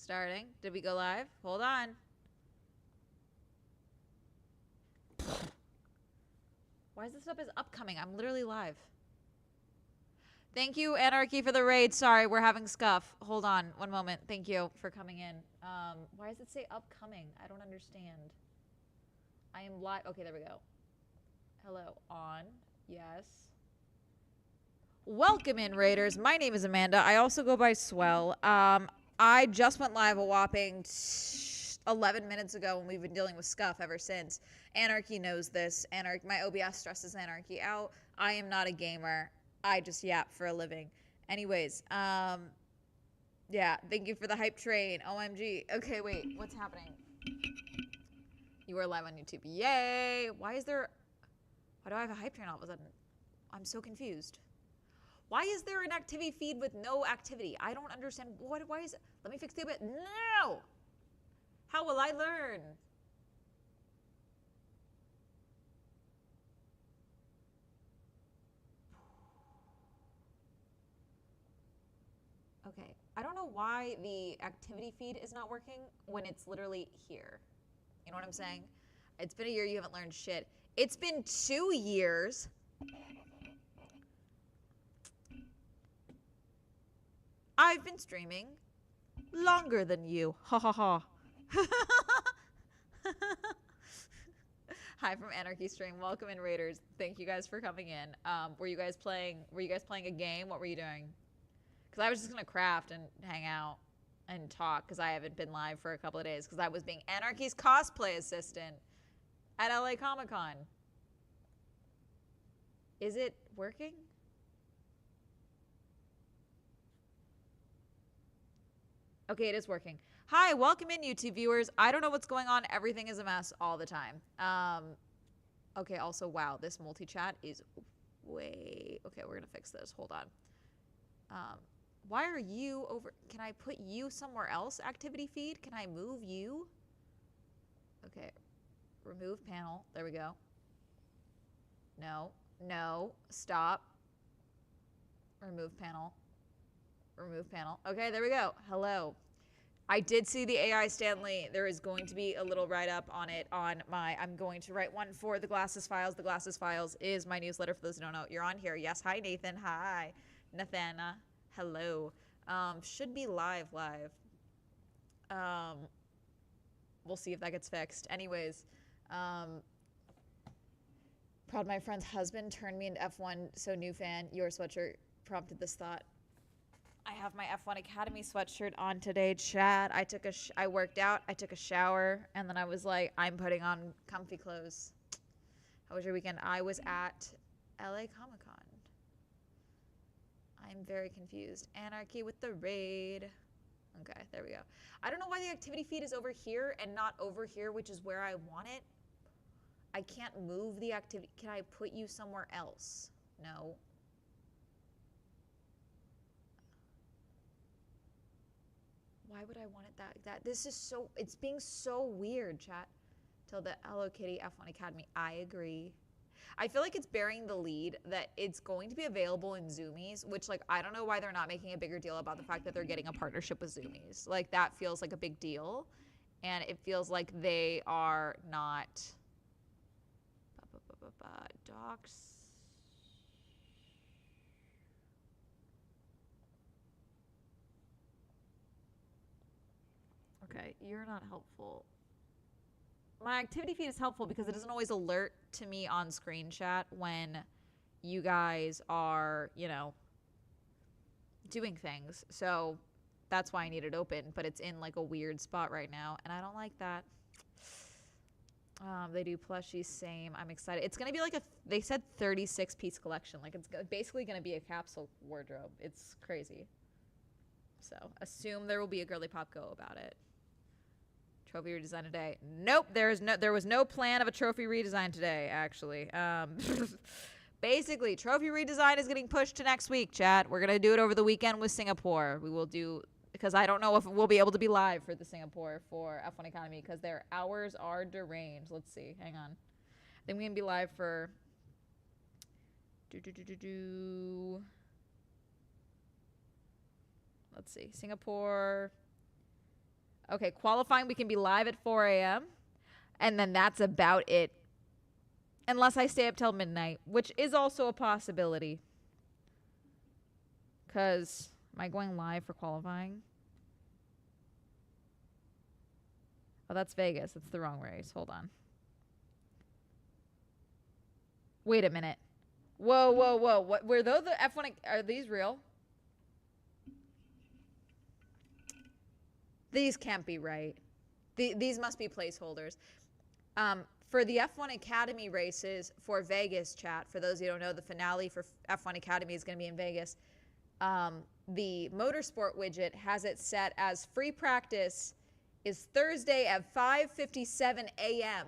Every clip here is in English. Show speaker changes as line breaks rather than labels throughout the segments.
Starting. Did we go live? Hold on. Why is this up as upcoming? I'm literally live. Thank you, Anarchy, for the raid. Sorry, we're having scuff. Hold on one moment. Thank you for coming in. Why does it say upcoming? I don't understand. I am live. Okay, there we go. Hello. On. Yes. Welcome in, Raiders. My name is Amanda. I also go by Swell. I just went live a whopping 11 minutes ago, and we've been dealing with scuff ever since. Anarchy knows this. My OBS stresses Anarchy out. I am not a gamer. I just yap for a living. Anyways, yeah, thank you for the hype train. OMG. Okay, wait, what's happening? You are live on YouTube. Yay! Why do I have a hype train all of a sudden? I'm so confused. Why is there an activity feed with no activity? I don't understand. Why is it? Let me fix the bit. No! How will I learn? Okay. I don't know why the activity feed is not working when it's literally here. You know what I'm saying? It's been a year, you haven't learned shit. It's been 2 years. I've been streaming longer than you. Ha ha ha. Hi from Anarchy Stream. Welcome in, Raiders. Thank you guys for coming in. Were you guys playing a game? What were you doing? Because I was just gonna craft and hang out and talk because I haven't been live for a couple of days because I was being Anarchy's cosplay assistant at LA Comic Con. Is it working? Okay, it is working. Hi, welcome in, YouTube viewers. I don't know what's going on. Everything is a mess all the time. Okay, also, wow, this multi-chat is way... Okay, we're going to fix this. Hold on. Why are you over... Can I put you somewhere else, activity feed? Can I move you? Okay. Remove panel. There we go. No. No. Stop. Remove panel. Remove panel. Okay, there we go. Hello. I did see the AI Stanley. There is going to be a little write-up on it on my... I'm going to write one for the Glasses Files. The Glasses Files is my newsletter for those who don't know. You're on here. Yes. Hi, Nathan. Hi. Nathana. Hello. Should be live. We'll see if that gets fixed. Anyways, proud my friend's husband turned me into F1, so new fan. Your sweatshirt prompted this thought. I have my F1 Academy sweatshirt on today, chat. I worked out, I took a shower, and then I was like, I'm putting on comfy clothes. How was your weekend? I was at LA Comic Con. I'm very confused. Anarchy with the raid. Okay, there we go. I don't know why the activity feed is over here and not over here, which is where I want it. I can't move the activity. Can I put you somewhere else? No. Why would I want it that? This is so, it's being so weird, chat. Till the Hello Kitty F1 Academy. I agree. I feel like it's bearing the lead that it's going to be available in Zoomies, which, like, I don't know why they're not making a bigger deal about the fact that they're getting a partnership with Zoomies. Like, that feels like a big deal. And it feels like they are not... Docs... Okay, you're not helpful. My activity feed is helpful because it doesn't always alert to me on screen chat when you guys are, you know, doing things. So that's why I need it open, but it's in like a weird spot right now, and I don't like that. They do plushies, same. I'm excited. It's going to be like they said 36-piece collection. Like, it's basically going to be a capsule wardrobe. It's crazy. So assume there will be a girly pop go about it. Trophy redesign today. Nope, there was no plan of a trophy redesign today, actually. Basically, trophy redesign is getting pushed to next week, chat. We're going to do it over the weekend with Singapore. We will do, because I don't know if we'll be able to be live for the Singapore for F1 Academy because their hours are deranged. Let's see. Hang on. I think we can be live for... Let's see. Singapore... Okay, qualifying, we can be live at 4 a.m. And then that's about it. Unless I stay up till midnight, which is also a possibility. Because, am I going live for qualifying? Oh, that's Vegas. That's the wrong race. Hold on. Wait a minute. Whoa, whoa, whoa. What, were those the F1? Are these real? These can't be right. These must be placeholders. For the F1 Academy races for Vegas, chat, for those who don't know, the finale for F1 Academy is going to be in Vegas. The motorsport widget has it set as free practice is Thursday at 5:57 a.m.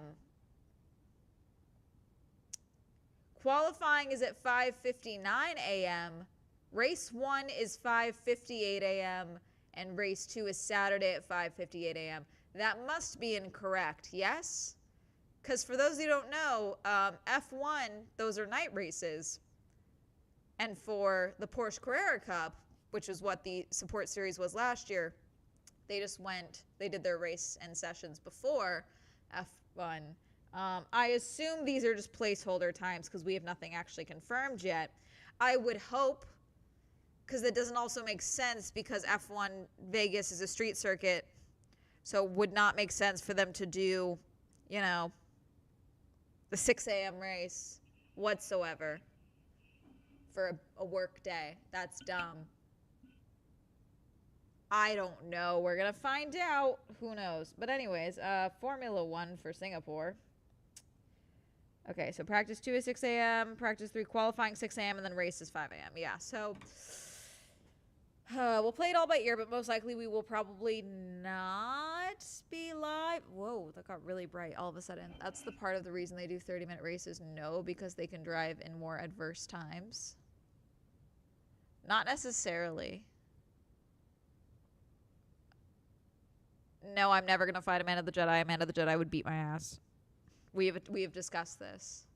Qualifying is at 5:59 a.m. Race 1 is 5:58 a.m. and race 2 is Saturday at 5:58 a.m. That must be incorrect, yes? Because for those who don't know, F1, those are night races. And for the Porsche Carrera Cup, which is what the support series was last year, they did their race and sessions before F1. I assume these are just placeholder times because we have nothing actually confirmed yet. I would hope, because that doesn't also make sense because F1 Vegas is a street circuit, so it would not make sense for them to do, you know, the 6 a.m. race whatsoever for a work day. That's dumb. I don't know. We're going to find out. Who knows? But anyways, Formula 1 for Singapore. Okay, so practice 2 is 6 a.m., practice 3 qualifying 6 a.m., and then race is 5 a.m. Yeah, so we'll play it all by ear, but most likely we will probably not be live. Whoa, that got really bright all of a sudden. That's the part of the reason they do 30-minute races. No, because they can drive in more adverse times. Not necessarily. No, I'm never going to fight Amanda the Jedi. Amanda the Jedi would beat my ass. We have discussed this.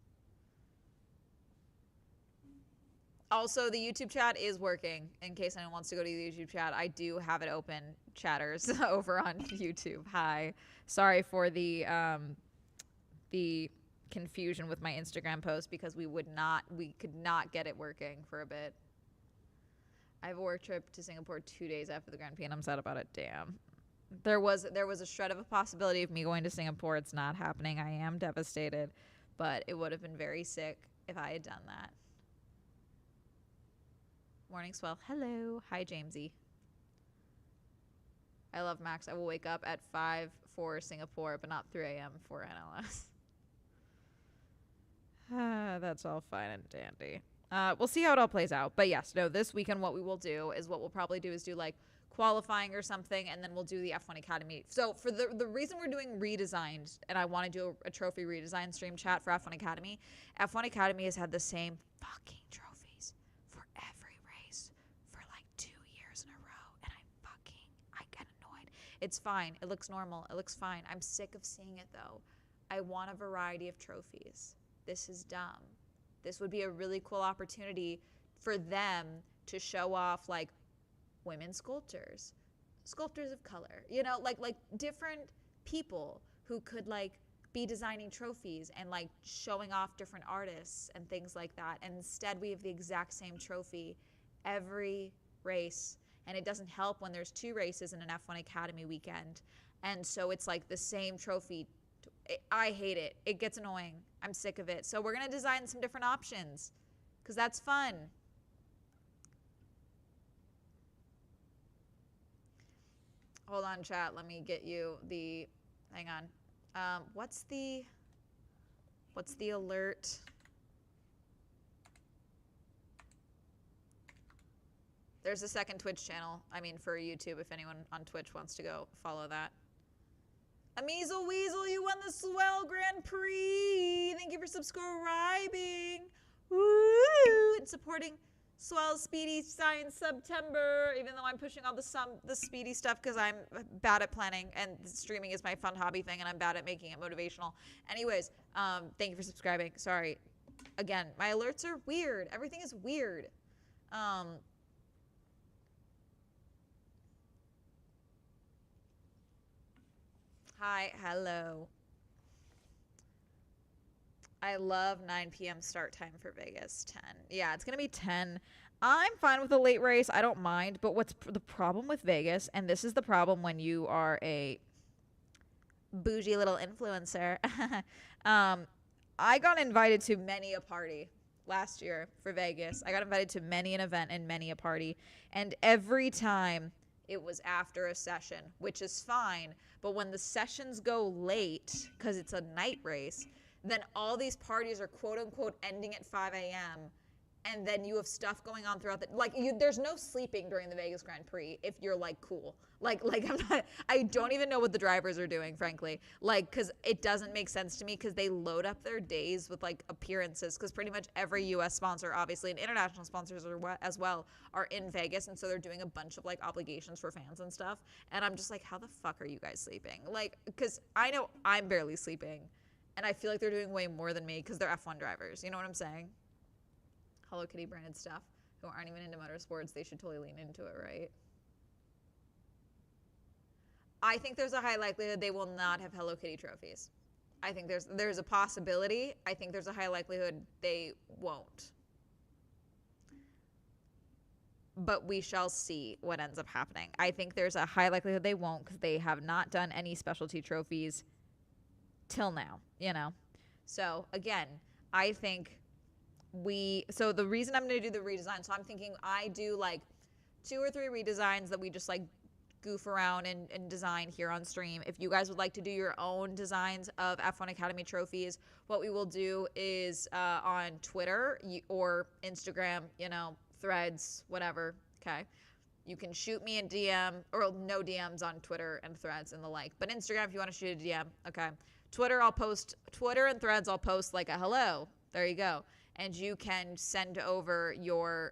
Also, the YouTube chat is working. In case anyone wants to go to the YouTube chat, I do have it open, chatters, over on YouTube. Hi. Sorry for the confusion with my Instagram post because we could not get it working for a bit. I have a work trip to Singapore 2 days after the Grand Prix, and I'm sad about it. Damn. There was a shred of a possibility of me going to Singapore. It's not happening. I am devastated, but it would have been very sick if I had done that. Morning swell. Hello. Hi, Jamesy. I love Max. I will wake up at 5 for Singapore, but not 3 a.m. for NLS. That's all fine and dandy. We'll see how it all plays out. But yes, no, this weekend what we will do is what we'll probably do is do like qualifying or something, and then we'll do the F1 Academy. So for the reason we're doing redesigned, and I want to do a trophy redesign stream chat for F1 Academy has had the same fucking trophies for every race for like 2 years in a row, and I get annoyed. It's fine. It looks normal. It looks fine. I'm sick of seeing it though. I want a variety of trophies. This is dumb. This would be a really cool opportunity for them to show off like women sculptors of color, you know, like different people who could like be designing trophies and like showing off different artists and things like that. And instead we have the exact same trophy every race, and it doesn't help when there's 2 races in an F1 Academy weekend, and so it's like the same trophy. I hate it. It gets annoying. I'm sick of it. So we're gonna design some different options because that's fun. Hold on, chat. Let me get you the. Hang on. What's the alert? There's a second Twitch channel. I mean, for YouTube, if anyone on Twitch wants to go follow that. Ameasel Weasel, you won the Swell Grand Prix. Thank you for subscribing. Woo! And supporting Swell Speedy Science September, even though I'm pushing all the speedy stuff because I'm bad at planning and streaming is my fun hobby thing and I'm bad at making it motivational. Anyways, thank you for subscribing. Sorry. Again, my alerts are weird. Everything is weird. Hi, hello. I love 9 p.m. start time for Vegas. 10. Yeah, it's going to be 10. I'm fine with a late race. I don't mind. But what's the problem with Vegas, and this is the problem when you are a bougie little influencer. um, I got invited to many a party last year for Vegas. I got invited to many an event and many a party. And every time it was after a session, which is fine. But when the sessions go late, because it's a night race, then all these parties are quote unquote ending at 5 a.m. And then you have stuff going on throughout the there's no sleeping during the Vegas Grand Prix if you're like cool. I don't even know what the drivers are doing, frankly. Cuz it doesn't make sense to me cuz they load up their days with appearances cuz pretty much every US sponsor obviously and international sponsors as well are in Vegas, and so they're doing a bunch of obligations for fans and stuff. And I'm just like, how the fuck are you guys sleeping? Cuz I know I'm barely sleeping. And I feel like they're doing way more than me cuz they're F1 drivers. You know what I'm saying? Hello Kitty branded stuff who aren't even into motorsports, they should totally lean into it, right? I think there's a high likelihood they will not have Hello Kitty trophies. I think there's a possibility. I think there's a high likelihood they won't. But we shall see what ends up happening. I think there's a high likelihood they won't because they have not done any specialty trophies till now, you know? So again, I think so the reason I'm going to do the redesign, so I'm thinking I do 2 or 3 redesigns that we just goof around and design here on stream. If you guys would like to do your own designs of F1 Academy trophies, what we will do is on Twitter or Instagram, Threads, whatever, okay? You can shoot me a DM, or no DMs on Twitter and Threads and the like. But Instagram, if you want to shoot a DM, okay? Twitter and Threads, I'll post a hello. There you go. And you can send over your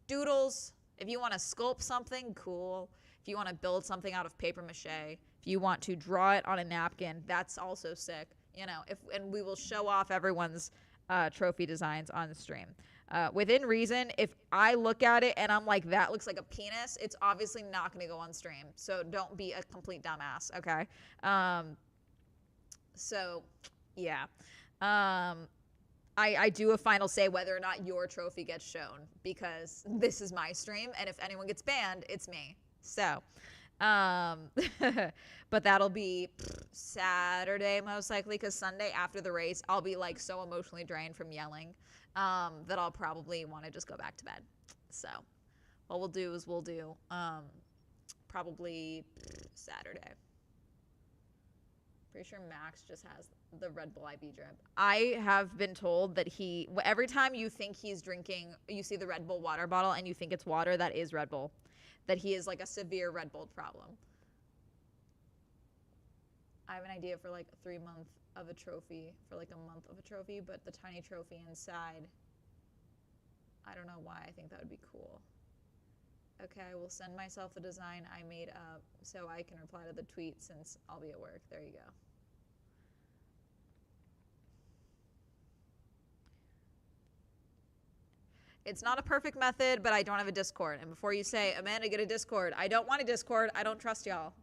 doodles. If you want to sculpt something, cool. If you want to build something out of paper mache, if you want to draw it on a napkin, that's also sick. And we will show off everyone's trophy designs on the stream. Within reason, if I look at it and I'm like, that looks like a penis, it's obviously not going to go on stream. So don't be a complete dumbass, okay? So, yeah. I do a final say whether or not your trophy gets shown because this is my stream, and if anyone gets banned, it's me. So, but that'll be Saturday most likely because Sunday after the race, I'll be so emotionally drained from yelling that I'll probably want to just go back to bed. So, what we'll do is we'll do probably Saturday. Pretty sure Max just has the Red Bull IB drip. I have been told that every time you think he's drinking, you see the Red Bull water bottle and you think it's water, that is Red Bull. That he is a severe Red Bull problem. I have an idea for a 3-month of a trophy, for a month of a trophy, but the tiny trophy inside, I don't know why I think that would be cool. Okay, I will send myself the design I made up so I can reply to the tweet since I'll be at work. There you go. It's not a perfect method, but I don't have a Discord. And before you say, Amanda, get a Discord, I don't want a Discord. I don't trust y'all.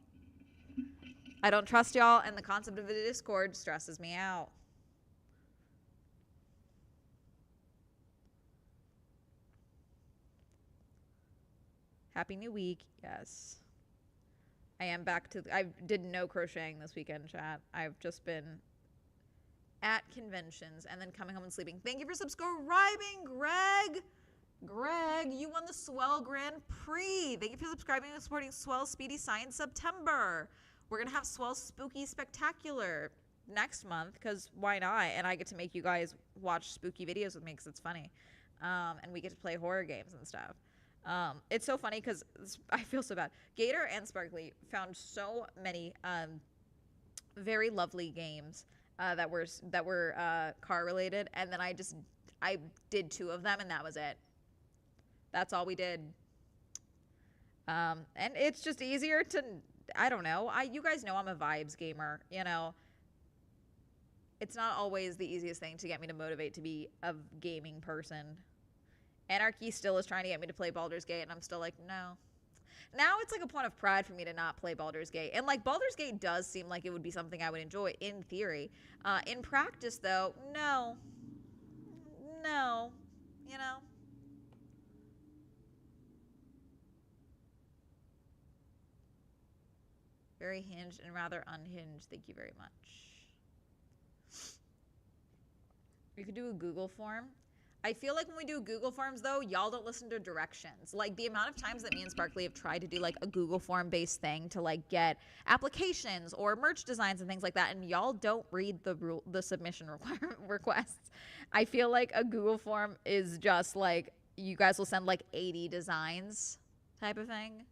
I don't trust y'all, and the concept of a Discord stresses me out. Happy New Week. Yes. I am back to... I did no crocheting this weekend, chat. I've just been at conventions and then coming home and sleeping. Thank you for subscribing, Greg. Greg, you won the Swell Grand Prix. Thank you for subscribing and supporting Swell Speedy Science September. We're going to have Swell Spooky Spectacular next month because why not? And I get to make you guys watch spooky videos with me because it's funny. And we get to play horror games and stuff. It's so funny because I feel so bad. Gator and Sparkly found so many very lovely games that were car related, and then I did 2 of them, and that was it. That's all we did. And it's just easier to, I don't know. You guys know I'm a vibes gamer, It's not always the easiest thing to get me to motivate to be a gaming person. Anarchy still is trying to get me to play Baldur's Gate, and I'm still like, no. Now it's like a point of pride for me to not play Baldur's Gate. And like Baldur's Gate does seem like it would be something I would enjoy in theory. In practice, though, no. No. You know? Very hinged and rather unhinged. Thank you very much. You could do a Google form. I feel like when we do Google Forms, though, y'all don't listen to directions. Like, the amount of times that me and Sparkly have tried to do, like, a Google Form-based thing to, like, get applications or merch designs and things like that, and y'all don't read the submission requests. I feel like a Google Form is just, like, you guys will send, like, 80 designs type of thing.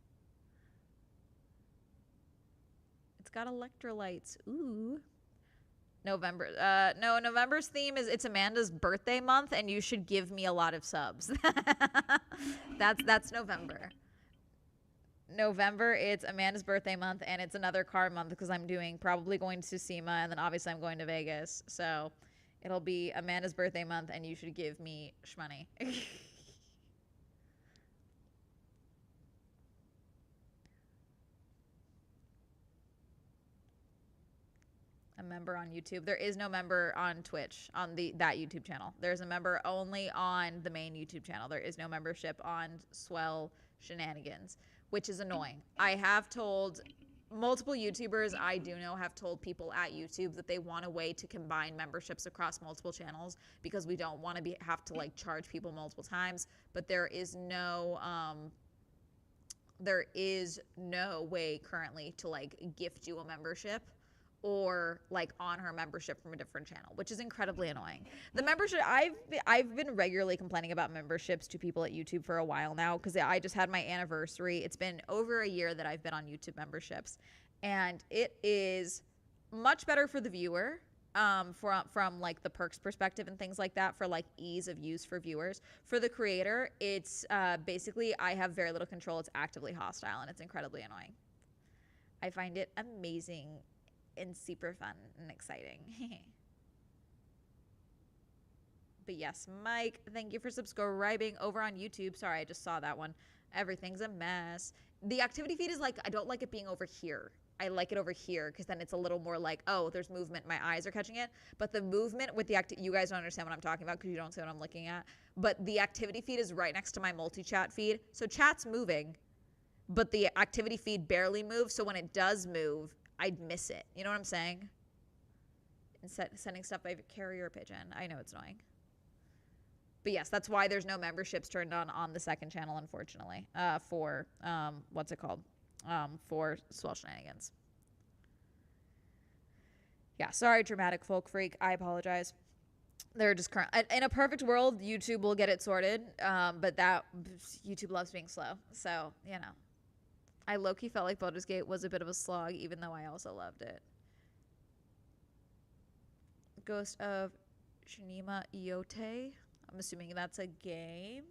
It's got electrolytes. Ooh. November. No, November's theme is it's Amanda's birthday month, and you should give me a lot of subs. That's November. November, it's Amanda's birthday month, and it's another car month because I'm probably going to SEMA, and then obviously I'm going to Vegas. So it'll be Amanda's birthday month, and you should give me shmoney. A member on YouTube. There is no member on Twitch on that YouTube channel. There's a member only on the main YouTube channel. There is no membership on Swell Shenanigans, which is annoying. I have told multiple YouTubers I do know have told people at YouTube that they want a way to combine memberships across multiple channels because we don't want to have to like charge people multiple times, but there is no way currently to like gift you a membership or like on her membership from a different channel, which is incredibly annoying. The membership, I've been regularly complaining about memberships to people at YouTube for a while now because I just had my anniversary. It's been over a year that I've been on YouTube memberships, and it is much better for the viewer from like the perks perspective and things like that for like ease of use for viewers. For the creator, it's basically I have very little control. It's actively hostile, and it's incredibly annoying. I find it amazing and super fun and exciting. But yes, Mike, thank you for subscribing over on YouTube. Sorry, I just saw that one. Everything's a mess. The activity feed is like, I don't like it being over here. I like it over here because then it's a little more like, oh, there's movement. My eyes are catching it. But the movement with you guys don't understand what I'm talking about because you don't see what I'm looking at. But the activity feed is right next to my multi-chat feed. So chat's moving, but the activity feed barely moves. So when it does move, I'd miss it. You know what I'm saying? And sending stuff by carrier pigeon. I know it's annoying. But yes, that's why there's no memberships turned on the second channel, unfortunately, for, what's it called? For Swell Shenanigans. Yeah, sorry, Dramatic Folk Freak. I apologize. They're just in a perfect world, YouTube will get it sorted, but YouTube loves being slow. So, you know. I low-key felt like Baldur's Gate was a bit of a slog, even though I also loved it. Ghost of Tsushima Iote. I'm assuming that's a game.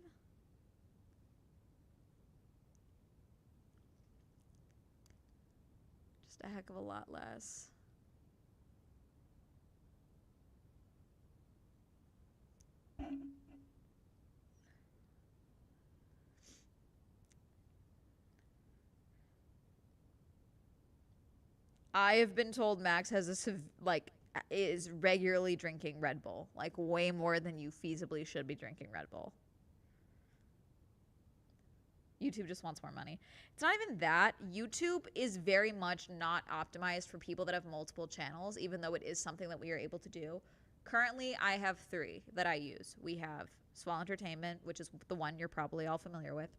Just a heck of a lot less. I have been told Max has is regularly drinking Red Bull, like way more than you feasibly should be drinking Red Bull. YouTube just wants more money. It's not even that. YouTube is very much not optimized for people that have multiple channels, even though it is something that we are able to do. Currently, I have 3 that I use. We have Swell Entertainment, which is the one you're probably all familiar with.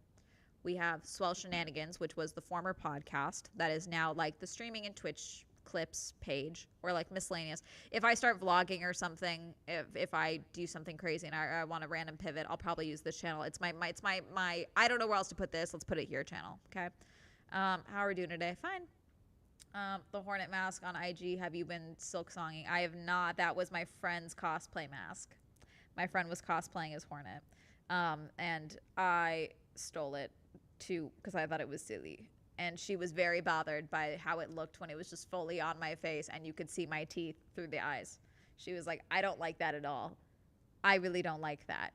We have Swell Shenanigans, which was the former podcast that is now like the streaming and Twitch clips page, or like miscellaneous. If I start vlogging or something, if I do something crazy and I want a random pivot, I'll probably use this channel. It's my I don't know where else to put this. Let's put it here channel. Okay. How are we doing today? Fine. The Hornet mask on IG. Have you been silk songing? I have not. That was my friend's cosplay mask. My friend was cosplaying as Hornet, and I stole it because I thought it was silly. And she was very bothered by how it looked when it was just fully on my face and you could see my teeth through the eyes. She was like, I don't like that at all. I really don't like that.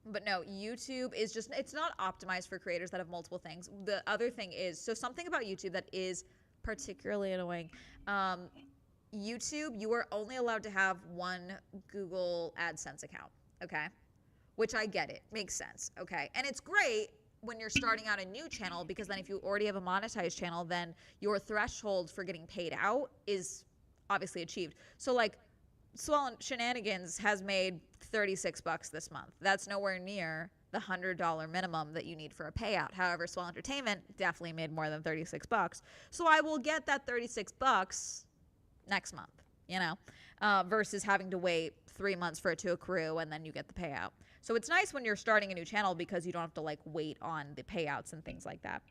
But no, YouTube is just, it's not optimized for creators that have multiple things. The other thing is, so something about YouTube that is particularly annoying. YouTube, you are only allowed to have one Google AdSense account, okay? Which I get it, makes sense, okay? And it's great when you're starting out a new channel, because then if you already have a monetized channel, then your threshold for getting paid out is obviously achieved. So like Swollen Shenanigans has made $36 this month. That's nowhere near the $100 minimum that you need for a payout. However, Swell Entertainment definitely made more than $36. So I will get that $36 next month, you know, versus having to wait 3 months for it to accrue and then you get the payout. So it's nice when you're starting a new channel because you don't have to like wait on the payouts and things like that.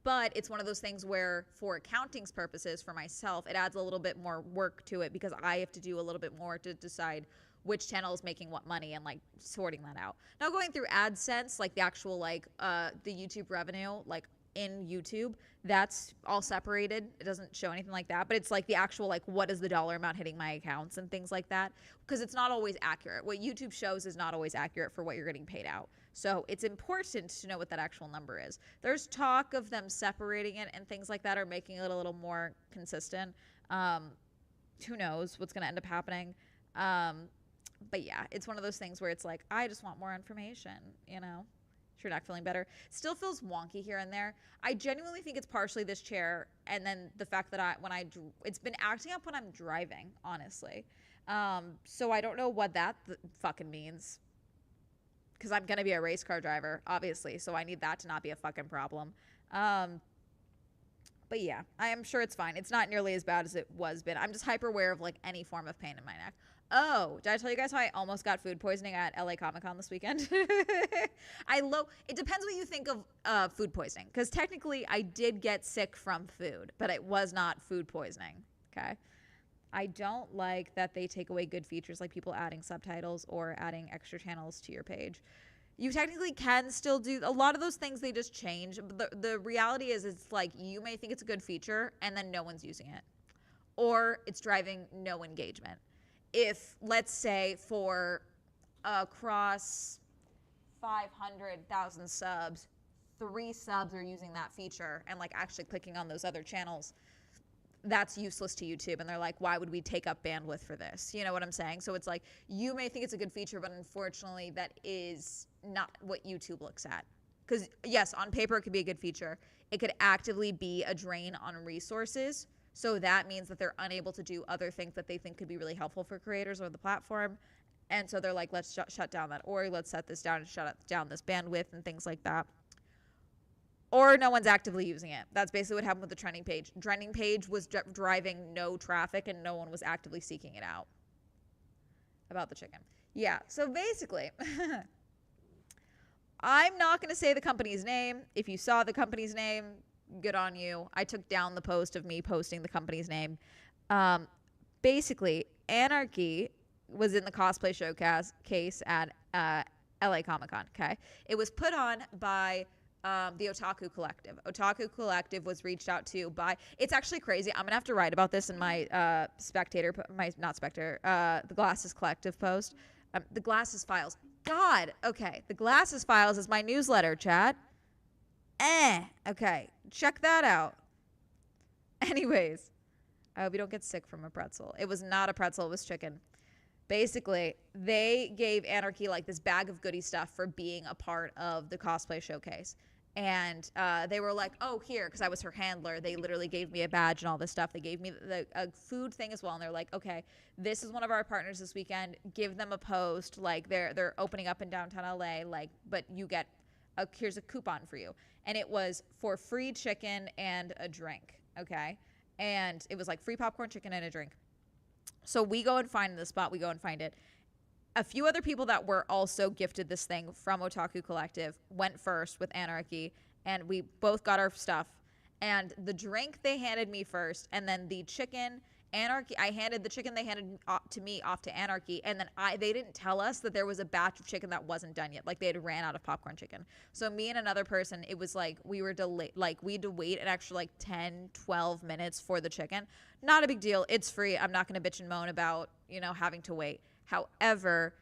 But it's one of those things where for accounting's purposes for myself, it adds a little bit more work to it because I have to do a little bit more to decide which channel is making what money and like sorting that out. Now going through AdSense, like the actual like the YouTube revenue, like in YouTube, that's all separated. It doesn't show anything like that, but it's like the actual like what is the dollar amount hitting my accounts and things like that, because it's not always accurate. What YouTube shows is not always accurate for what you're getting paid out. So it's important to know what that actual number is. There's talk of them separating it and things like that, or making it a little more consistent. Who knows what's going to end up happening. But yeah, it's one of those things where it's like, I just want more information, you know? If you're not feeling better. Still feels wonky here and there. I genuinely think it's partially this chair and then the fact that it's been acting up when I'm driving, honestly. So I don't know what that fucking means. Because I'm going to be a race car driver, obviously. So I need that to not be a fucking problem. But yeah, I am sure it's fine. It's not nearly as bad as it was been. I'm just hyper aware of like any form of pain in my neck. Oh, did I tell you guys how I almost got food poisoning at LA Comic Con this weekend? It depends what you think of food poisoning. Because technically I did get sick from food, but it was not food poisoning. Okay. I don't like that they take away good features like people adding subtitles or adding extra channels to your page. You technically can still do a lot of those things, they just change. But the reality is it's like you may think it's a good feature and then no one's using it. Or it's driving no engagement. If, let's say, for across 500,000 subs, 3 subs are using that feature and like actually clicking on those other channels, that's useless to YouTube. And they're like, why would we take up bandwidth for this? You know what I'm saying? So it's like, you may think it's a good feature, but unfortunately that is not what YouTube looks at. Because yes, on paper, it could be a good feature. It could actively be a drain on resources. So that means that they're unable to do other things that they think could be really helpful for creators or the platform. And so they're like, let's shut down that org, let's set this down and shut down this bandwidth and things like that. Or no one's actively using it. That's basically what happened with the trending page. Trending page was driving no traffic and no one was actively seeking it out. About the chicken. Yeah, so basically, I'm not going to say the company's name. If you saw the company's name, good on you. I took down the post of me posting the company's name. Basically, Anarchy was in the cosplay showcase at LA Comic Con. Okay, it was put on by the Otaku Collective. Otaku Collective was reached out to by. It's actually crazy. I'm gonna have to write about this in my the Glasses Collective post. The Glasses Files. God. Okay, the Glasses Files is my newsletter, chat. Okay, check that out. Anyways, I hope you don't get sick from a pretzel. It was not a pretzel, it was chicken. Basically, they gave Anarchy like this bag of goodie stuff for being a part of the cosplay showcase. And they were like, oh, here, because I was her handler. They literally gave me a badge and all this stuff. They gave me a food thing as well. And they're like, okay, this is one of our partners this weekend. Give them a post. Like, they're opening up in downtown LA. Like, but you get, here's a coupon for you. And it was for free chicken and a drink, okay? And it was like free popcorn, chicken, and a drink. So we go and find the spot. We go and find it. A few other people that were also gifted this thing from Otaku Collective went first with Anarchy, and we both got our stuff. And the drink they handed me first, and then the chicken, Anarchy, I handed the chicken they handed to me off to Anarchy, and then they didn't tell us that there was a batch of chicken that wasn't done yet. Like, they had ran out of popcorn chicken. So me and another person, it was like we were delayed. Like, we had to wait an extra like 10, 12 minutes for the chicken. Not a big deal. It's free. I'm not going to bitch and moan about, having to wait. However,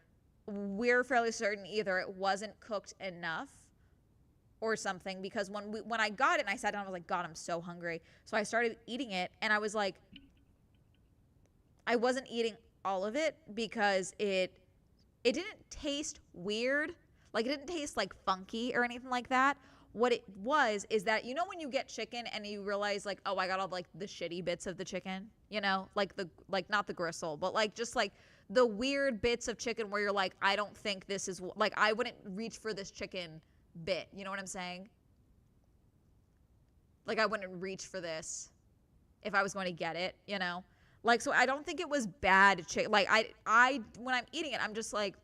we're fairly certain either it wasn't cooked enough or something, because when I got it and I sat down, I was like, God, I'm so hungry. So I started eating it, and I was like, I wasn't eating all of it because it didn't taste weird. Like, it didn't taste like funky or anything like that. What it was is that, you know, when you get chicken and you realize like, oh, I got all like the shitty bits of the chicken, you know, like not the gristle, but like just like the weird bits of chicken where you're like, I don't think this is like, I wouldn't reach for this chicken bit. You know what I'm saying? Like, I wouldn't reach for this if I was going to get it, you know? Like, so I don't think it was bad chicken. Like, I when I'm eating it, I'm just like,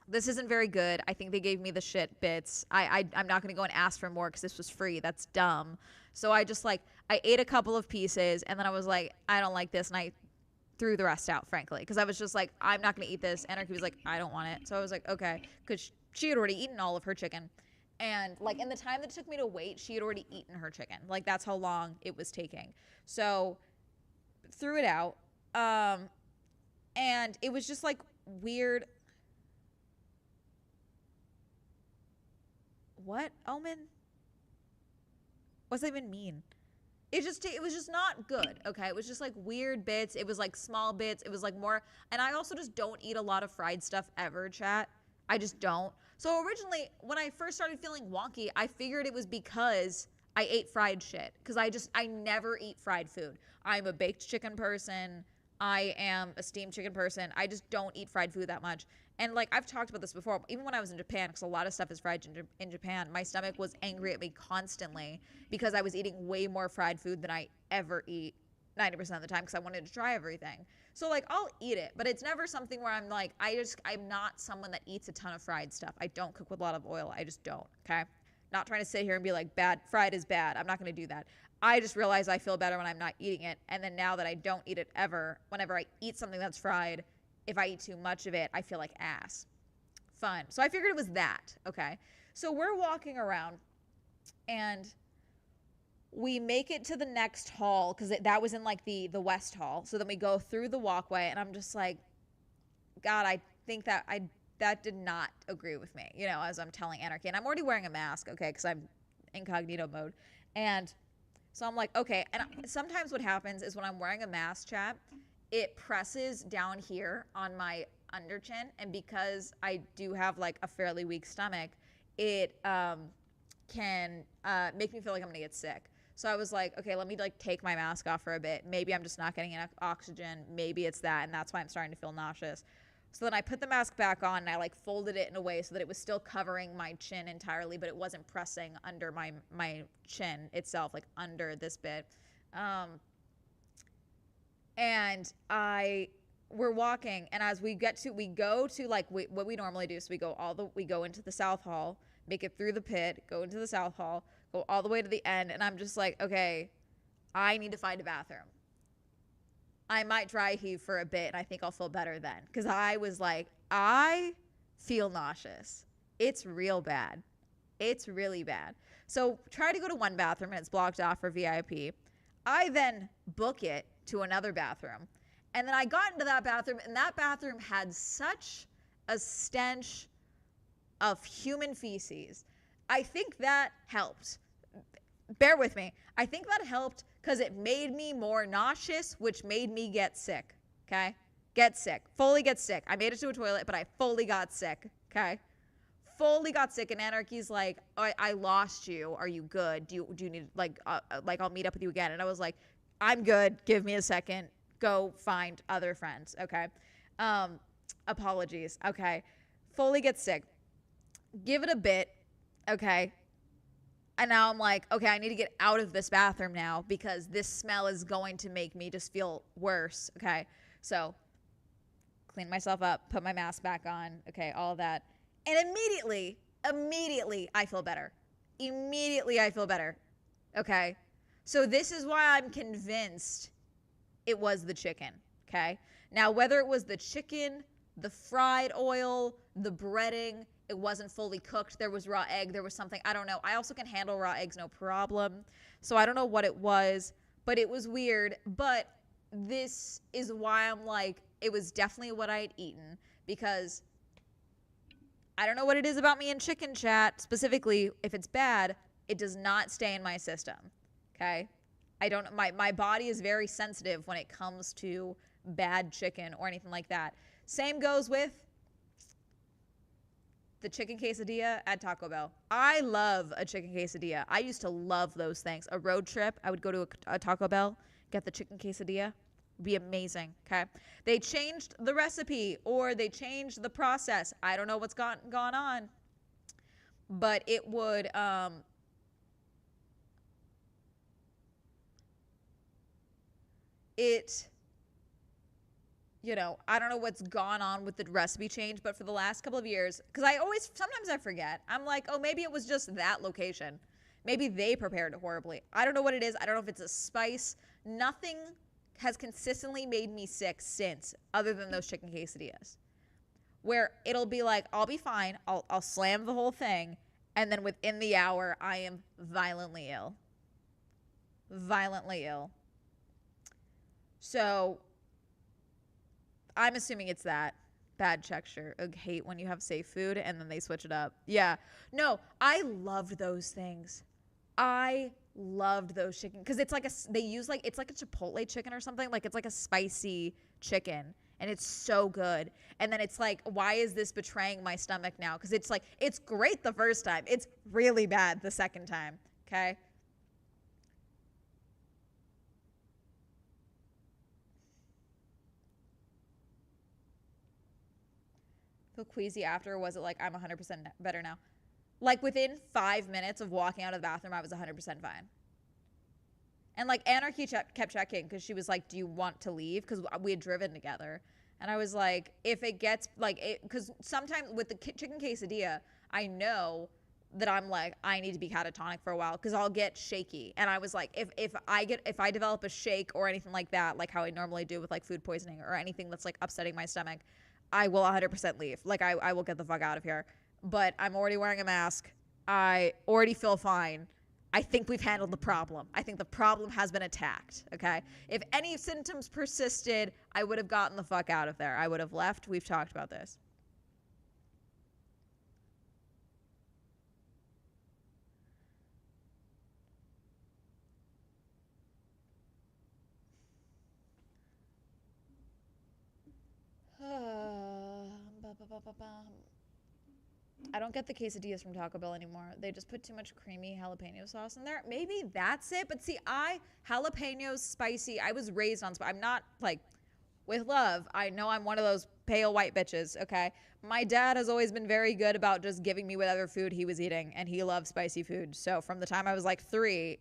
this isn't very good. I think they gave me the shit bits. I'm not going to go and ask for more because this was free. That's dumb. So I just like, I ate a couple of pieces and then I was like, I don't like this. And I threw the rest out, frankly, because I was just like, I'm not going to eat this. Anarchy was like, I don't want it. So I was like, okay, because she had already eaten all of her chicken. And like, in the time that it took me to wait, she had already eaten her chicken. Like, that's how long it was taking. So threw it out. And it was just like weird. What, Omen? What's that even mean? It was just not good. Okay, it was just like weird bits. It was like small bits. It was like more, and I also just don't eat a lot of fried stuff ever, chat. I just don't. So originally, when I first started feeling wonky, I figured it was because I ate fried shit. Because I never eat fried food. I'm a baked chicken person. I am a steamed chicken person. I just don't eat fried food that much. And like, I've talked about this before, even when I was in Japan, because a lot of stuff is fried in Japan, my stomach was angry at me constantly because I was eating way more fried food than I ever eat 90% of the time because I wanted to try everything. So like, I'll eat it, but it's never something where I'm like, I'm not someone that eats a ton of fried stuff. I don't cook with a lot of oil. I just don't, okay? Not trying to sit here and be like, fried is bad. I'm not going to do that. I just realize I feel better when I'm not eating it. And then now that I don't eat it ever, whenever I eat something that's fried, if I eat too much of it, I feel like ass. Fun. So I figured it was that, okay? So we're walking around and we make it to the next hall because that was in like the west hall. So then we go through the walkway and I'm just like, God, I think that did not agree with me, you know, as I'm telling Anarchy. And I'm already wearing a mask, okay, because I'm incognito mode. And so I'm like, okay. And sometimes what happens is when I'm wearing a mask, chat, it presses down here on my under chin. And because I do have like a fairly weak stomach, it can make me feel like I'm gonna get sick. So I was like, okay, let me like take my mask off for a bit. Maybe I'm just not getting enough oxygen. Maybe it's that, and that's why I'm starting to feel nauseous. So then I put the mask back on and I like folded it in a way so that it was still covering my chin entirely, but it wasn't pressing under my chin itself, like under this bit. And we're walking, and as we go to like what we normally do. So we go into the South Hall, make it through the pit, go into the South Hall, go all the way to the end, and I'm just like, okay, I need to find a bathroom. I might dry heave for a bit, and I think I'll feel better then. Because I was like, I feel nauseous. It's real bad. It's really bad. So try to go to one bathroom, and it's blocked off for VIP. I then book it to another bathroom. And then I got into that bathroom, and that bathroom had such a stench of human feces. I think that helped. Bear with me. I think that helped because it made me more nauseous, which made me get sick, okay? Get sick. Fully get sick. I made it to a toilet, but I fully got sick, okay? Fully got sick, and Anarchy's like, I lost you. Are you good? Do you need, like I'll meet up with you again. And I was like, I'm good. Give me a second. Go find other friends, okay? Apologies, okay? Fully get sick. Give it a bit, okay? And now I'm like, okay, I need to get out of this bathroom now because this smell is going to make me just feel worse, okay? So clean myself up, put my mask back on, okay, all of that. And immediately, I feel better. Immediately, I feel better, okay? So this is why I'm convinced it was the chicken, okay? Now, whether it was the chicken, the fried oil, the breading, it wasn't fully cooked, there was raw egg, there was something, I don't know. I also can handle raw eggs, no problem. So I don't know what it was, but it was weird. But this is why I'm like, it was definitely what I had eaten because I don't know what it is about me in chicken chat. Specifically, if it's bad, it does not stay in my system. Okay? I don't, my body is very sensitive when it comes to bad chicken or anything like that. Same goes with the chicken quesadilla at Taco Bell. I love a chicken quesadilla. I used to love those things. A road trip, I would go to a Taco Bell, get the chicken quesadilla. Be amazing. Okay, they changed the recipe or they changed the process. I don't know what's gone on, but it would I don't know what's gone on with the recipe change, but for the last couple of years, because sometimes I forget. I'm like, oh, maybe it was just that location. Maybe they prepared it horribly. I don't know what it is. I don't know if it's a spice. Nothing has consistently made me sick since, other than those chicken quesadillas, where it'll be like, I'll be fine. I'll slam the whole thing. And then within the hour, I am violently ill. Violently ill. So I'm assuming it's that. Bad texture. I hate when you have safe food and then they switch it up. Yeah. No, I loved those things. I loved those chicken because it's like it's like a Chipotle chicken or something. Like it's like a spicy chicken and it's so good. And then it's like, why is this betraying my stomach now? Because it's like, it's great the first time. It's really bad the second time. Okay. Feel queasy after? Was it like I'm 100% better now? Like within 5 minutes of walking out of the bathroom, I was 100% fine. And like Anarchy kept checking because she was like, do you want to leave? Because we had driven together. And I was like, if it gets like, because sometimes with the chicken quesadilla, I know that I'm like, I need to be catatonic for a while because I'll get shaky. And I was like, if I develop a shake or anything like that, like how I normally do with like food poisoning or anything that's like upsetting my stomach, I will 100% leave. Like I will get the fuck out of here. But I'm already wearing a mask. I already feel fine. I think we've handled the problem. I think the problem has been attacked, okay? If any symptoms persisted, I would have gotten the fuck out of there. I would have left. We've talked about this. I don't get the quesadillas from Taco Bell anymore. They just put too much creamy jalapeno sauce in there. Maybe that's it. But see, jalapenos, spicy. I was raised on spicy. I'm not like, with love. I know I'm one of those pale white bitches, okay? My dad has always been very good about just giving me whatever food he was eating, and he loved spicy food. So from the time I was like 3,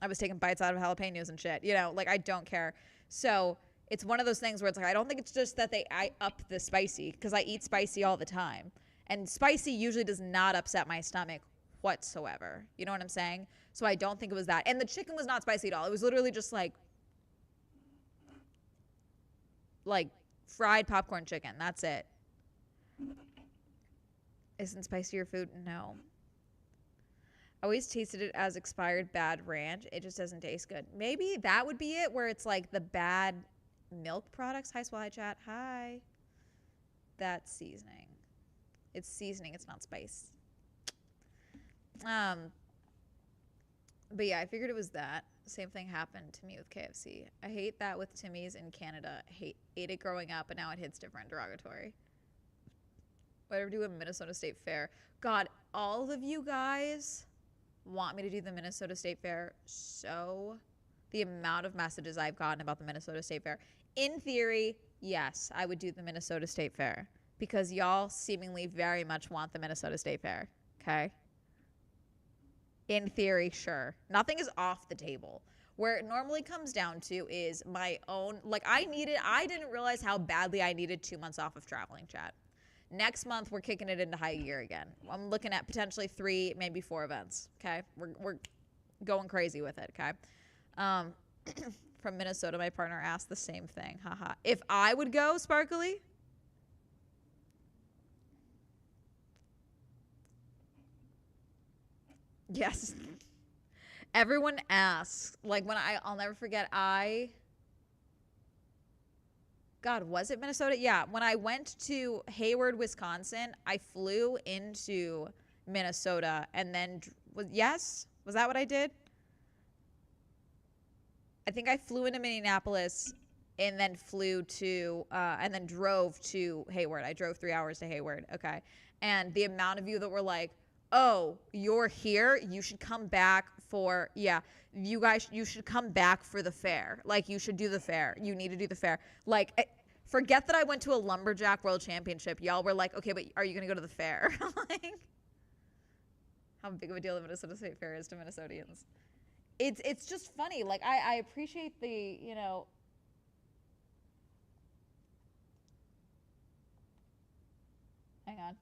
I was taking bites out of jalapenos and shit. Like I don't care. So it's one of those things where it's like, I don't think it's just that I up the spicy because I eat spicy all the time. And spicy usually does not upset my stomach whatsoever. You know what I'm saying? So I don't think it was that. And the chicken was not spicy at all. It was literally just like fried popcorn chicken. That's it. Isn't spicy your food? No. I always tasted it as expired bad ranch. It just doesn't taste good. Maybe that would be it, where it's like the bad milk products. Hi, Swally Chat. Hi. That's seasoning. It's seasoning. It's not spice. But yeah, I figured it was that. Same thing happened to me with KFC. I hate that with Timmy's in Canada. I ate it growing up, and now it hits different. Derogatory. Whatever, do a Minnesota State Fair. God, all of you guys want me to do the Minnesota State Fair. So the amount of messages I've gotten about the Minnesota State Fair. In theory, yes, I would do the Minnesota State Fair because y'all seemingly very much want the Minnesota State Fair. Okay? In theory, sure. Nothing is off the table. Where it normally comes down to is my own, like I didn't realize how badly I needed 2 months off of traveling, chat. Next month, we're kicking it into high gear again. I'm looking at potentially 3, maybe 4 events. Okay, we're going crazy with it. Okay, from Minnesota, my partner asked the same thing. Haha. If I would go, Sparkly. Yes. Everyone asks. Like when I'll never forget. God, was it Minnesota? Yeah. When I went to Hayward, Wisconsin, I flew into Minnesota and then was that what I did? I think I flew into Minneapolis and then and then drove to Hayward. I drove 3 hours to Hayward. Okay. And the amount of you that were like, oh, you're here, you should come back for, yeah, you should come back for the fair. Like, you should do the fair. You need to do the fair. Like, forget that I went to a lumberjack world championship. Y'all were like, okay, but are you going to go to the fair? Like, how big of a deal the Minnesota State Fair is to Minnesotians. It's just funny. Like, I appreciate the, hang on.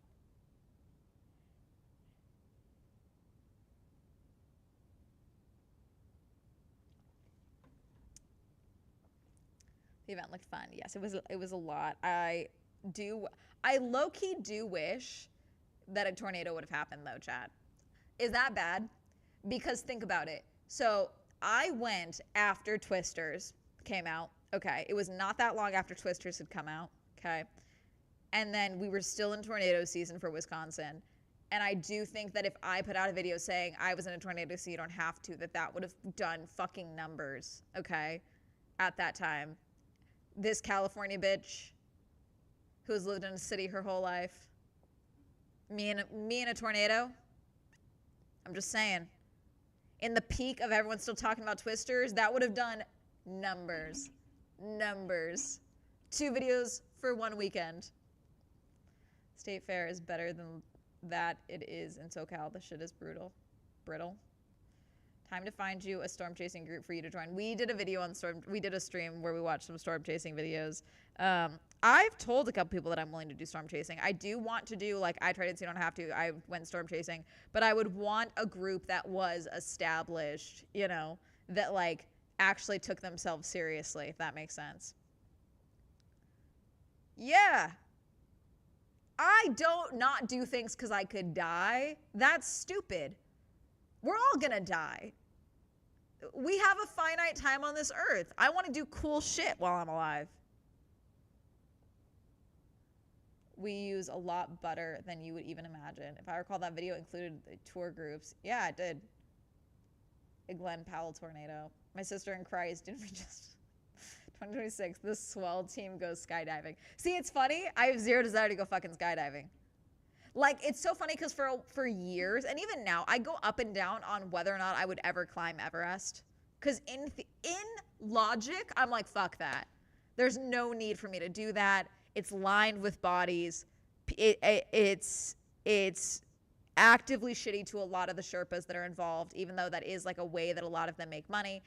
The event looked fun. Yes, it was a lot. I low key do wish that a tornado would have happened though, chat. Is that bad? Because think about it. So I went after Twisters came out. Okay. It was not that long after Twisters had come out. Okay. And then we were still in tornado season for Wisconsin. And I do think that if I put out a video saying I was in a tornado so you don't have to, that would have done fucking numbers. Okay. At that time. This California bitch who's lived in a city her whole life. Me in a tornado. I'm just saying. In the peak of everyone still talking about Twisters, that would have done numbers. Numbers. 2 videos for 1 weekend. State Fair is better than that it is in SoCal. The shit is brutal. Brittle. Time to find you a storm chasing group for you to join. We did a video on we did a stream where we watched some storm chasing videos. I've told a couple people that I'm willing to do storm chasing. I do want to do, like, I tried it so you don't have to. I went storm chasing. But I would want a group that was established, that, like, actually took themselves seriously, if that makes sense. Yeah. I don't not do things because I could die. That's stupid. We're all gonna die. We have a finite time on this earth. I want to do cool shit while I'm alive. We use a lot better than you would even imagine. If I recall, that video included the tour groups. Yeah, it did. A Glen Powell tornado. My sister in Christ, didn't we just... 2026, the swell team goes skydiving. See, it's funny. I have zero desire to go fucking skydiving. Like, it's so funny because for years, and even now, I go up and down on whether or not I would ever climb Everest. Because in logic, I'm like, fuck that. There's no need for me to do that. It's lined with bodies. It's actively shitty to a lot of the Sherpas that are involved, even though that is like a way that a lot of them make money.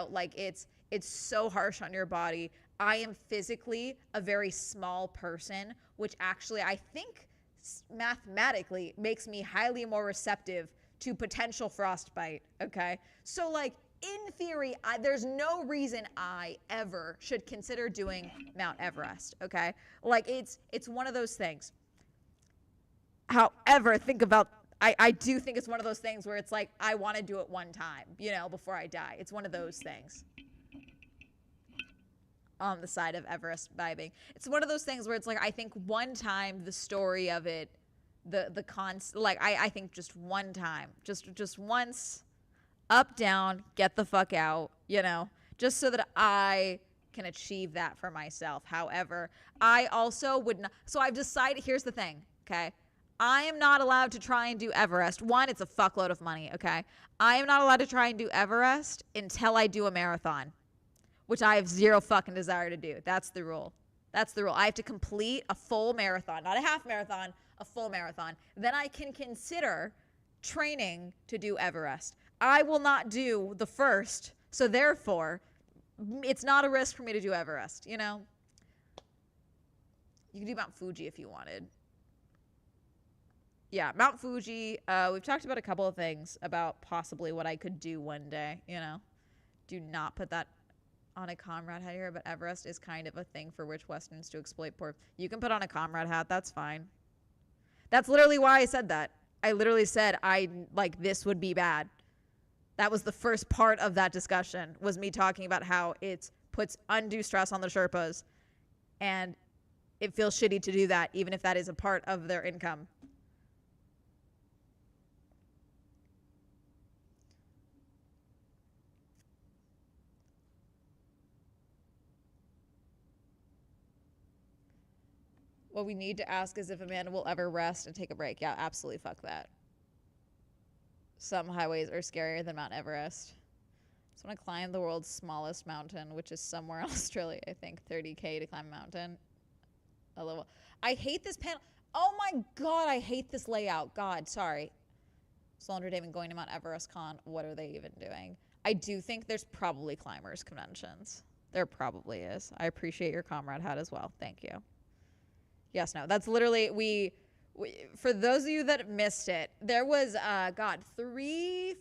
Like, it's so harsh on your body. I am physically a very small person, which actually I think mathematically makes me highly more receptive to potential frostbite. Okay. So, like, in theory, there's no reason I ever should consider doing Mount Everest. Okay. Like, it's one of those things. However, I do think it's one of those things where it's like, I want to do it one time, before I die. It's one of those things. On the side of Everest vibing. It's one of those things where it's like, I think one time the story of it, I think just one time, just once, up, down, get the fuck out, just so that I can achieve that for myself. However, I also would not, so I've decided, here's the thing, okay? I am not allowed to try and do Everest. One, it's a fuckload of money, okay? I am not allowed to try and do Everest until I do a marathon, which I have zero fucking desire to do. That's the rule. That's the rule. I have to complete a full marathon, not a half marathon, a full marathon. Then I can consider training to do Everest. I will not do the first, so therefore, it's not a risk for me to do Everest, You can do Mount Fuji if you wanted. Yeah, Mount Fuji, we've talked about a couple of things about possibly what I could do one day, Do not put that on a comrade hat here, but Everest is kind of a thing for rich Westerns to exploit poor. You can put on a comrade hat, that's fine. That's literally why I said that. I literally said, this would be bad. That was the first part of that discussion, was me talking about how it puts undue stress on the Sherpas. And it feels shitty to do that, even if that is a part of their income. What we need to ask is if Amanda will ever rest and take a break. Yeah, absolutely fuck that. Some highways are scarier than Mount Everest. I just want to climb the world's smallest mountain, which is somewhere in Australia, I think. 30K to climb a mountain. A level. I hate this panel. Oh my God, I hate this layout. God, sorry. Soldier David going to Mount Everest Con. What are they even doing? I do think there's probably climbers conventions. There probably is. I appreciate your comrade hat as well. Thank you. Yes, no, that's literally, we for those of you that missed it, there was, God, 3-4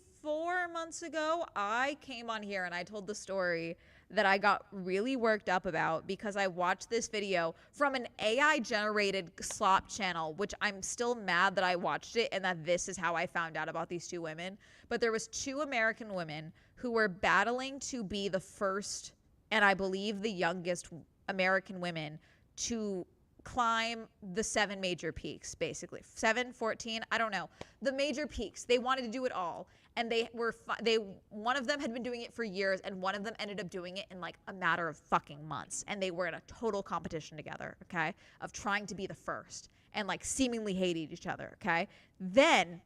months ago, I came on here and I told the story that I got really worked up about because I watched this video from an AI generated slop channel, which I'm still mad that I watched it and that this is how I found out about these two women. But there was 2 American women who were battling to be the first, and I believe the youngest American women to climb the 7 major peaks, basically 7, 14, I don't know, the major peaks. They wanted to do it all, and one of them had been doing it for years, and one of them ended up doing it in like a matter of fucking months, and they were in a total competition together, okay, of trying to be the first, and like seemingly hated each other, okay. Then,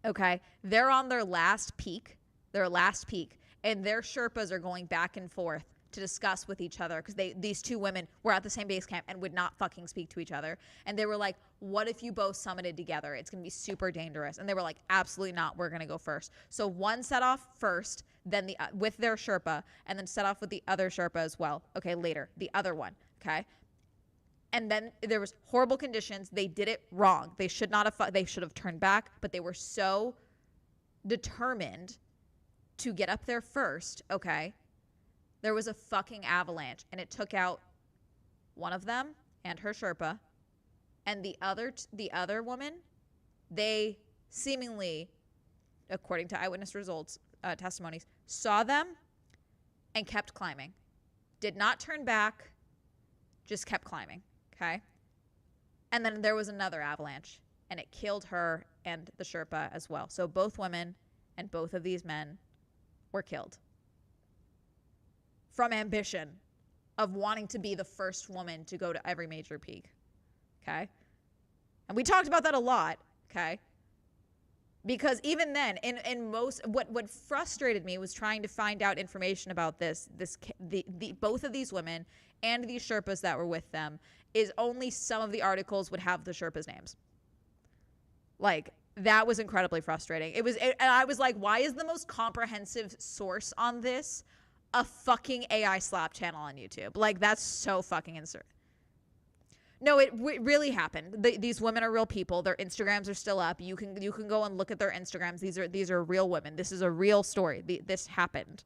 okay, they're on their last peak, and their Sherpas are going back and forth to discuss with each other because these 2 women were at the same base camp and would not fucking speak to each other. And they were like, what if you both summited together? It's going to be super dangerous. And they were like, absolutely not. We're going to go first. So one set off first, then with their Sherpa, and then set off with the other Sherpa as well. Okay, later, the other one. Okay. And then there was horrible conditions. They did it wrong. They should not have, they should have turned back, but they were so determined to get up there first. Okay. There was a fucking avalanche, and it took out one of them and her Sherpa, and the other woman, they seemingly, according to eyewitness results, testimonies, saw them and kept climbing. Did not turn back, just kept climbing, okay? And then there was another avalanche, and it killed her and the Sherpa as well. So both women and both of these men were killed from ambition of wanting to be the first woman to go to every major peak, okay? And we talked about that a lot, okay? Because even then, in most, what frustrated me was trying to find out information about both of these women and these Sherpas that were with them, is only some of the articles would have the Sherpas' names. Like, that was incredibly frustrating. And I was like, why is the most comprehensive source on this a fucking AI slap channel on YouTube? Like, that's so fucking insert. No, it really happened. These women are real people. Their Instagrams are still up. You can go and look at their Instagrams. These are real women. This is a real story. This happened.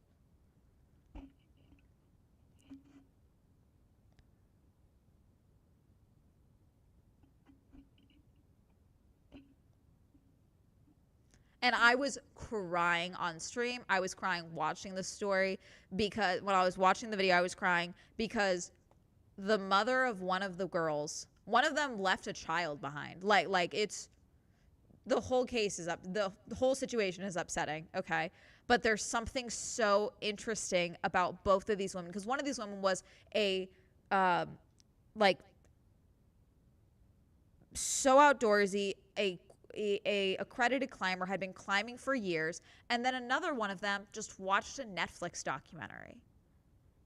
And I was crying on stream. I was crying watching the story because when I was watching the video, I was crying because the mother of one of the girls, one of them left a child behind. Like it's, the whole case is the whole situation is upsetting, okay? But there's something so interesting about both of these women, because one of these women was a, like, so outdoorsy, a accredited climber, had been climbing for years, and then another one of them just watched a Netflix documentary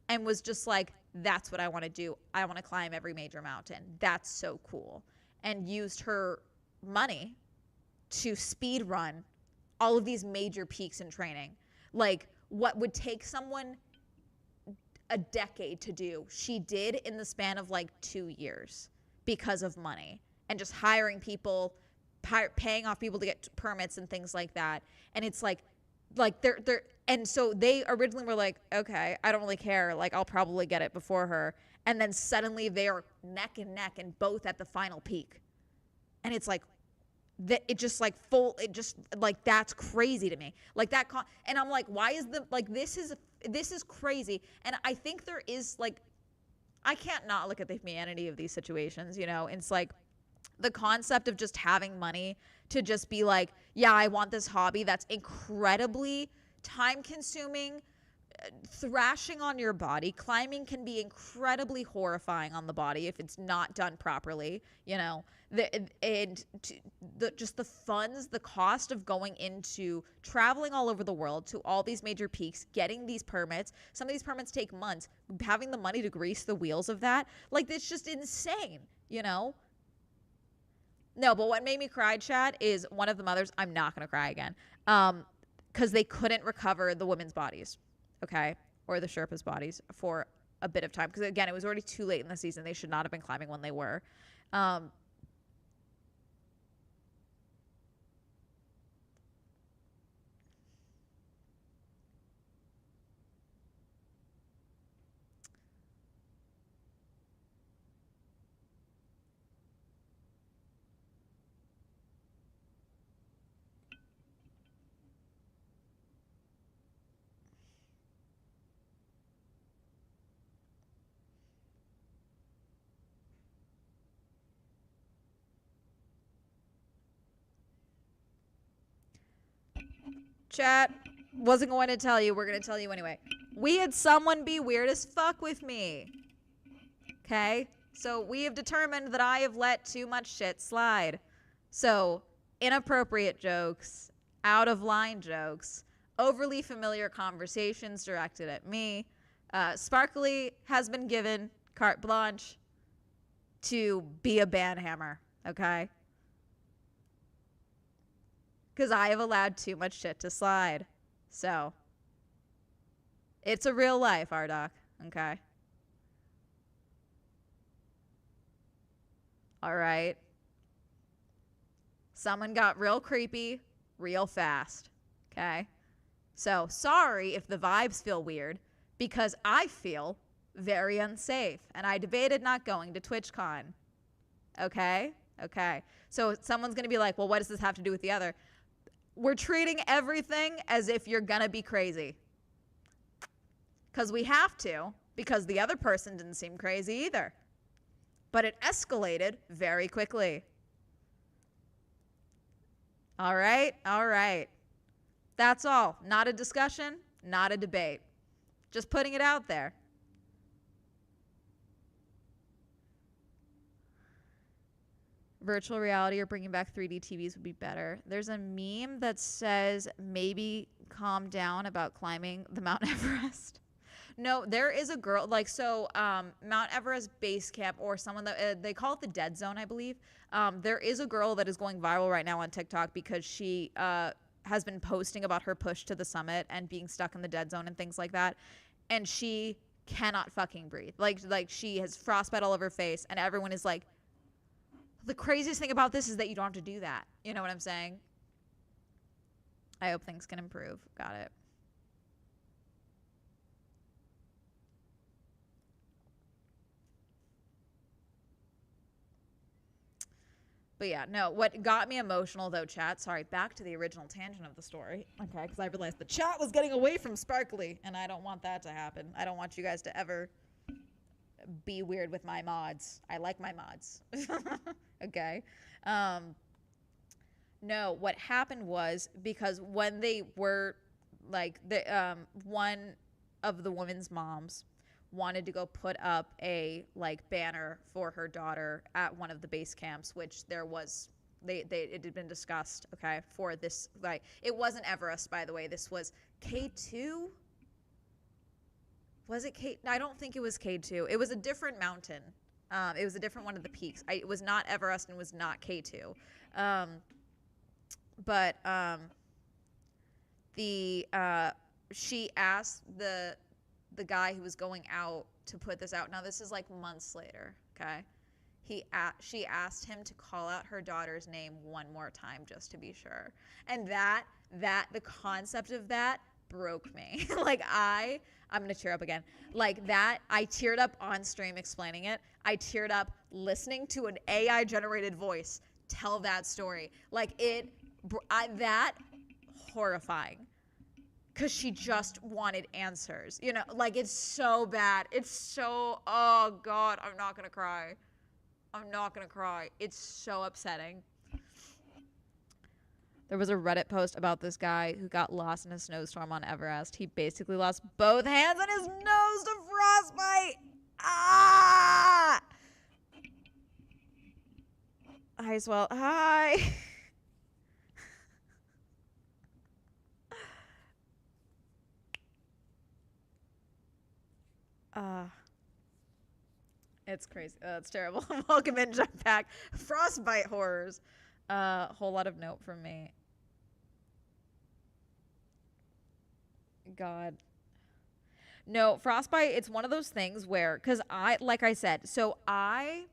and was just like, that's what I want to do. I want to climb every major mountain. That's so cool. And used her money to speed run all of these major peaks in training. Like, what would take someone a decade to do, she did in the span of like 2 years because of money and just hiring people, paying off people to get permits and things like that. And it's like they're and so they originally were like, okay, I don't really care, like I'll probably get it before her, and then suddenly they're neck and neck and both at the final peak. And it's like that, it just like that's crazy to me, like that and I'm like, why is this is crazy. And I think there is like I can't not look at the humanity of these situations, you know? It's like the concept of just having money to just be like, yeah, I want this hobby that's incredibly time consuming, thrashing on your body. Climbing can be incredibly horrifying on the body if it's not done properly, you know. Just the funds, the cost of going into traveling all over the world to all these major peaks, getting these permits. Some of these permits take months. Having the money to grease the wheels of that, like, it's just insane, you know. No, but what made me cry, chat, is one of the mothers. I'm not gonna cry again, because they couldn't recover the women's bodies, okay, or the Sherpas' bodies for a bit of time. Because again, it was already too late in the season. They should not have been climbing when they were. Chat, wasn't going to tell you. We're going to tell you anyway. We had someone be weird as fuck with me. Okay? So we have determined that I have let too much shit slide. So, inappropriate jokes, out of line jokes, overly familiar conversations directed at me. Sparkly has been given carte blanche to be a banhammer, okay? Because I have allowed too much shit to slide. So, it's a real life, Ardoc, okay? All right. Someone got real creepy real fast, okay? So, sorry if the vibes feel weird, because I feel very unsafe, and I debated not going to TwitchCon. Okay? Okay. So, someone's going to be like, well, what does this have to do with the other? We're treating everything as if you're going to be crazy. Because we have to, because the other person didn't seem crazy either. But it escalated very quickly. All right? All right. That's all. Not a discussion, not a debate. Just putting it out there. Virtual reality or bringing back 3D TVs would be better. There's a meme that says maybe calm down about climbing the Mount Everest. No, there is a girl, like, so Mount Everest base camp, or someone that they call it the dead zone, I believe. There is a girl that is going viral right now on TikTok because she has been posting about her push to the summit and being stuck in the dead zone and things like that. And she cannot fucking breathe. Like she has frostbite all over her face, and everyone is like, the craziest thing about this is that you don't have to do that. You know what I'm saying? I hope things can improve. Got it. But yeah, no, what got me emotional though, chat, sorry, back to the original tangent of the story, okay, because I realized the chat was getting away from Sparkly, and I don't want that to happen. I don't want you guys to ever be weird with my mods. I like my mods. Okay. No, what happened was, because when they were like, the one of the women's moms wanted to go put up a like banner for her daughter at one of the base camps, which there was it had been discussed, okay, for this, like, it wasn't Everest, by the way. This was K2. Was it K? I don't think it was K2. It was a different mountain. It was a different one of the peaks. It was not Everest and was not K2. But she asked the guy who was going out to put this out. Now this is like months later, okay? She asked him to call out her daughter's name one more time just to be sure. And the concept of that broke me. Like I'm gonna tear up again. Like that, I teared up on stream explaining it. I teared up listening to an AI generated voice tell that story. Like that horrifying. because she just wanted answers. You know, like it's so bad. It's so, oh God, I'm not gonna cry. I'm not gonna cry. It's so upsetting. There was a Reddit post about this guy who got lost in a snowstorm on Everest. He basically lost both hands and his nose to frostbite. Ah! Hi, Swell. Hi. It's crazy. It's terrible. Welcome in, Jump Pack. Frostbite horrors. Whole lot of note from me. God. No, frostbite, it's one of those things where, because like I said, I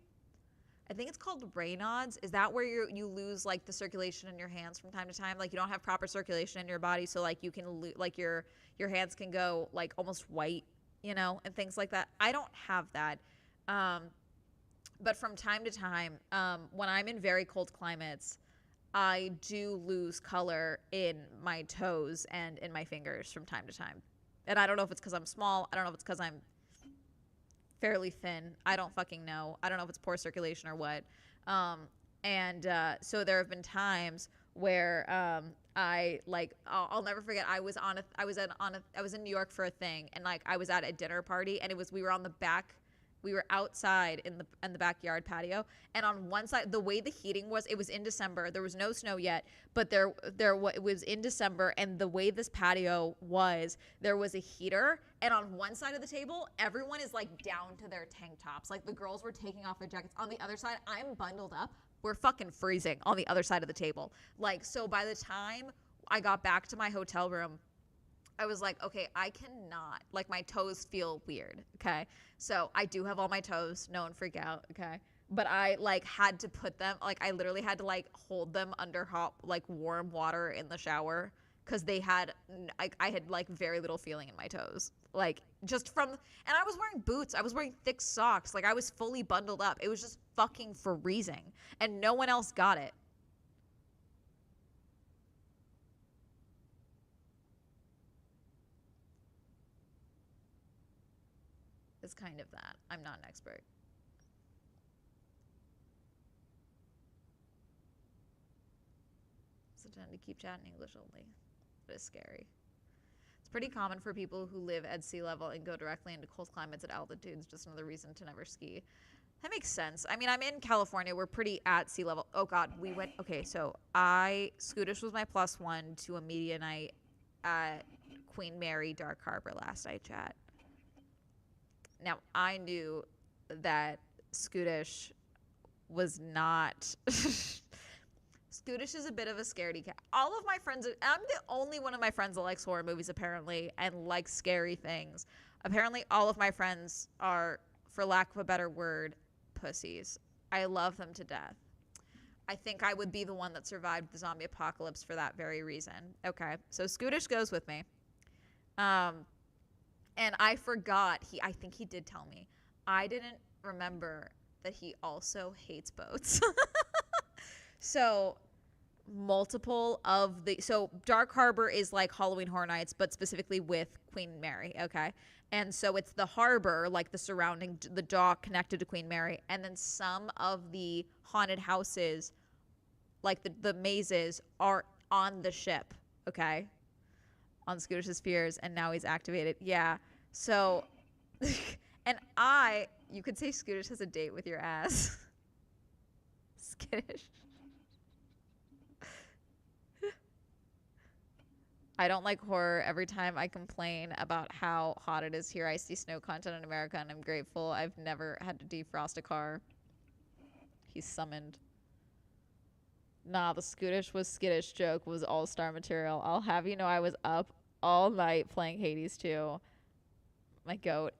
think it's called Raynaud's. Is that where you lose like the circulation in your hands from time to time? Like you don't have proper circulation in your body, so like you can like your hands can go like almost white, you know, and things like that. I don't have that. But from time to time, when I'm in very cold climates, I do lose color in my toes and in my fingers from time to time. And I don't know if it's because I'm small. I don't know if it's because I'm fairly thin. I don't fucking know. I don't know if it's poor circulation or what. So there have been times where I'll never forget. I was in New York for a thing, and like I was at a dinner party, and we were on the back. We were outside in the backyard patio, and on one side, the way the heating was, it was in December. There was no snow yet, but it was in December, and the way this patio was, there was a heater, and on one side of the table, everyone is like down to their tank tops. Like the girls were taking off their jackets. On the other side, I'm bundled up. We're fucking freezing on the other side of the table. Like, so by the time I got back to my hotel room, I was like, okay, I cannot, like my toes feel weird, okay? So I do have all my toes, no one freak out, okay? But I like had to put them, like I literally had to like hold them under hot, like warm water in the shower because I had like very little feeling in my toes. Like just from, and I was wearing boots, I was wearing thick socks, like I was fully bundled up. It was just fucking freezing and no one else got it. Is kind of that. I'm not an expert. So tend to keep chatting English only. It is scary. It's pretty common for people who live at sea level and go directly into cold climates at altitudes. Just another reason to never ski. That makes sense. I mean, I'm in California. We're pretty at sea level. Oh God, we went. Okay, so Scootish was my plus one to a media night at Queen Mary Dark Harbor last night chat. Now, I knew that Scootish was not. Scootish is a bit of a scaredy cat. All of my friends, I'm the only one of my friends that likes horror movies, apparently, and likes scary things. Apparently, all of my friends are, for lack of a better word, pussies. I love them to death. I think I would be the one that survived the zombie apocalypse for that very reason. Okay, so Scootish goes with me. And I forgot, I think he did tell me. I didn't remember that he also hates boats. So Dark Harbor is like Halloween Horror Nights, but specifically with Queen Mary, okay? And so it's the harbor, like the dock connected to Queen Mary, and then some of the haunted houses, like the mazes, are on the ship, okay? On Scootish's fears, and now he's activated. Yeah. So, and you could say Scootish has a date with your ass. Skittish. I don't like horror. Every time I complain about how hot it is here, I see snow content in America, and I'm grateful I've never had to defrost a car. He's summoned. Nah, the Scootish was skittish joke was all-star material. I'll have you know I was up all night playing Hades 2. My goat.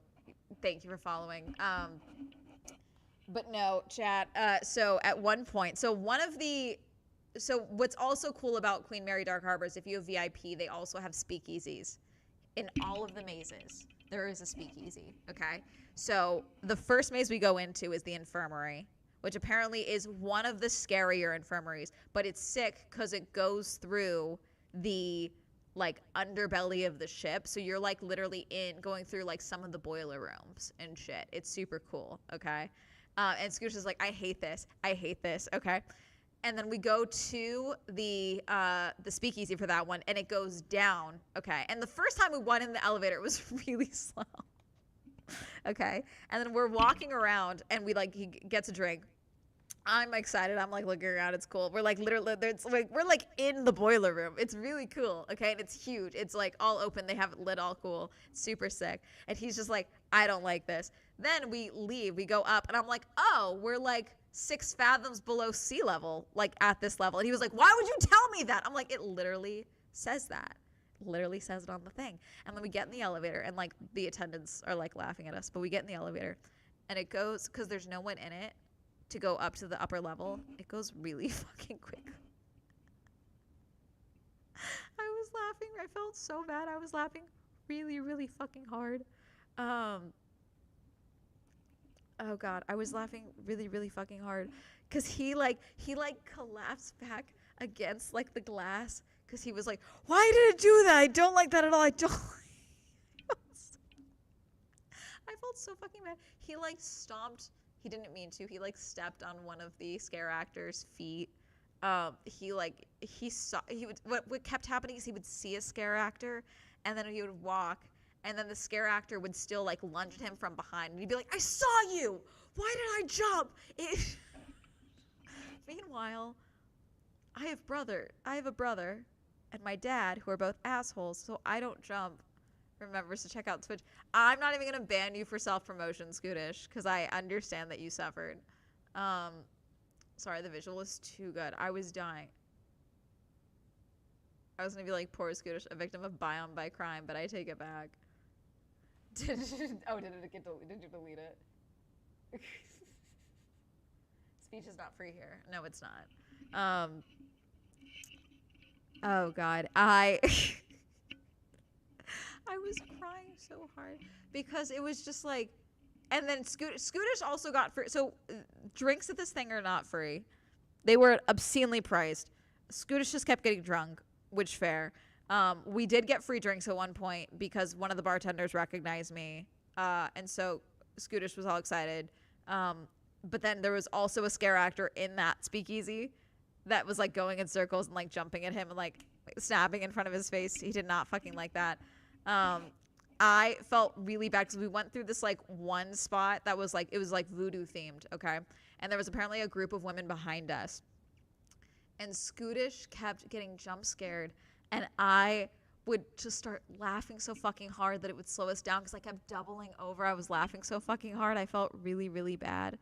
Thank you for following. But no, chat. So at one point, so what's also cool about Queen Mary Dark Harbor is if you have VIP, they also have speakeasies. In all of the mazes, there is a speakeasy, okay? So the first maze we go into is the infirmary, which apparently is one of the scarier infirmaries, but it's sick because it goes through the like underbelly of the ship. So you're like literally going through like some of the boiler rooms and shit. It's super cool. Okay. And Scooch is like, I hate this. I hate this. Okay. And then we go to the speakeasy for that one, and it goes down. Okay. And the first time we went in the elevator, it was really slow. Okay. And then we're walking around, and he gets a drink. I'm excited. I'm like looking around. It's cool. We're like literally, we're like in the boiler room. It's really cool. Okay. And it's huge. It's like all open. They have it lit all cool. It's super sick. And he's just like, I don't like this. Then we leave. We go up, and I'm like, oh, we're like 6 fathoms below sea level, like at this level. And he was like, why would you tell me that? I'm like, it literally says that. Literally says it on the thing. And then we get in the elevator, and like the attendants are like laughing at us, but we get in the elevator, and it goes, because there's no one in it to go up to the upper level, it goes really fucking quick. I was laughing. I felt so bad. I was laughing really, really fucking hard. Oh god, I was laughing really, really fucking hard, cause he collapsed back against like the glass, cause he was like, "Why did it do that? I don't like that at all. I don't." I felt so fucking bad. He like stomped. He didn't mean to. He like stepped on one of the scare actors' feet. He saw, what kept happening is he would see a scare actor, and then he would walk, and then the scare actor would still like lunge at him from behind, and he'd be like, I saw you, why did I jump? Meanwhile, I have a brother and my dad who are both assholes, so I don't jump. Remembers to check out Twitch. I'm not even gonna ban you for self-promotion, Scootish, because I understand that you suffered. Sorry, the visual is too good. I was dying. I was gonna be like, poor Scootish, a victim of Biome by crime, but I take it back. Did you delete it? Speech is not free here. No, it's not. Oh god, I was crying so hard because it was just like, and then Scootish also got free. So drinks at this thing are not free. They were obscenely priced. Scootish just kept getting drunk, which fair. We did get free drinks at one point because one of the bartenders recognized me. And so Scootish was all excited. But then there was also a scare actor in that speakeasy that was like going in circles and like jumping at him and like snapping in front of his face. He did not fucking like that. I felt really bad because we went through this like one spot that was like, it was like voodoo themed, okay? And there was apparently a group of women behind us. And Scootish kept getting jump scared, and I would just start laughing so fucking hard that it would slow us down because I kept doubling over. I was laughing so fucking hard. I felt really, really bad.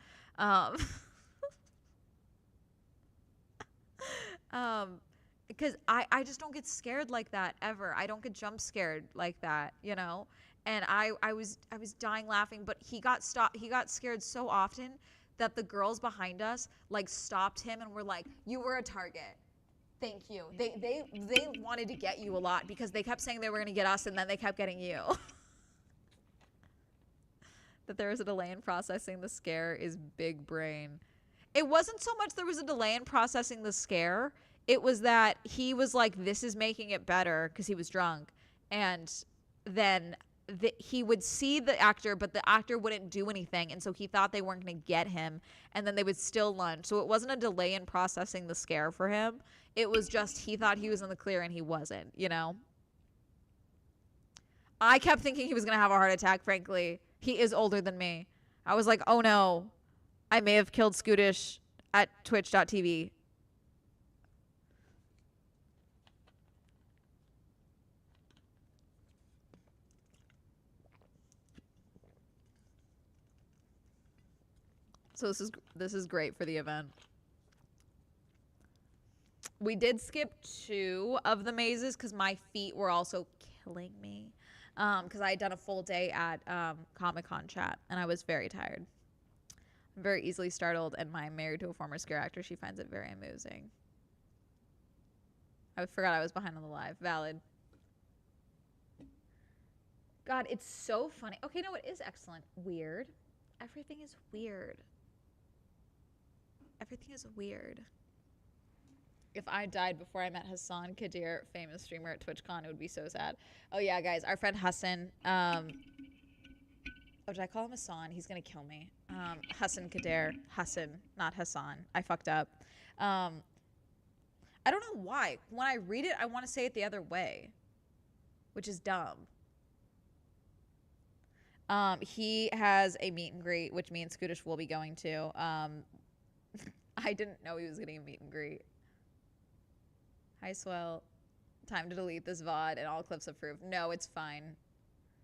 Because I just don't get scared like that ever. I don't get jump scared like that, you know? And I was dying laughing, but he got scared so often that the girls behind us like stopped him and were like, you were a target. Thank you. They wanted to get you a lot because they kept saying they were going to get us, and then they kept getting you. That there was a delay in processing the scare is big brain. It wasn't so much there was a delay in processing the scare. It was that he was like, this is making it better, because he was drunk. And then he would see the actor, but the actor wouldn't do anything. And so he thought they weren't going to get him. And then they would still lunge. So it wasn't a delay in processing the scare for him. It was just he thought he was in the clear and he wasn't, you know? I kept thinking he was going to have a heart attack, frankly. He is older than me. I was like, oh no, I may have killed Scootish at twitch.tv. So this is great for the event. We did skip 2 of the mazes because my feet were also killing me. Because I had done a full day at Comic-Con chat, and I was very tired. I'm very easily startled, and I'm married to a former scare actor. She finds it very amusing. I forgot I was behind on the live. Valid. God, it's so funny. Okay, no, it is excellent. Weird. Everything is weird. Everything is weird. If I died before I met Hassan Kadir, famous streamer at TwitchCon, it would be so sad. Oh yeah, guys, our friend Hassan. Oh, did I call him Hassan? He's gonna kill me. Hassan Kadir, Hassan, not Hassan. I fucked up. I don't know why. When I read it, I want to say it the other way, which is dumb. He has a meet and greet, which me and Scootish will be going to. I didn't know he was getting a meet and greet. Hi, Swell. Time to delete this VOD and all clips approved. No, it's fine.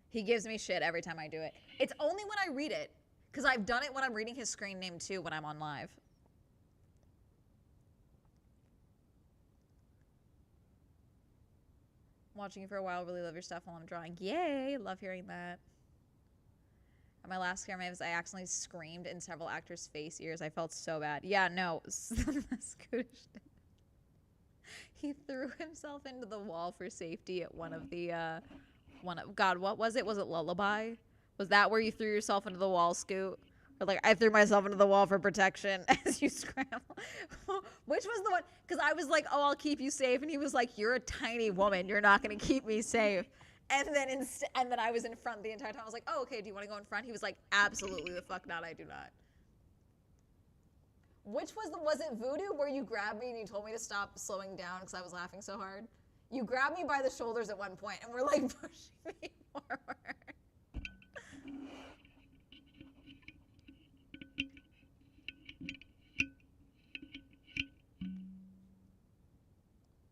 He gives me shit every time I do it. It's only when I read it, because I've done it when I'm reading his screen name too when I'm on live. I'm watching you for a while. Really love your stuff while I'm drawing. Yay! Love hearing that. At my last scare I accidentally screamed in several actors' face ears. I felt so bad. Yeah, no. He threw himself into the wall for safety at one of the, God, what was it? Was it Lullaby? Was that where you threw yourself into the wall, Scoot? Or like, I threw myself into the wall for protection as you scramble. Which was the one? Because I was like, oh, I'll keep you safe. And he was like, you're a tiny woman. You're not going to keep me safe. And then I was in front the entire time. I was like, oh, okay, do you want to go in front? He was like, absolutely the fuck not. I do not. Which was it Voodoo where you grabbed me and you told me to stop slowing down because I was laughing so hard? You grabbed me by the shoulders at one point and were like pushing me forward.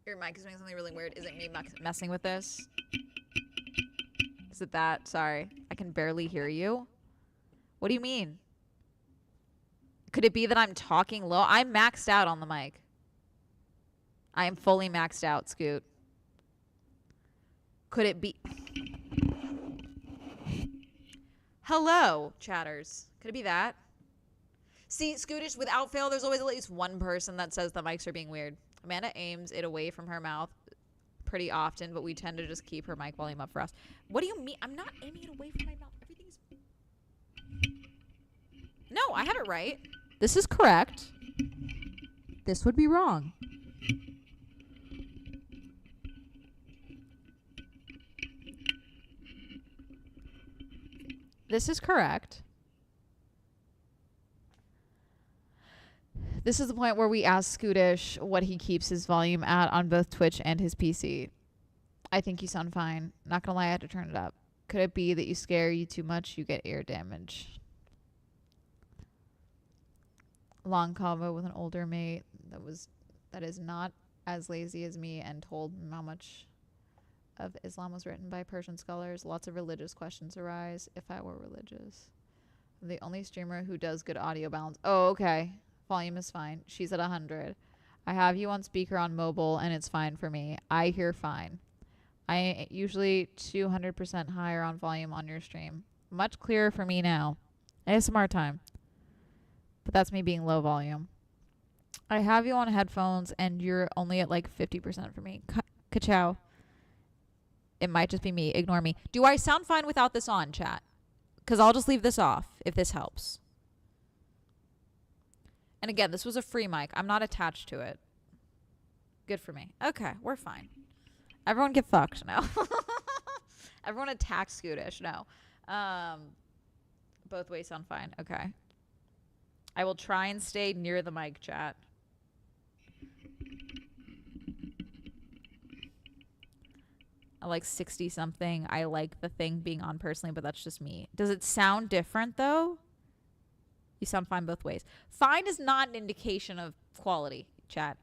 Your mic is doing something really weird. Is it me messing with this? Is it that? Sorry. I can barely hear you. What do you mean? Could it be that I'm talking low? I'm maxed out on the mic. I am fully maxed out, Scoot. Could it be? Hello, chatters. Could it be that? See, Scootish, without fail, there's always at least one person that says the mics are being weird. Amanda aims it away from her mouth pretty often, but we tend to just keep her mic volume up for us. What do you mean? I'm not aiming it away from my mouth. Everything's... No, I have it right. This is correct. This would be wrong. This is correct. This is the point where we ask Scootish what he keeps his volume at on both Twitch and his PC. I think you sound fine. Not gonna lie, I had to turn it up. Could it be that you scare you too much, you get ear damage? Long combo with an older mate that is not as lazy as me and told how much of Islam was written by Persian scholars. Lots of religious questions arise. If I were religious, I'm the only streamer who does good audio balance. Oh, okay. Volume is fine. She's at 100. I have you on speaker on mobile and it's fine for me. I hear fine. I usually 200% higher on volume on your stream. Much clearer for me now. ASMR time. But that's me being low volume. I have you on headphones and you're only at like 50% for me. Ka-chow. It might just be me. Ignore me. Do I sound fine without this on, chat? Because I'll just leave this off if this helps. And again, this was a free mic. I'm not attached to it. Good for me. Okay, we're fine. Everyone get fucked. No. Everyone attack Scootish. No. Both ways sound fine. Okay. I will try and stay near the mic, chat. I like 60 something. I like the thing being on personally, but that's just me. Does it sound different though? You sound fine both ways. Fine is not an indication of quality, chat.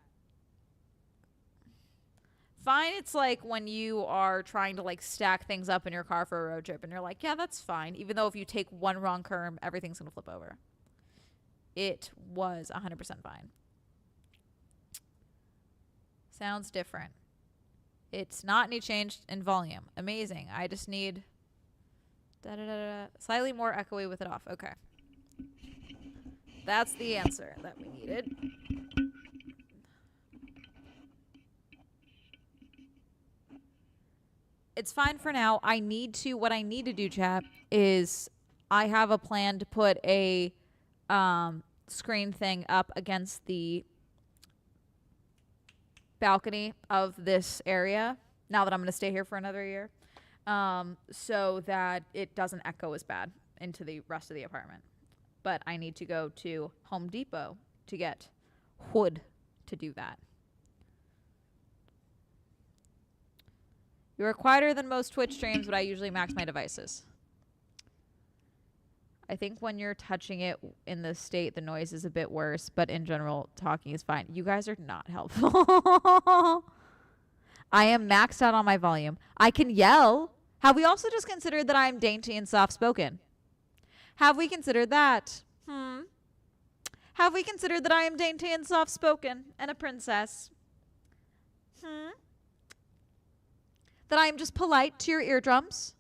Fine, it's like when you are trying to like stack things up in your car for a road trip and you're like, yeah, that's fine. Even though if you take one wrong curve, everything's going to flip over. It was 100% fine. Sounds different. It's not any change in volume. Amazing. I just need slightly more echoey with it off. Okay. That's the answer that we needed. It's fine for now. What I need to do, chat, is I have a plan to put a screen thing up against the balcony of this area now that I'm going to stay here for another year, so that it doesn't echo as bad into the rest of the apartment. But I need to go to Home Depot to get wood to do that. You are quieter than most Twitch streams, but I usually max my devices. I think when you're touching it in this state, the noise is a bit worse, but in general, talking is fine. You guys are not helpful. I am maxed out on my volume. I can yell. Have we also just considered that I'm dainty and soft-spoken? Have we considered that? Have we considered that I am dainty and soft-spoken and a princess? That I am just polite to your eardrums?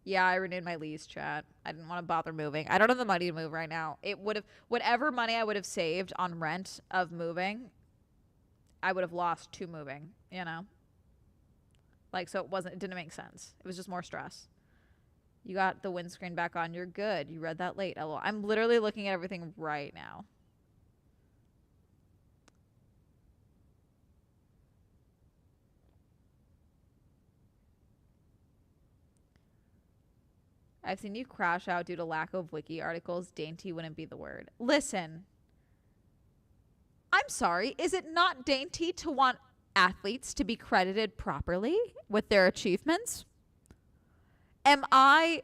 Yeah, I renewed my lease, chat. I didn't want to bother moving. I don't have the money to move right now. It would have, whatever money I would have saved on rent of moving, I would have lost to moving, you know? Like, so it didn't make sense. It was just more stress. You got the windscreen back on. You're good. You read that late. LOL. I'm literally looking at everything right now. I've seen you crash out due to lack of wiki articles. Dainty wouldn't be the word. Listen. I'm sorry. Is it not dainty to want athletes to be credited properly with their achievements? Am I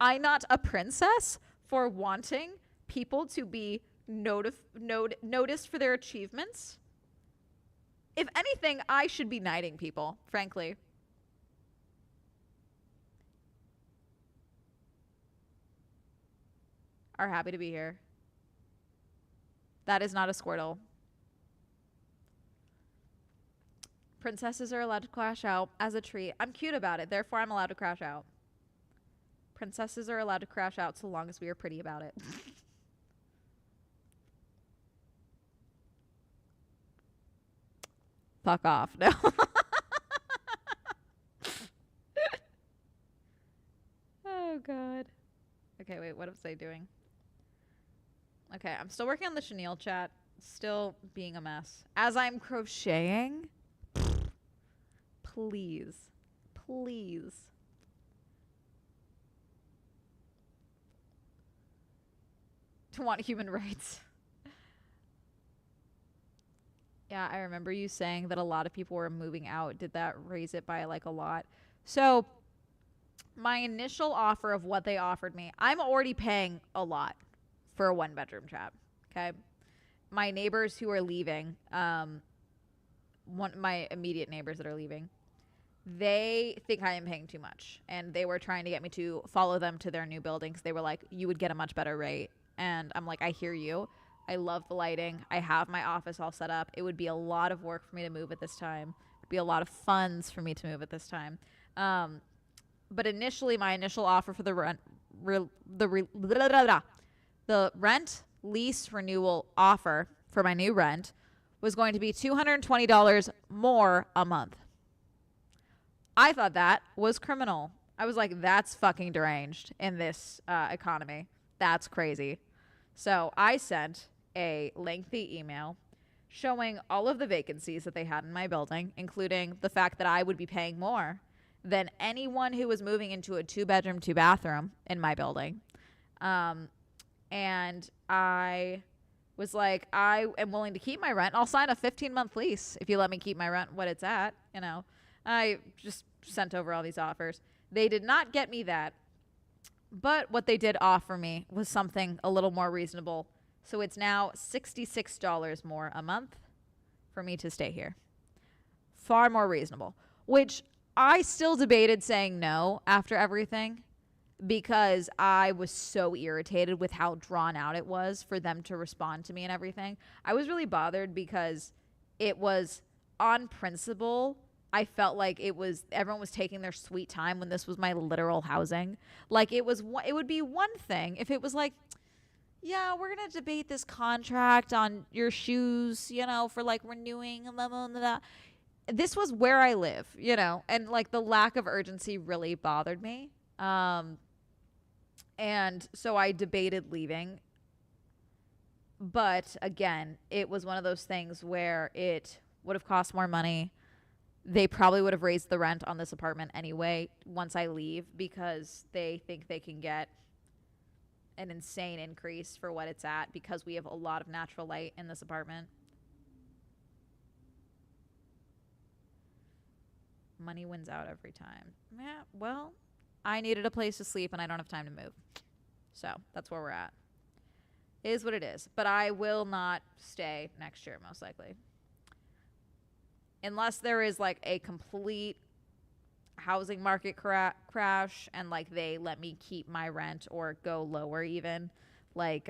not a princess for wanting people to be noticed for their achievements? If anything, I should be knighting people, frankly. Are happy to be here. That is not a Squirtle. Princesses are allowed to crash out as a treat. I'm cute about it, therefore I'm allowed to crash out. Princesses are allowed to crash out so long as we are pretty about it. Fuck off. No. Oh, God. Okay, wait, what was I doing? Okay, I'm still working on the chenille chat. Still being a mess. As I'm crocheting, please, please. To want human rights. Yeah, I remember you saying that a lot of people were moving out. Did that raise it by like a lot? So my initial offer of what they offered me, I'm already paying a lot for a 1-bedroom chat. Okay. My neighbors who are leaving, my immediate neighbors that are leaving, they think I am paying too much. And they were trying to get me to follow them to their new buildings. They were like, you would get a much better rate. And I'm like, I hear you. I love the lighting. I have my office all set up. It would be a lot of work for me to move at this time. It would be a lot of funds for me to move at this time. But initially, my initial offer for the rent lease renewal offer for my new rent was going to be $220 more a month. I thought that was criminal. I was like, that's fucking deranged in this economy. That's crazy. So I sent a lengthy email showing all of the vacancies that they had in my building, including the fact that I would be paying more than anyone who was moving into a 2-bedroom, 2-bathroom in my building. And I was like, I am willing to keep my rent. I'll sign a 15-month lease if you let me keep my rent what it's at. You know, I just sent over all these offers. They did not get me that. But what they did offer me was something a little more reasonable. So it's now $66 more a month for me to stay here. Far more reasonable. Which I still debated saying no after everything, because I was so irritated with how drawn out it was for them to respond to me and everything. I was really bothered because it was on principle. I felt like everyone was taking their sweet time when this was my literal housing. Like it would be one thing if it was like, yeah, we're going to debate this contract on your shoes, you know, for like renewing and blah, blah, blah, blah. This was where I live, you know, and like the lack of urgency really bothered me. And so I debated leaving. But again, it was one of those things where it would have cost more money. They probably would have raised the rent on this apartment anyway once I leave because they think they can get an insane increase for what it's at because we have a lot of natural light in this apartment. Money wins out every time. Yeah, well, I needed a place to sleep and I don't have time to move. So that's where we're at. It is what it is. But I will not stay next year, most likely. Unless there is like a complete housing market crash and like they let me keep my rent or go lower even. Like,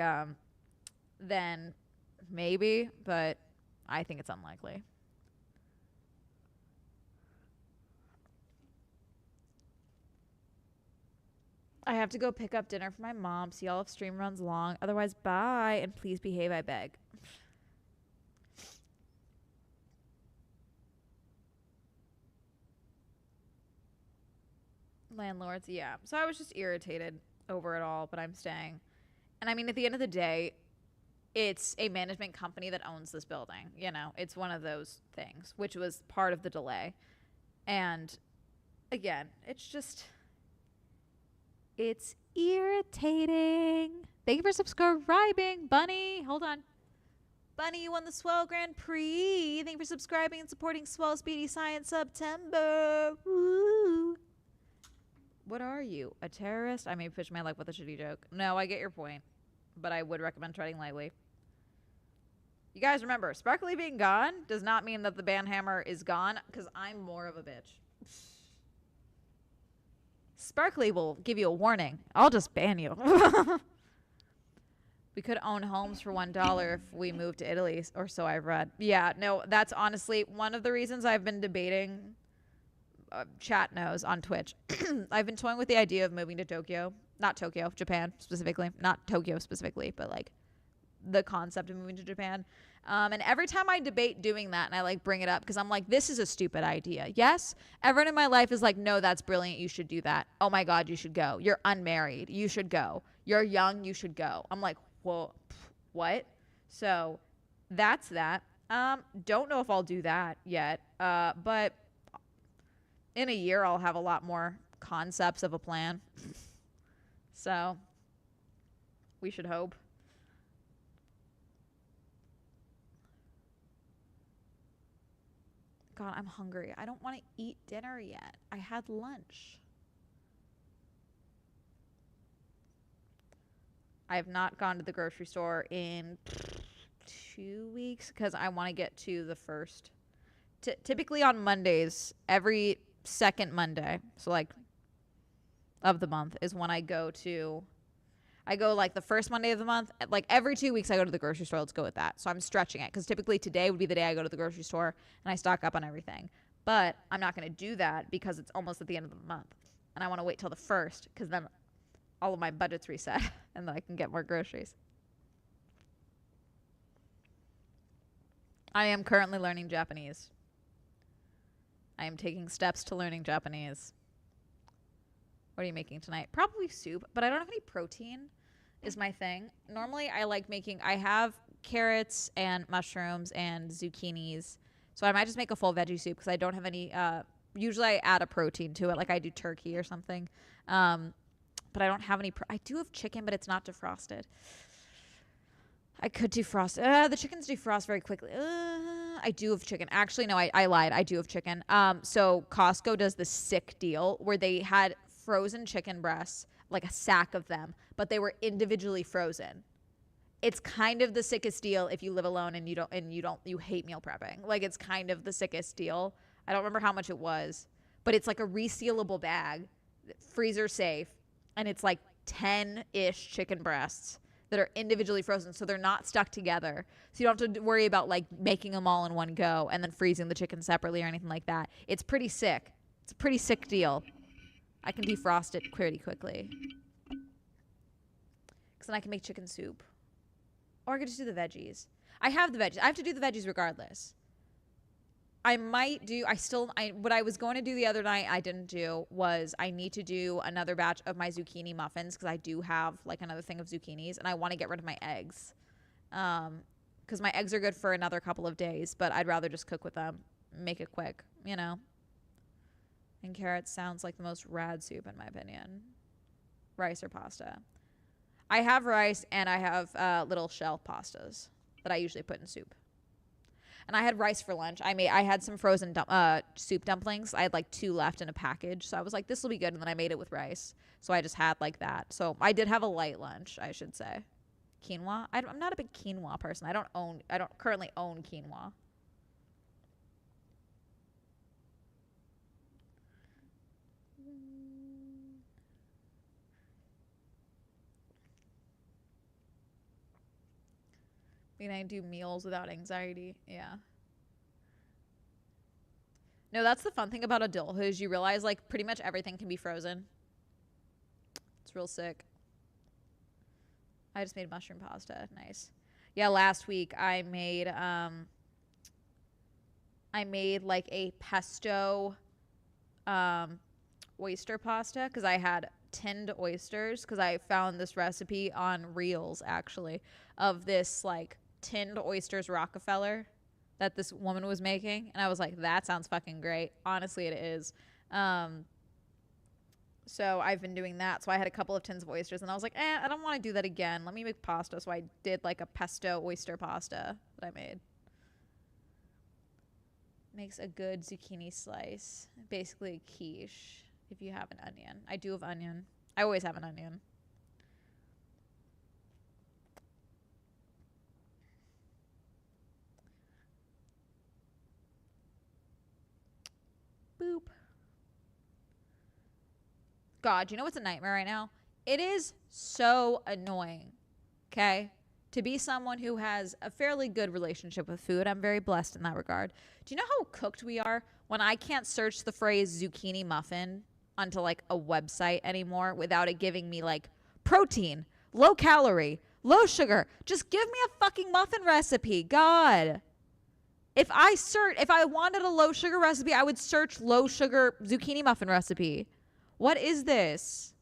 then maybe. But I think it's unlikely. I have to go pick up dinner for my mom. See y'all if stream runs long. Otherwise, bye. And please behave, I beg. Landlords, yeah. So I was just irritated over it all, but I'm staying. And I mean, at the end of the day, it's a management company that owns this building. You know, it's one of those things, which was part of the delay. And again, it's irritating. Thank you for subscribing, Bunny. Hold on. Bunny, you won the Swell Grand Prix. Thank you for subscribing and supporting Swell Speedy Science September. Woo. What are you? A terrorist? I may pitch my luck with a shitty joke. No, I get your point. But I would recommend treading lightly. You guys remember, Sparkly being gone does not mean that the banhammer is gone, because I'm more of a bitch. Sparkly will give you a warning. I'll just ban you. We could own homes for $1 if we moved to Italy, or so I've read. Yeah, no, that's honestly one of the reasons I've been debating. Chat knows on Twitch. I've been toying with the idea of moving to Tokyo. Not Tokyo, Japan specifically. Not Tokyo specifically, but like the concept of moving to Japan. And every time I debate doing that and I like bring it up because I'm like, this is a stupid idea. Yes, everyone in my life is like, no, that's brilliant. You should do that. Oh my God, you should go. You're unmarried. You should go. You're young. You should go. I'm like, well, what? So that's that. Don't know if I'll do that yet. But in a year, I'll have a lot more concepts of a plan. So we should hope. God, I'm hungry. I don't want to eat dinner yet. I had lunch. I have not gone to the grocery store in 2 weeks because I want to get to the first. Typically on Mondays, every second Monday, so like of the month, is when I go like the first Monday of the month. Like every 2 weeks I go to the grocery store. Let's go with that. So I'm stretching it because typically today would be the day I go to the grocery store and I stock up on everything. But I'm not going to do that because it's almost at the end of the month. And I want to wait till the first because then all of my budget's reset and then I can get more groceries. I am currently learning Japanese. I am taking steps to learning Japanese. What are you making tonight? Probably soup, but I don't have any protein is my thing. Normally I have carrots and mushrooms and zucchinis. So I might just make a full veggie soup because I don't have any, usually I add a protein to it. Like I do turkey or something. But I don't have any, I do have chicken, but it's not defrosted. I could defrost. The chickens defrost very quickly. I do have chicken. Actually, no, I lied. I do have chicken. So Costco does this sick deal where they had frozen chicken breasts, like a sack of them, but they were individually frozen. It's kind of the sickest deal if you live alone and you hate meal prepping. Like it's kind of the sickest deal. I don't remember how much it was, but it's like a resealable bag, freezer safe, and it's like 10-ish chicken breasts that are individually frozen, so they're not stuck together. So you don't have to worry about like making them all in one go and then freezing the chicken separately or anything like that. It's pretty sick. It's a pretty sick deal. I can defrost it pretty quickly. Because then I can make chicken soup. Or I could just do the veggies. I have the veggies. I have to do the veggies regardless. What I was going to do the other night I didn't do was I need to do another batch of my zucchini muffins because I do have like another thing of zucchinis and I want to get rid of my eggs. Because my eggs are good for another couple of days, but I'd rather just cook with them, make it quick, you know. And carrots sounds like the most rad soup in my opinion. Rice or pasta? I have rice and I have little shell pastas that I usually put in soup. And I had rice for lunch. I had some frozen soup dumplings. I had like 2 left in a package, so I was like, this will be good. And then I made it with rice, so I just had like that. So I did have a light lunch, I should say. Quinoa. I'm not a big quinoa person. I don't currently own quinoa. Can I do meals without anxiety? Yeah. No, that's the fun thing about adulthood is you realize like pretty much everything can be frozen. It's real sick. I just made mushroom pasta. Nice. Yeah, last week I made like a pesto oyster pasta because I had tinned oysters because I found this recipe on Reels actually of this like tinned oysters Rockefeller that this woman was making, and I was like, that sounds fucking great. Honestly, it is. So I've been doing that. So I had a couple of tins of oysters, and I was like, I don't want to do that again. Let me make pasta. So I did like a pesto oyster pasta that I made. Makes a good zucchini slice. Basically a quiche if you have an onion. I do have onion. I always have an onion. Boop. God, you know what's a nightmare right now? It is so annoying, okay? To be someone who has a fairly good relationship with food. I'm very blessed in that regard. Do you know how cooked we are when I can't search the phrase zucchini muffin onto like a website anymore without it giving me like protein, low calorie, low sugar? Just give me a fucking muffin recipe. God. If I wanted a low sugar recipe, I would search low sugar zucchini muffin recipe. What is this?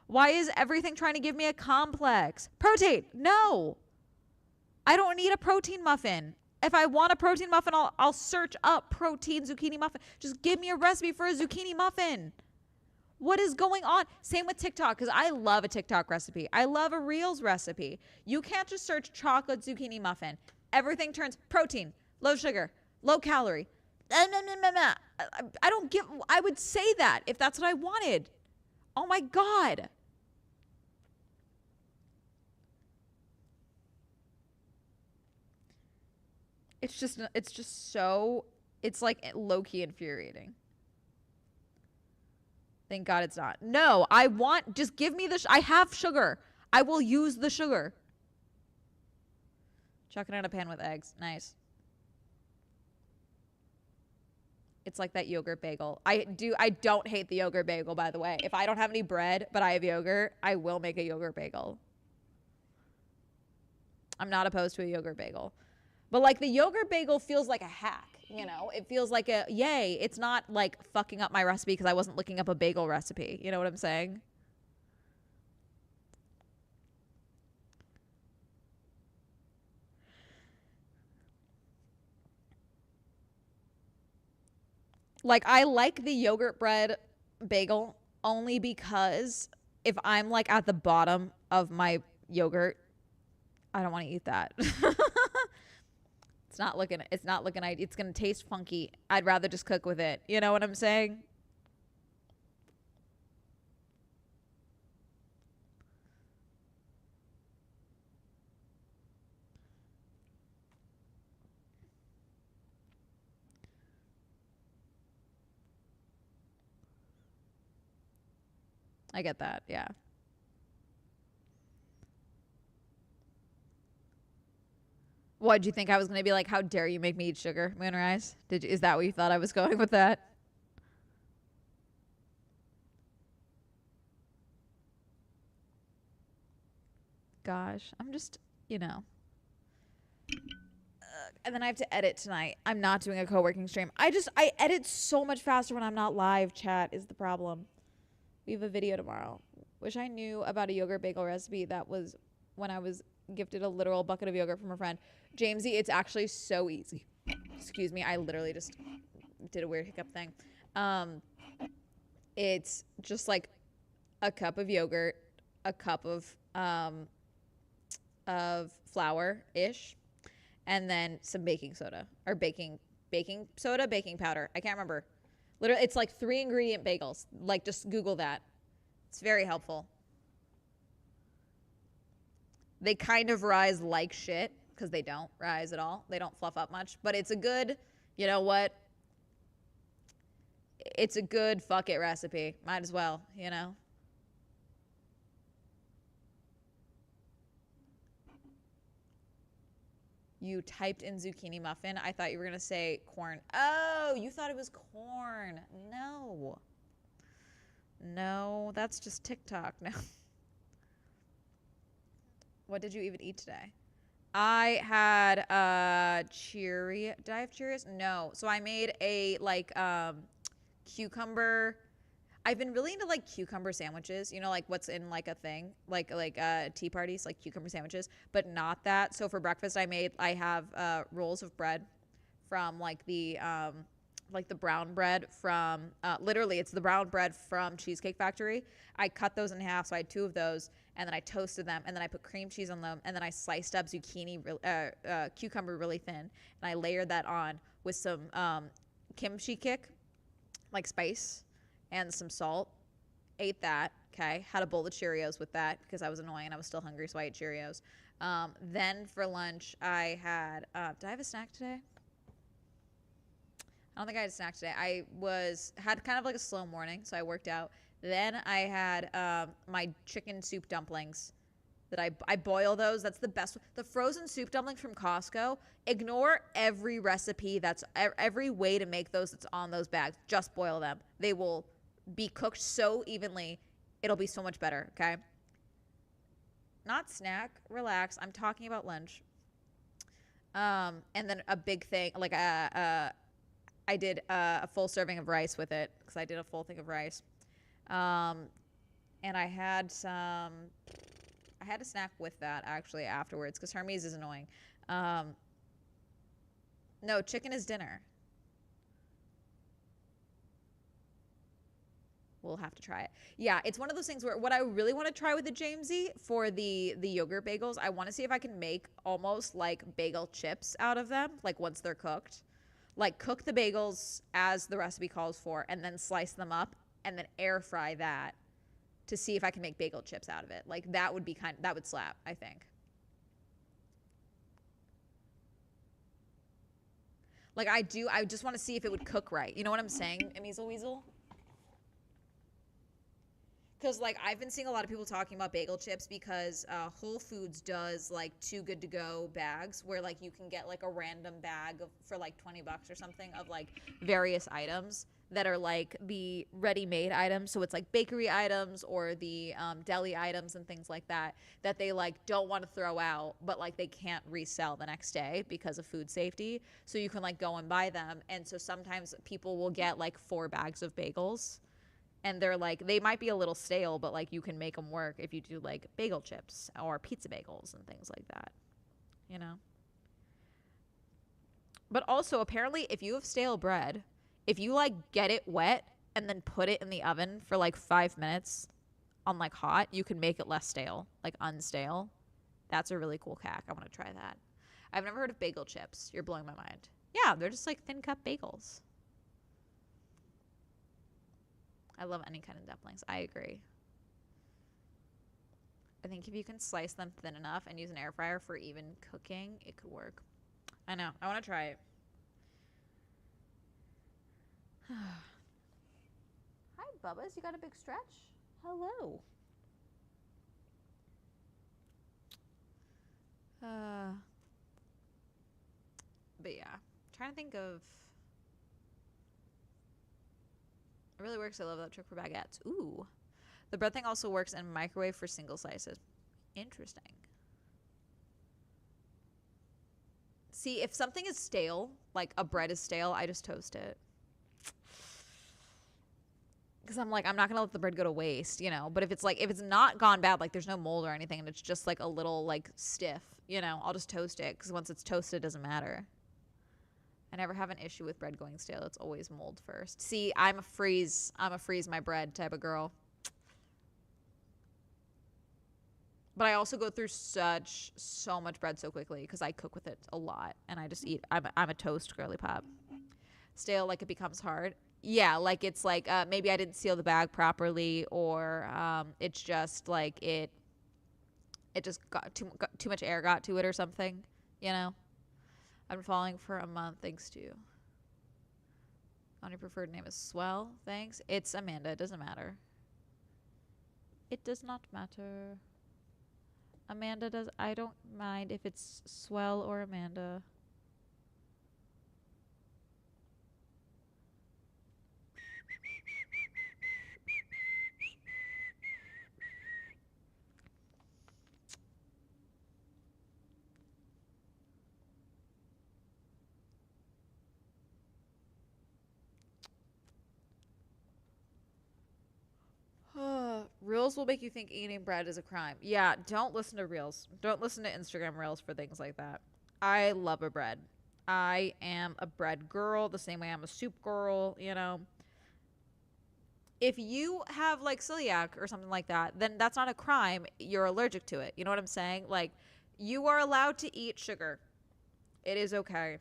Why is everything trying to give me a complex? Protein. No. I don't need a protein muffin. If I want a protein muffin, I'll search up protein zucchini muffin. Just give me a recipe for a zucchini muffin. What is going on? Same with TikTok, because I love a TikTok recipe. I love a Reels recipe. You can't just search chocolate zucchini muffin. Everything turns protein, low sugar, low calorie. I would say that if that's what I wanted. Oh my God. It's like low-key infuriating. Thank God it's not. No, just give me I have sugar. I will use the sugar. Chucking in a pan with eggs. Nice. It's like that yogurt bagel. I don't hate the yogurt bagel, by the way. If I don't have any bread, but I have yogurt, I will make a yogurt bagel. I'm not opposed to a yogurt bagel. But like the yogurt bagel feels like a hack, you know? It feels like yay. It's not like fucking up my recipe because I wasn't looking up a bagel recipe. You know what I'm saying? Like I like the yogurt bread bagel only because if I'm like at the bottom of my yogurt, I don't want to eat that. It's not looking it's going to taste funky. I'd rather just cook with it. You know what I'm saying? I get that. Yeah. What, did you think I was going to be like, how dare you make me eat sugar, Moonrise? Is that what you thought I was going with that? Gosh, I'm just, you know. And then I have to edit tonight. I'm not doing a co-working stream. I edit so much faster when I'm not live, chat, is the problem. We have a video tomorrow. Wish I knew about a yogurt bagel recipe that was when I was gifted a literal bucket of yogurt from a friend. Jamesy, it's actually so easy. Excuse me, I literally just did a weird hiccup thing. It's just like a cup of yogurt, a cup of flour ish, and then some baking soda or baking soda, baking powder. I can't remember. Literally, it's like 3 ingredient bagels. Like, just Google that. It's very helpful. They kind of rise like shit because they don't rise at all. They don't fluff up much, but it's a good, you know what? It's a good fuck it recipe. Might as well, you know? You typed in zucchini muffin. I thought you were going to say corn. Oh, you thought it was corn. No. No, that's just TikTok. No. What did you even eat today? I had Cheerios. Did I have Cheerios? No. So I made a like cucumber. I've been really into like cucumber sandwiches, you know, like what's in like a thing, like tea parties, like cucumber sandwiches, but not that. So for breakfast, I have rolls of bread from like the brown bread from literally it's the brown bread from Cheesecake Factory. I cut those in half, so I had 2 of those, and then I toasted them, and then I put cream cheese on them, and then I sliced up cucumber really thin, and I layered that on with some kimchi kick, like spice, and some salt. Ate that. Okay, had a bowl of Cheerios with that because I was annoying and I was still hungry, so I ate Cheerios. Then for lunch, I had. Did I have a snack today? I don't think I had a snack today. I had kind of like a slow morning, so I worked out. Then I had my chicken soup dumplings that I boil those. That's the best. The frozen soup dumplings from Costco. Ignore every recipe every way to make those that's on those bags. Just boil them. They will be cooked so evenly. It'll be so much better, okay? Not snack. Relax. I'm talking about lunch. And then a big thing, like I did a full serving of rice with it because I did a full thing of rice. And I had a snack with that actually afterwards because Hermes is annoying. No, chicken is dinner. We'll have to try it. Yeah, it's one of those things where what I really want to try with the Jamesy for the yogurt bagels, I want to see if I can make almost like bagel chips out of them, like once they're cooked. Like cook the bagels as the recipe calls for and then slice them up and then air fry that to see if I can make bagel chips out of it. Like that would slap, I think. Like I just want to see if it would cook right. You know what I'm saying, Measle Weasel? Because like I've been seeing a lot of people talking about bagel chips because Whole Foods does like Too Good to Go bags where like you can get like a random bag for like $20 or something of like various items that are like the ready-made items. So it's like bakery items or the deli items and things like that they like don't want to throw out, but like they can't resell the next day because of food safety. So you can like go and buy them. And so sometimes people will get like 4 bags of bagels. And they're like, they might be a little stale, but like you can make them work if you do like bagel chips or pizza bagels and things like that, you know? But also, apparently, if you have stale bread, if you like get it wet and then put it in the oven for like 5 minutes on like hot, you can make it less stale, like unstale. That's a really cool hack. I want to try that. I've never heard of bagel chips. You're blowing my mind. Yeah, they're just like thin cup bagels. I love any kind of dumplings. I agree. I think if you can slice them thin enough and use an air fryer for even cooking, it could work. I know. I want to try it. Hi, Bubba's. You got a big stretch? Hello. But yeah. I'm trying to think of... It really works. I love that trick for baguettes. Ooh. The bread thing also works in microwave for single slices. Interesting. See, if something is stale, like a bread is stale, I just toast it. Because I'm like, I'm not gonna let the bread go to waste, you know. But if it's like, if it's not gone bad, like there's no mold or anything, and it's just like a little like stiff, you know, I'll just toast it. Because once it's toasted, it doesn't matter. I never have an issue with bread going stale. It's always mold first. See, I'm a freeze my bread type of girl. But I also go through so much bread so quickly because I cook with it a lot, and I just eat. I'm a toast girly pop. Stale, like it becomes hard. Yeah, like it's like maybe I didn't seal the bag properly, or it's just like it just got too much air got to it or something. You know, I've been following for a month thanks to you. On your preferred name is Swell. Thanks. It's Amanda. It doesn't matter. It does not matter. Amanda does. I don't mind if it's Swell or Amanda. Reels will make you think eating bread is a crime. Yeah, don't listen to Reels. Don't listen to Instagram Reels for things like that. I love a bread. I am a bread girl the same way I'm a soup girl, you know. If you have like celiac or something like that, then that's not a crime. You're allergic to it. You know what I'm saying? Like, you are allowed to eat sugar. It is okay.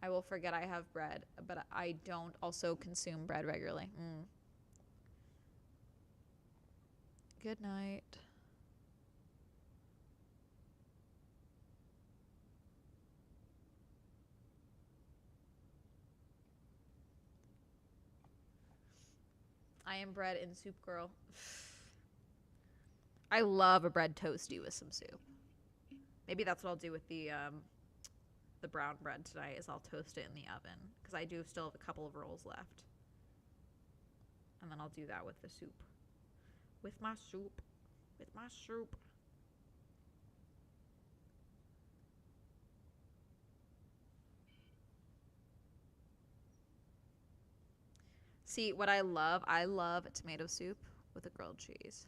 I will forget I have bread, but I don't also consume bread regularly. Good night. I am bread and soup girl. I love a bread toasty with some soup. Maybe that's what I'll do with the brown bread tonight is I'll toast it in the oven because I do still have a couple of rolls left. And then I'll do that with the soup. With my soup. With my soup. See, what I love tomato soup with a grilled cheese.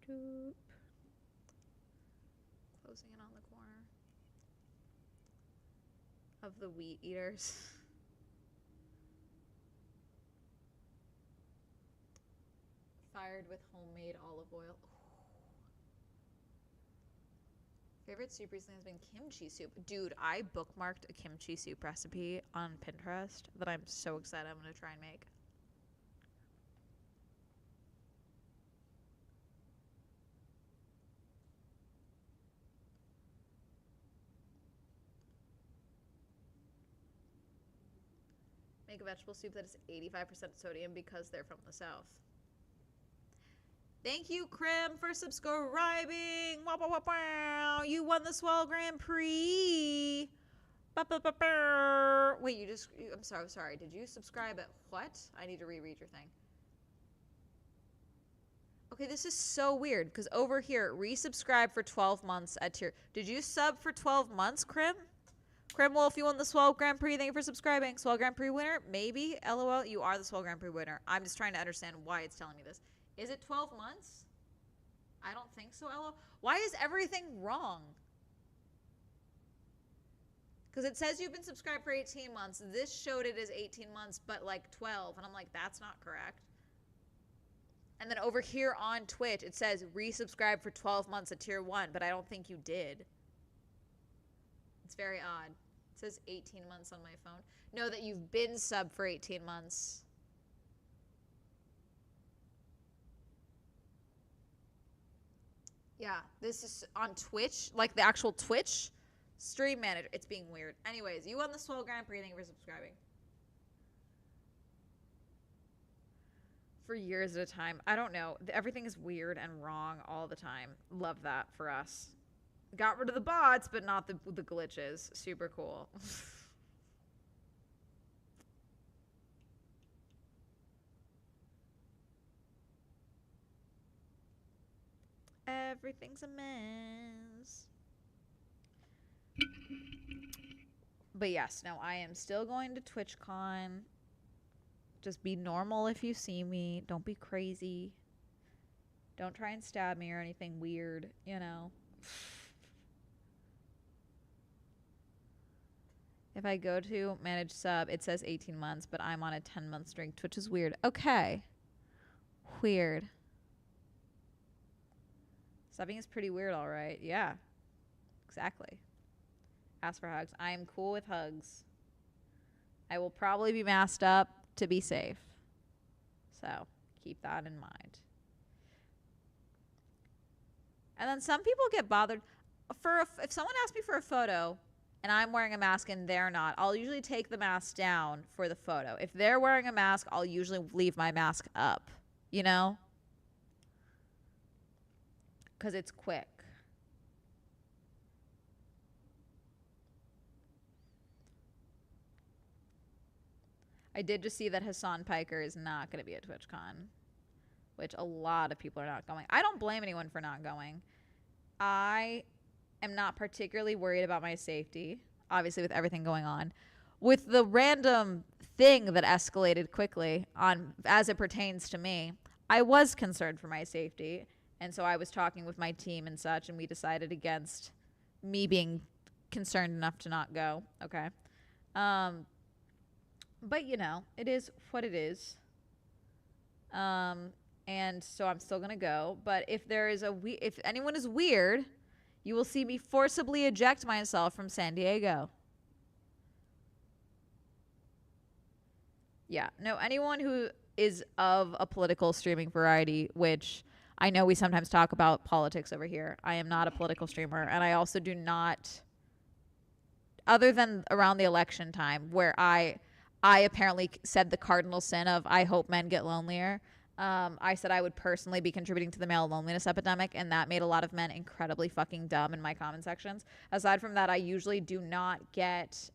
Doop. Closing in on the corner of the wheat eaters. Fired with homemade olive oil. Favorite soup recently has been kimchi soup. Dude, I bookmarked a kimchi soup recipe on Pinterest that I'm so excited I'm going to try and make. Make a vegetable soup that is 85% sodium because they're from the South. Thank you, Krim, for subscribing. Wow, wow, wow, wow. You won the Swell Grand Prix. Wait, I'm sorry. Did you subscribe at what? I need to reread your thing. Okay, this is so weird because over here, resubscribe for 12 months at tier. Did you sub for 12 months, Krim? Krim Wolf, you won the Swell Grand Prix. Thank you for subscribing. Swell Grand Prix winner? Maybe. LOL, you are the Swell Grand Prix winner. I'm just trying to understand why it's telling me this. Is it 12 months? I don't think so, LOL. Why is everything wrong? Because it says you've been subscribed for 18 months. This showed it as 18 months, but like 12. And I'm like, that's not correct. And then over here on Twitch, it says resubscribe for 12 months at tier 1, but I don't think you did. It's very odd. It says 18 months on my phone. Know that you've been sub for 18 months. Yeah, this is on Twitch, like the actual Twitch stream manager. It's being weird. Anyways, you won the Swell Grand Prix. Thank you for subscribing. For years at a time. I don't know. Everything is weird and wrong all the time. Love that for us. Got rid of the bots, but not the glitches. Super cool. Everything's a mess. But yes, no, I am still going to TwitchCon. Just be normal if you see me. Don't be crazy. Don't try and stab me or anything weird, you know. If I go to manage sub, it says 18 months, but I'm on a 10-month streak. Twitch is weird. Okay. Weird. Subbing is pretty weird, all right. Yeah. Exactly. Ask for hugs. I am cool with hugs. I will probably be masked up to be safe. So, keep that in mind. And then some people get bothered. If someone asks me for a photo and I'm wearing a mask and they're not, I'll usually take the mask down for the photo. If they're wearing a mask, I'll usually leave my mask up, you know? Because it's quick. I did just see that Hassan Piker is not going to be at TwitchCon, which a lot of people are not going. I don't blame anyone for not going. I am not particularly worried about my safety, obviously with everything going on. With the random thing that escalated quickly on as it pertains to me, I was concerned for my safety, and so I was talking with my team and such, and we decided against me being concerned enough to not go. Okay. But you know, it is what it is. And so I'm still gonna go. But if there is if anyone is weird, you will see me forcibly eject myself from San Diego. Yeah, no, anyone who is of a political streaming variety, which I know we sometimes talk about politics over here. I am not a political streamer, and I also do not, other than around the election time, where I apparently said the cardinal sin of I hope men get lonelier. I said I would personally be contributing to the male loneliness epidemic, and that made a lot of men incredibly fucking dumb in my comment sections. Aside from that, I usually do not get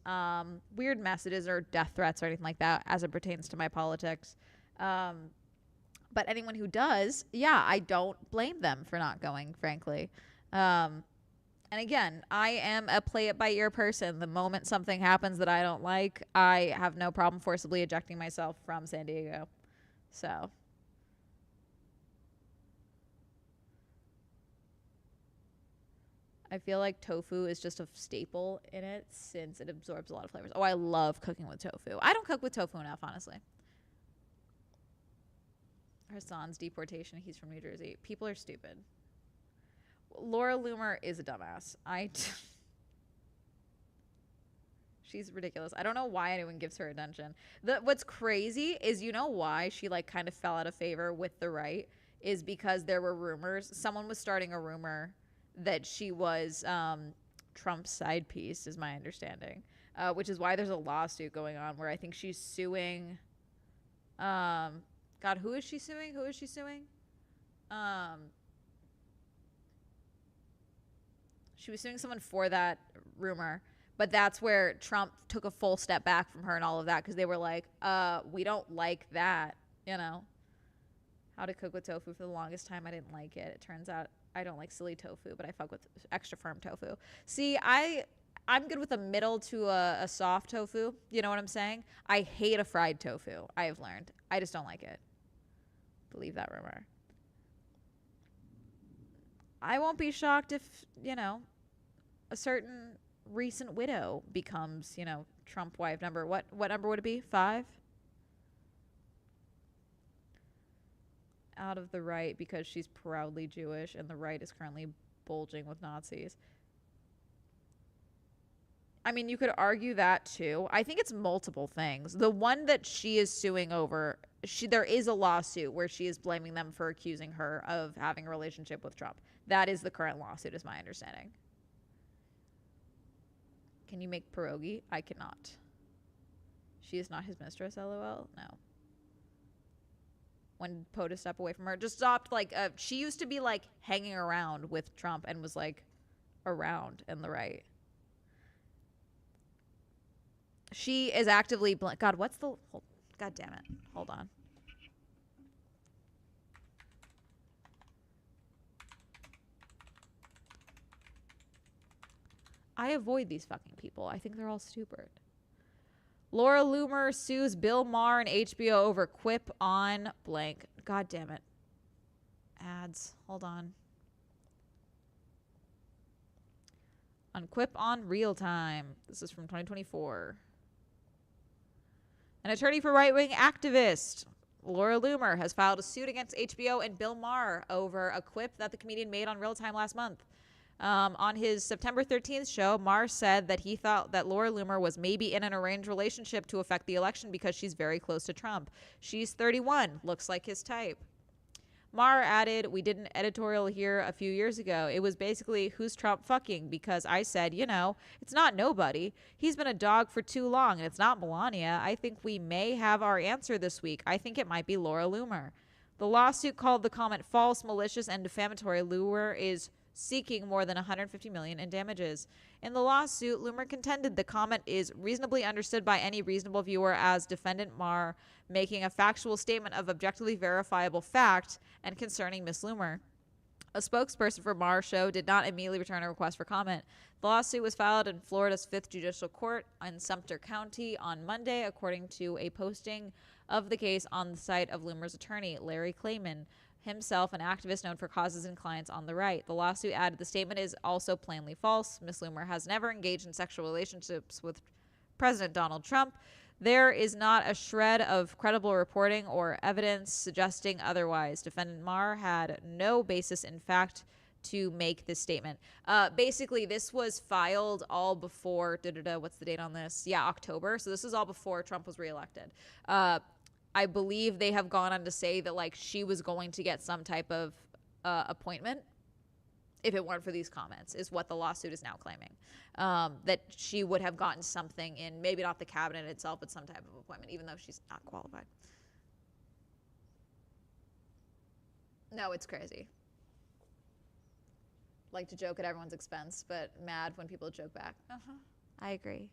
weird messages or death threats or anything like that as it pertains to my politics. But anyone who does, yeah, I don't blame them for not going, frankly. And again, I am a play it by ear person. The moment something happens that I don't like, I have no problem forcibly ejecting myself from San Diego. So. I feel like tofu is just a staple in it since it absorbs a lot of flavors. Oh, I love cooking with tofu. I don't cook with tofu enough, honestly. Hassan's deportation. He's from New Jersey. People are stupid. Laura Loomer is a dumbass. She's ridiculous. I don't know why anyone gives her attention. What's crazy is, you know why she like kind of fell out of favor with the right is because there were rumors. Someone was starting a rumor that she was Trump's side piece, is my understanding, which is why there's a lawsuit going on where I think she's suing. God, who is she suing? Who is she suing? She was suing someone for that rumor, but that's where Trump took a full step back from her and all of that because they were like, we don't like that, you know. How to cook with tofu. For the longest time, I didn't like it. It turns out I don't like silly tofu, but I fuck with extra firm tofu. See, I'm good with a middle to a soft tofu. You know what I'm saying? I hate a fried tofu, I have learned. I just don't like it. Believe that rumor. I won't be shocked if, you know, a certain recent widow becomes, you know, Trump wife number. What number would it be? 5? Out of the right because she's proudly Jewish and the right is currently bulging with Nazis. I mean, you could argue that too. I think it's multiple things. The one that she is suing over, there is a lawsuit where she is blaming them for accusing her of having a relationship with Trump. That is the current lawsuit, is my understanding. Can you make pierogi? I cannot. She is not his mistress, LOL? No. When Poe to step away from her, just stopped. Like, she used to be like hanging around with Trump and was like around in the right. She is actively God, what's the God damn it. Hold on. I avoid these fucking people. I think they're all stupid. Laura Loomer sues Bill Maher and HBO over quip on blank. God damn it. Ads. Hold on. On Quip on Real Time. This is from 2024. An attorney for right-wing activist Laura Loomer has filed a suit against HBO and Bill Maher over a quip that the comedian made on Real Time last month. On his September 13th show, Maher said that he thought that Laura Loomer was maybe in an arranged relationship to affect the election because she's very close to Trump. She's 31, looks like his type. Maher added, we did an editorial here a few years ago. It was basically, who's Trump fucking? Because I said, you know, it's not nobody. He's been a dog for too long, and it's not Melania. I think we may have our answer this week. I think it might be Laura Loomer. The lawsuit called the comment false, malicious, and defamatory. Loomer is seeking more than $150 million in damages. In the lawsuit, Loomer contended the comment is reasonably understood by any reasonable viewer as defendant Maher making a factual statement of objectively verifiable fact and concerning Miss Loomer. A spokesperson for Maher's show did not immediately return a request for comment. The lawsuit was filed in Florida's 5th Judicial Court in Sumter County on Monday, according to a posting of the case on the site of Loomer's attorney, Larry Klayman, himself an activist known for causes and clients on the right. The lawsuit added the statement is also plainly false. Miss Loomer has never engaged in sexual relationships with President Donald Trump. There is not a shred of credible reporting or evidence suggesting otherwise. Defendant Maher had no basis in fact to make this statement. Basically, this was filed all before, what's the date on this? Yeah, October. So this is all before Trump was reelected. I believe they have gone on to say that like she was going to get some type of appointment if it weren't for these comments, is what the lawsuit is now claiming. That she would have gotten something in, maybe not the cabinet itself, but some type of appointment, even though she's not qualified. No, it's crazy. Like to joke at everyone's expense, but mad when people joke back. I agree.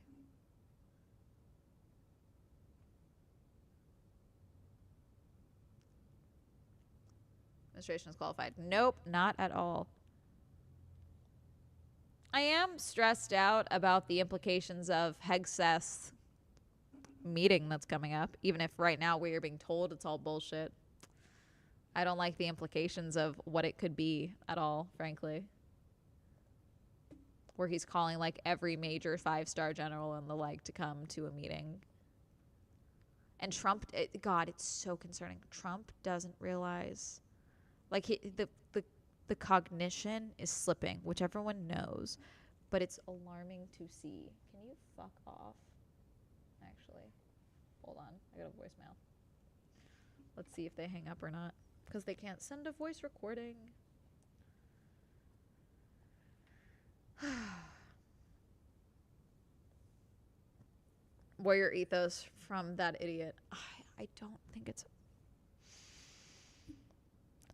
Administration is qualified. Nope, not at all. I am stressed out about the implications of Hegseth's meeting that's coming up, even if right now we are being told it's all bullshit. I don't like the implications of what it could be at all, frankly. Where he's calling like every major 5-star general and the like to come to a meeting. And Trump, God, it's so concerning. Trump doesn't realize, like the cognition is slipping, which everyone knows, but it's alarming to see. Can you fuck off? Actually, hold on. I got a voicemail. Let's see if they hang up or not, because they can't send a voice recording. Warrior ethos from that idiot. I don't think it's...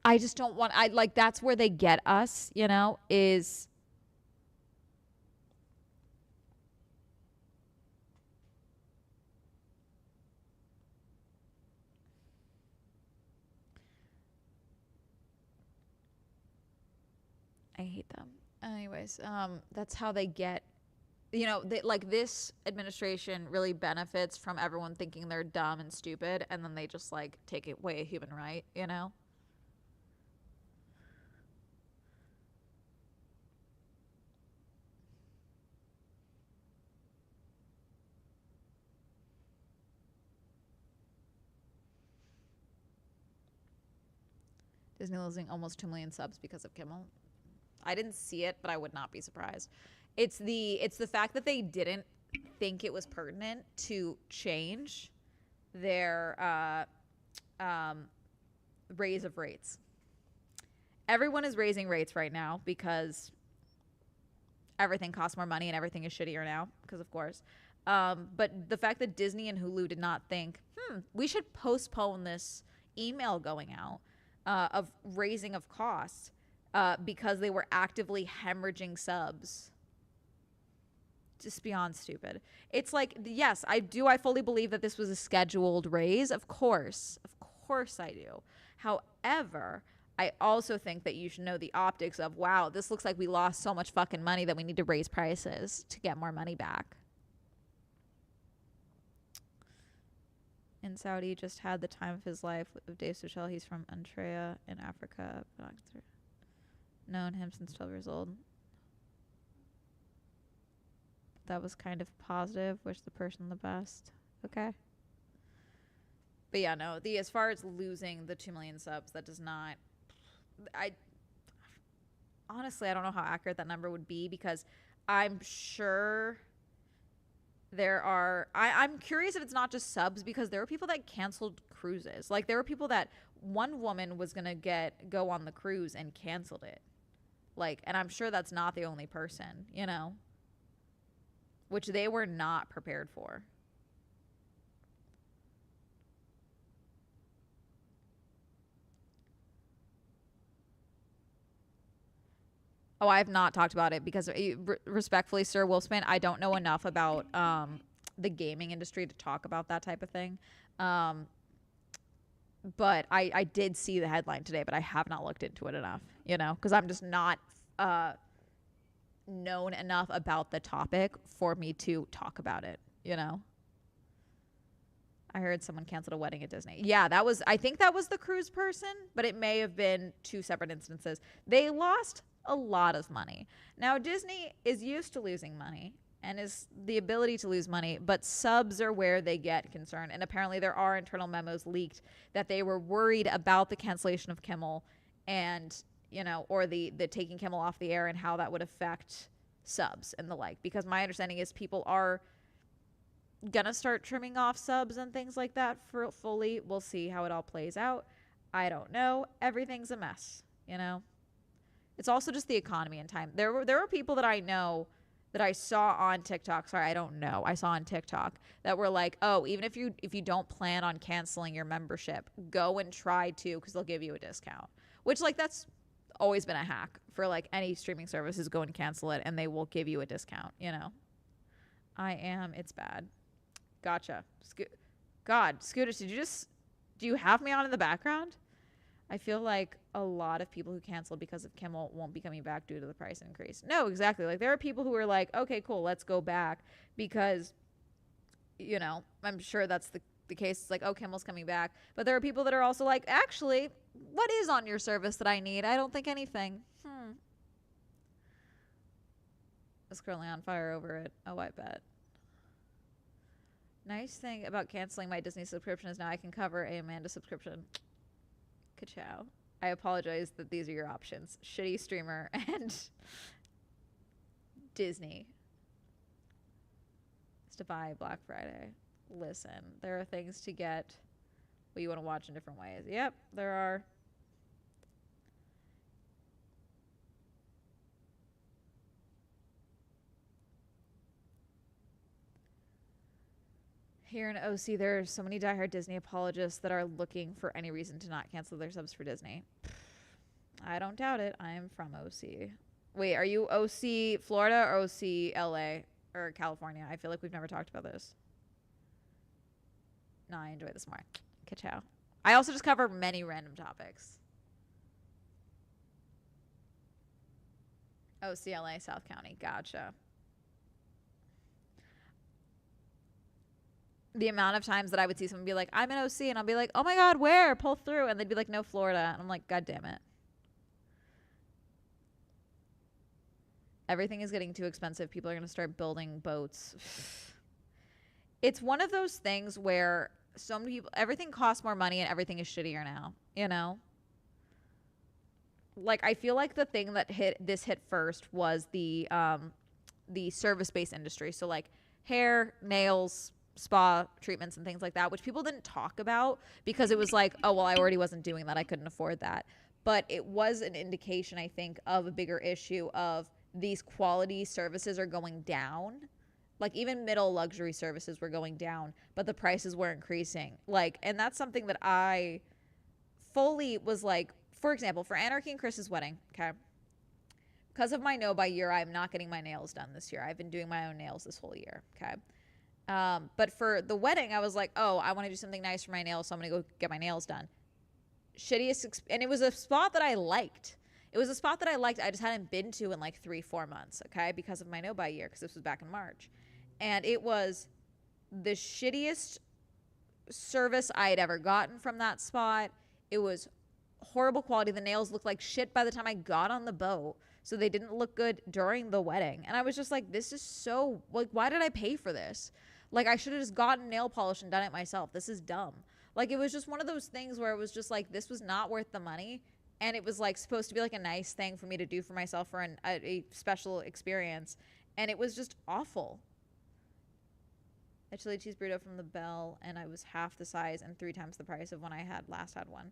I just don't want... that's where they get us, you know, is... I hate them. Anyways, that's how they get... You know, this administration really benefits from everyone thinking they're dumb and stupid, and then they just, like, take away a human right, you know? Disney losing almost 2 million subs because of Kimmel. I didn't see it, but I would not be surprised. It's the fact that they didn't think it was pertinent to change their raise of rates. Everyone is raising rates right now because everything costs more money and everything is shittier now, because of course. But the fact that Disney and Hulu did not think, we should postpone this email going out of raising of costs because they were actively hemorrhaging subs. Just beyond stupid. It's like, yes, I fully believe that this was a scheduled raise. Of course I do. However, I also think that you should know the optics of, wow, this looks like we lost so much fucking money that we need to raise prices to get more money back. In Saudi, just had the time of his life with Dave Suchel. He's from Antrea in Africa. Known him since 12 years old. That was kind of positive. Wish the person the best. Okay. But yeah, no. As far as losing the 2 million subs, that does not. Honestly, I don't know how accurate that number would be, because I'm sure there are. I'm curious if it's not just subs, because there were people that canceled cruises. Like, there were people that one woman was gonna go on the cruise and canceled it. Like, and I'm sure that's not the only person, you know, which they were not prepared for. Oh, I have not talked about it because, respectfully, Sir Wolfsman, I don't know enough about the gaming industry to talk about that type of thing. But I did see the headline today, but I have not looked into it enough, you know, because I'm just not known enough about the topic for me to talk about it, you know. I heard someone canceled a wedding at Disney. Yeah, I think that was the cruise person, but it may have been two separate instances. They lost a lot of money. Now, Disney is used to losing money and is the ability to lose money, but subs are where they get concerned. And apparently there are internal memos leaked that they were worried about the cancellation of Kimmel and, you know, or the taking Kimmel off the air and how that would affect subs and the like. Because my understanding is people are gonna start trimming off subs and things like that for fully. We'll see how it all plays out. I don't know. Everything's a mess, you know. It's also just the economy and time. There were people that I know that I saw on TikTok. Sorry, I don't know. I saw on TikTok that were like, oh, even if you don't plan on canceling your membership, go and try to, because they'll give you a discount. Which, like, that's always been a hack for, like, any streaming services. Go and cancel it and they will give you a discount, you know. It's bad. Gotcha. God, Scooters, do you have me on in the background? I feel like a lot of people who canceled because of Kimmel won't be coming back due to the price increase. No, exactly. Like, there are people who are like, okay, cool, let's go back, because, you know, I'm sure that's the case. It's like, oh, Kimmel's coming back. But there are people that are also like, actually, what is on your service that I need? I don't think anything. It's currently on fire over it. Oh, I bet. Nice thing about canceling my Disney subscription is now I can cover a Amanda subscription. Ka-chow. I apologize that these are your options. Shitty streamer and Disney. It's to buy Black Friday. Listen, there are things to get what you want to watch in different ways. Yep, there are. Here in OC, there are so many diehard Disney apologists that are looking for any reason to not cancel their subs for Disney. I don't doubt it. I am from OC. Wait, are you OC Florida or OC LA or California? I feel like we've never talked about this. No, I enjoy this more. Ka-chow. I also just cover many random topics. OC LA, South County. Gotcha. The amount of times that I would see someone be like, I'm in OC, and I'll be like, oh my God, where? Pull through. And they'd be like, no, Florida. And I'm like, God damn it. Everything is getting too expensive. People are going to start building boats. It's one of those things where so many people, everything costs more money and everything is shittier now, you know? Like, I feel like the thing that hit first was the service-based industry. So, like, hair, nails, spa treatments and things like that, which people didn't talk about because it was like, oh, well, I already wasn't doing that. I couldn't afford that. But it was an indication, I think, of a bigger issue of these quality services are going down. Like, even middle luxury services were going down, but the prices were increasing. Like, and that's something that I fully was like, for example, for Anarchy and Chris's wedding, okay? Because of my no by year, I'm not getting my nails done this year. I've been doing my own nails this whole year, okay? But for the wedding, I was like, oh, I want to do something nice for my nails, so I'm going to go get my nails done. shittiest, and it was a spot that I liked. It was a spot that I liked. I just hadn't been to in like 3-4 months, okay, because of my no-buy year, because this was back in March. And it was the shittiest service I had ever gotten from that spot. It was horrible quality. The nails looked like shit by the time I got on the boat, so they didn't look good during the wedding. And I was just like, this is so, like, why did I pay for this? Like, I should have just gotten nail polish and done it myself. This is dumb. Like, it was just one of those things where it was just like, this was not worth the money. And it was like supposed to be like a nice thing for me to do for myself for a special experience. And it was just awful. A chili cheese burrito from the Bell, and I was half the size and 3 times the price of when I had last had one.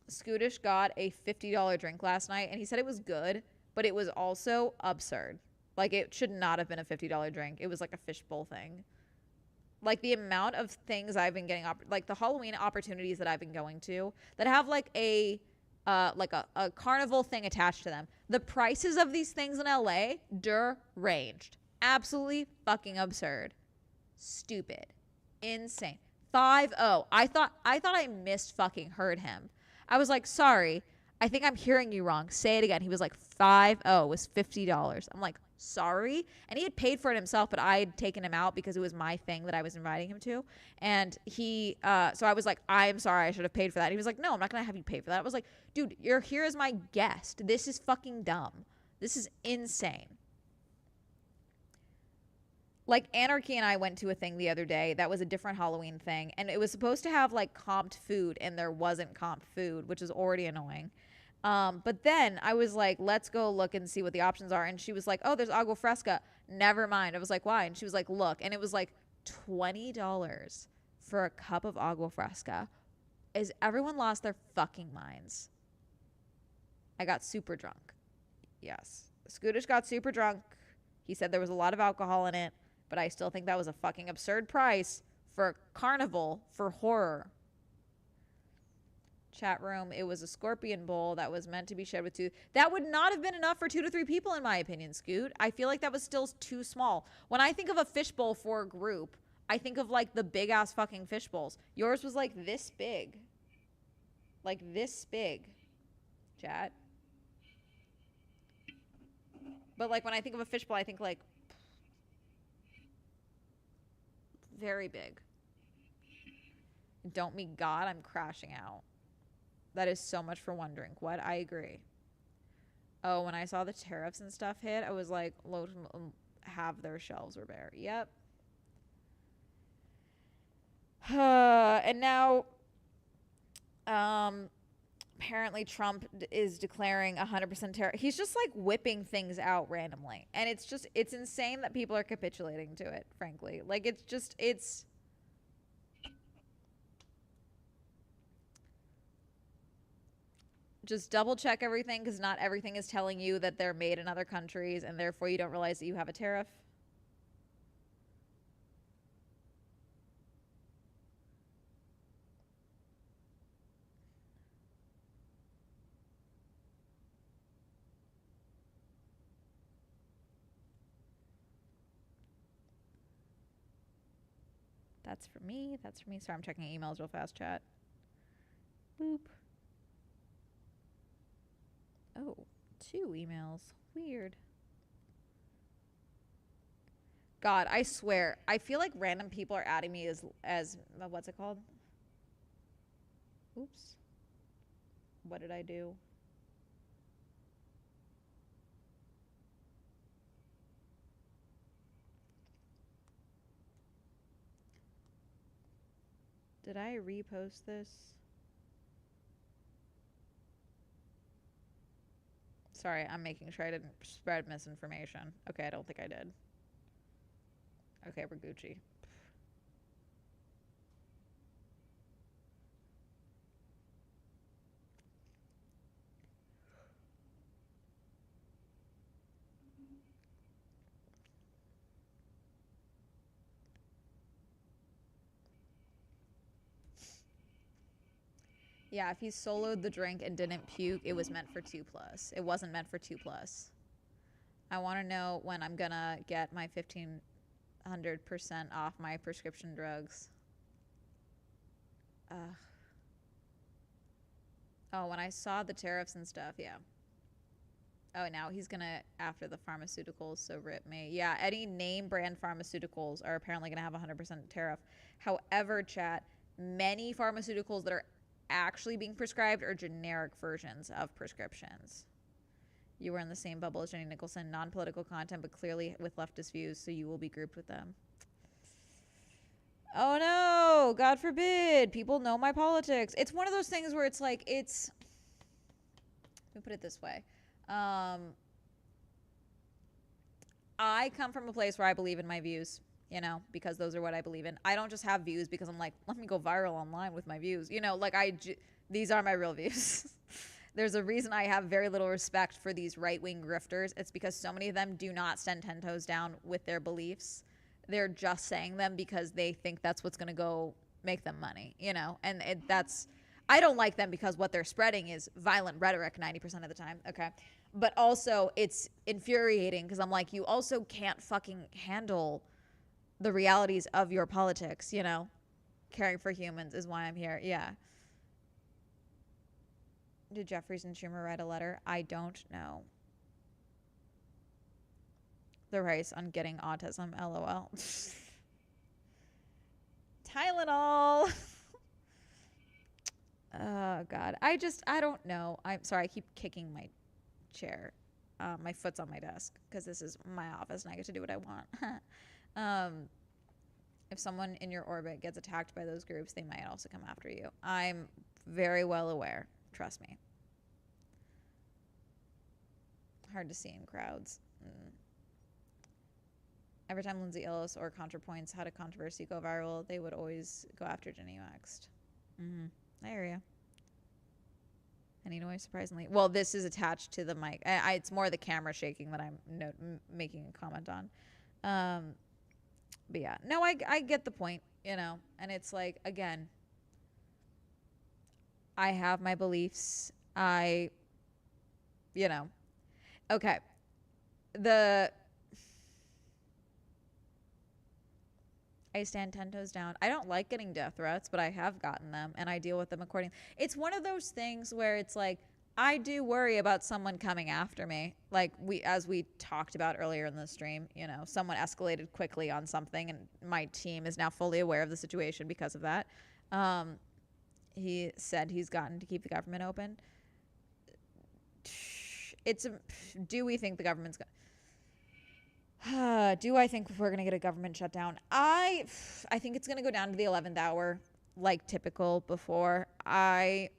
Scootish got a $50 drink last night, and he said it was good, but it was also absurd. Like, it should not have been a $50 drink. It was like a fishbowl thing. Like, the amount of things I've been getting, like the Halloween opportunities that I've been going to that have like a carnival thing attached to them. The prices of these things in LA, deranged. Absolutely fucking absurd. Stupid. Insane. 5-0. I thought I missed fucking heard him. I was like, sorry, I think I'm hearing you wrong. Say it again. He was like, 5-0 was $50. I'm like, sorry. And he had paid for it himself, but I had taken him out because it was my thing that I was inviting him to. And he, so I was like, I'm sorry, I should have paid for that. He was like, no, I'm not going to have you pay for that. I was like, dude, you're here as my guest. This is fucking dumb. This is insane. Like, Anarchy and I went to a thing the other day that was a different Halloween thing, and it was supposed to have like comped food, and there wasn't comped food, which is already annoying. But then I was like, let's go look and see what the options are. And she was like, oh, there's agua fresca. Never mind. I was like, why? And she was like, look. And it was like $20 for a cup of agua fresca. Is everyone lost their fucking minds? I got super drunk. Yes. Scootish got super drunk. He said there was a lot of alcohol in it, but I still think that was a fucking absurd price for a carnival for horror. Chat room, it was a scorpion bowl that was meant to be shared with 2. That would not have been enough for 2 to 3 people, in my opinion, Scoot. I feel like that was still too small. When I think of a fishbowl for a group, I think of like the big ass fucking fish bowls. Yours was like this big. Like this big. Chat. But like when I think of a fishbowl, I think like very big. Don't meet God, I'm crashing out. That is so much for one drink. What? I agree. Oh, when I saw the tariffs and stuff hit, I was like, half their shelves were bare. Yep. And now, apparently Trump is declaring 100% tariff. He's just like whipping things out randomly. And it's insane that people are capitulating to it, frankly. Like, it's just double check everything, because not everything is telling you that they're made in other countries, and therefore you don't realize that you have a tariff. That's for me. That's for me. Sorry, I'm checking emails real fast, chat. Boop. Oh, 2 emails. Weird. God, I swear. I feel like random people are adding me as what's it called? Oops. What did I do? Did I repost this? Sorry, I'm making sure I didn't spread misinformation. Okay, I don't think I did. Okay, we're Gucci. Yeah, if he soloed the drink and didn't puke, it was meant for 2+. It wasn't meant for 2+. I want to know when I'm gonna get my 1,500% off my prescription drugs. Ugh. Oh, when I saw the tariffs and stuff, yeah. Oh, now he's gonna after the pharmaceuticals, so rip me. Yeah, any name brand pharmaceuticals are apparently gonna have 100% tariff. However, chat, many pharmaceuticals that are actually being prescribed are generic versions of prescriptions. You were in the same bubble as Jenny Nicholson, non-political content, but clearly with leftist views, so you will be grouped with them. Oh no, God forbid. People know my politics. It's one of those things where it's like, let me put it this way. I come from a place where I believe in my views, because those are what I believe in. I don't just have views because I'm like, let me go viral online with my views. These are my real views. There's a reason I have very little respect for these right-wing grifters. It's because so many of them do not stand 10 toes down with their beliefs. They're just saying them because they think that's what's going to go make them money, and I don't like them because what they're spreading is violent rhetoric 90% of the time. Okay. But also it's infuriating because I'm like, you also can't fucking handle the realities of your politics, Caring for humans is why I'm here. Yeah. Did Jeffries and Schumer write a letter? I don't know. The race on getting autism, lol. Tylenol. Oh God, I don't know. I'm sorry, I keep kicking my chair. My foot's on my desk because this is my office and I get to do what I want. If someone in your orbit gets attacked by those groups, they might also come after you. I'm very well aware. Trust me. Hard to see in crowds. Every time Lindsay Ellis or ContraPoints had a controversy go viral, they would always go after Jenny Waxed. I hear you. Any noise, surprisingly? Well, this is attached to the mic. It's more the camera shaking that I'm making a comment on. But yeah, no, I get the point, and it's like, again, I have my beliefs. Okay. I stand 10 toes down. I don't like getting death threats, but I have gotten them and I deal with them accordingly. It's one of those things where it's like, I do worry about someone coming after me. Like as we talked about earlier in the stream, someone escalated quickly on something and my team is now fully aware of the situation because of that. He said he's gotten to keep the government open. Do we think the government's going to? Do I think we're going to get a government shutdown? I think it's going to go down to the 11th hour, like typical before. I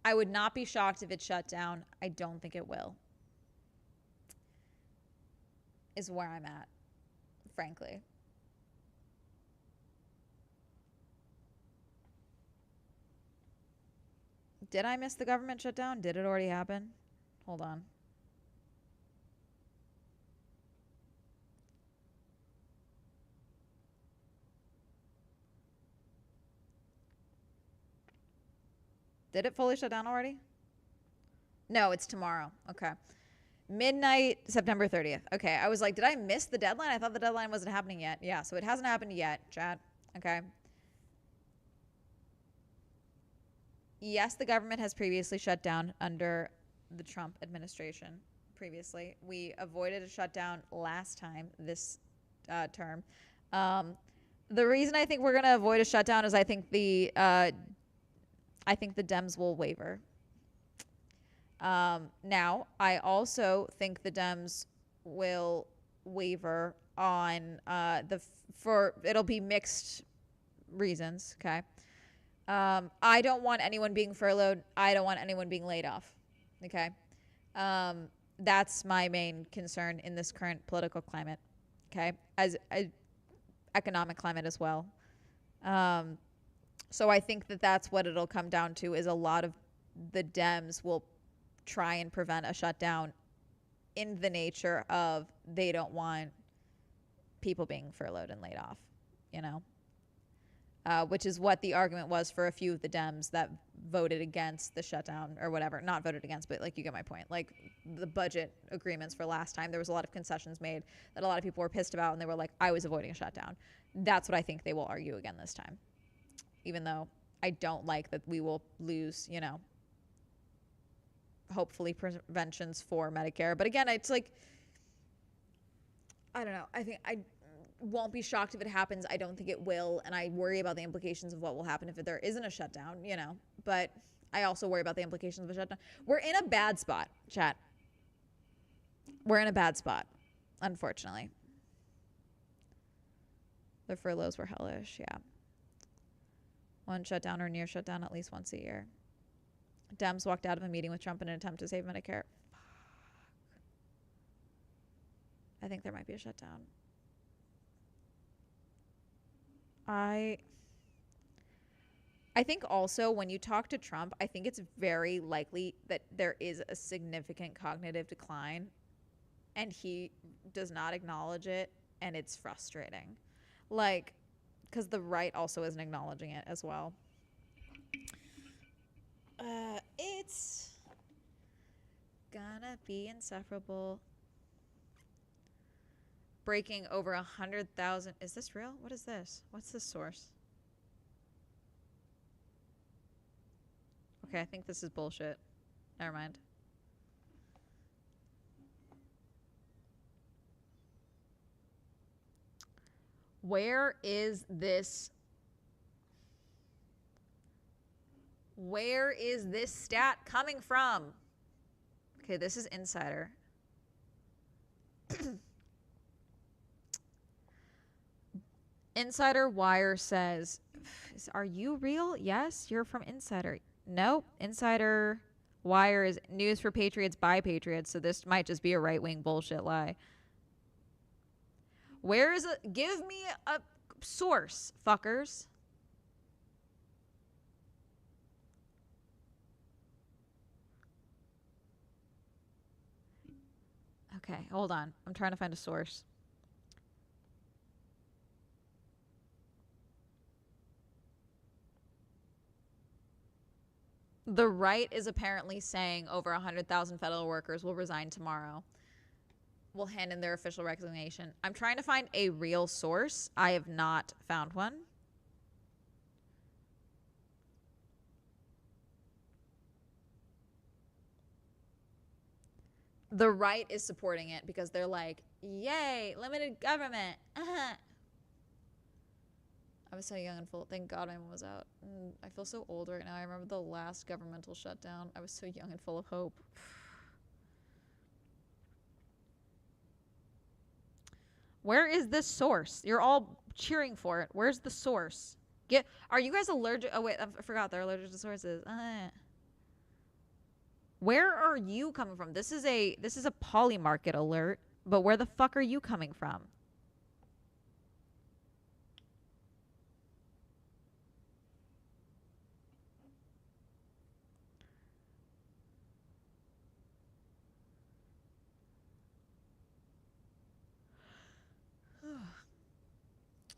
would not be shocked if it shut down. I don't think it will. Is where I'm at, frankly. Did I miss the government shutdown? Did it already happen? Hold on. Did it fully shut down already? No, it's tomorrow. Okay. Midnight, September 30th. Okay. I was like, did I miss the deadline? I thought the deadline wasn't happening yet. Yeah, so it hasn't happened yet, chat. Okay. Yes, the government has previously shut down under the Trump administration. Previously, we avoided a shutdown last time this term. The reason I think we're going to avoid a shutdown is I think the Dems will waver. Now, I also think the Dems will waver on it'll be mixed reasons. Okay. I don't want anyone being furloughed. I don't want anyone being laid off. Okay. That's my main concern in this current political climate. Okay. As economic climate as well. So I think that's what it'll come down to is a lot of the Dems will try and prevent a shutdown in the nature of they don't want people being furloughed and laid off, which is what the argument was for a few of the Dems that voted against the shutdown or whatever. Not voted against, but like you get my point. Like the budget agreements for last time, there was a lot of concessions made that a lot of people were pissed about, and they were like, I was avoiding a shutdown. That's what I think they will argue again this time. Even though I don't like that we will lose, you know, hopefully preventions for Medicare. But again, it's like, I don't know. I think I won't be shocked if it happens. I don't think it will. And I worry about the implications of what will happen if there isn't a shutdown, you know. But I also worry about the implications of a shutdown. We're in a bad spot, chat. We're in a bad spot, unfortunately. The furloughs were hellish, yeah. One shutdown or near shutdown at least once a year. Dems walked out of a meeting with Trump in an attempt to save Medicare. Fuck. I think there might be a shutdown. I think also when you talk to Trump, I think it's very likely that there is a significant cognitive decline and he does not acknowledge it, and it's frustrating. Like, because the right also isn't acknowledging it as well. It's gonna be insufferable. Breaking over 100,000. Is this real? What is this? What's the source? Okay, I think this is bullshit. Never mind. Where is this? Where is this stat coming from? Okay, this is Insider. Insider Wire says, are you real? Yes, you're from Insider. Nope. Insider Wire is news for patriots by patriots, so this might just be a right-wing bullshit lie. Where is it? Give me a source, fuckers. Okay, hold on. I'm trying to find a source. The right is apparently saying over 100,000 federal workers will resign tomorrow. Will hand in their official resignation. I'm trying to find a real source. I have not found one. The right is supporting it because they're like, yay, limited government. I was so young and full. Thank God my mom was out. I feel so old right now. I remember the last governmental shutdown. I was so young and full of hope. Where is this source? You're all cheering for it. Where's the source? Are you guys allergic? Oh wait, I forgot they're allergic to sources. Where are you coming from? This is a Polymarket alert, but where the fuck are you coming from?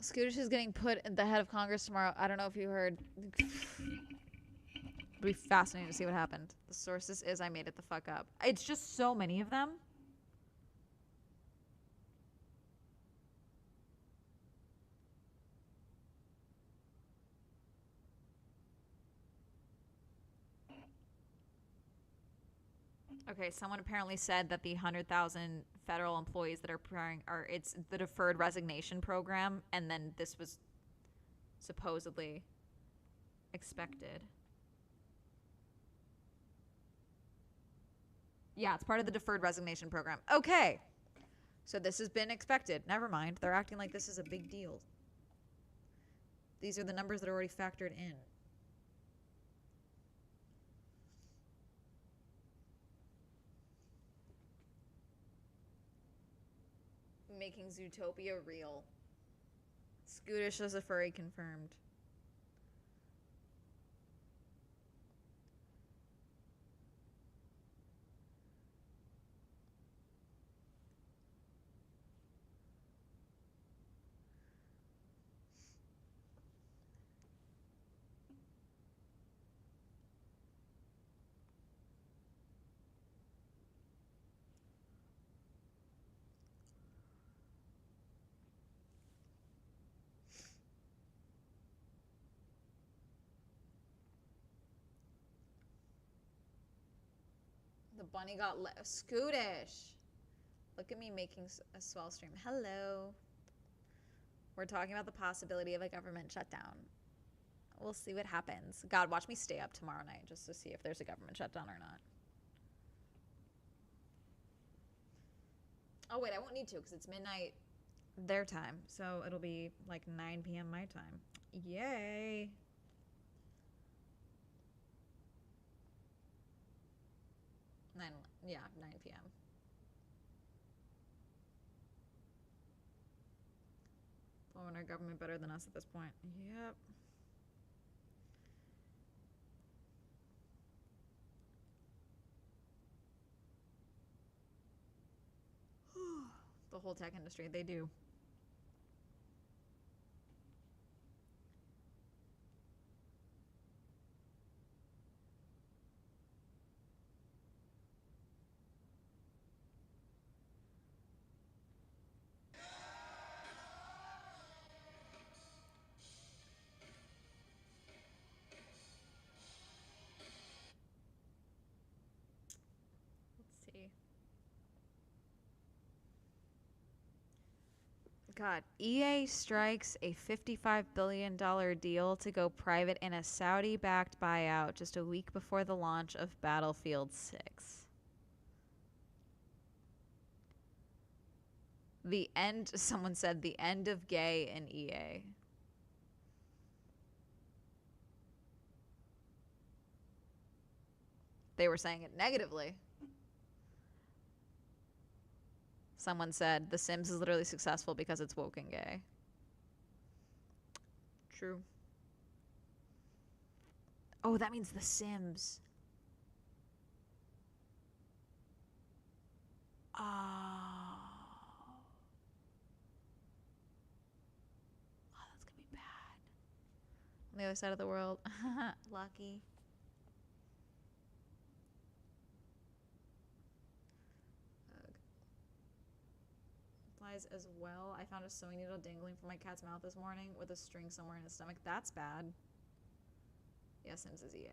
Scootish is getting put at the head of Congress tomorrow. I don't know if you heard. It'll be fascinating to see what happened. The sources is I made it the fuck up. It's just so many of them. Okay, someone apparently said that the 100,000 federal employees that are preparing it's the deferred resignation program, and then this was supposedly expected. Yeah, it's part of the deferred resignation program. Okay. So this has been expected. Never mind. They're acting like this is a big deal. These are the numbers that are already factored in. Making Zootopia real. Scootish as a furry confirmed. bunny got Scootish. Look at me making a swell stream. Hello. We're talking about the possibility of a government shutdown. We'll see what happens. God, watch me stay up tomorrow night just to see if there's a government shutdown or not. Oh, wait, I won't need to because it's midnight their time. So it'll be like 9 p.m. my time. Yay. Yeah, 9 p.m. Blowing our government better than us at this point. Yep. The whole tech industry, they do. Let's see. God, EA strikes a $55 billion deal to go private in a Saudi-backed buyout just a week before the launch of Battlefield 6. The end, someone said, the end of gay in EA. They were saying it negatively. Someone said, The Sims is literally successful because it's woke and gay. True. Oh, that means The Sims. Oh. Oh, that's gonna be bad. On the other side of the world. Lucky. As well. I found a sewing needle dangling from my cat's mouth this morning with a string somewhere in his stomach. That's bad. Yeah, Sims is EA.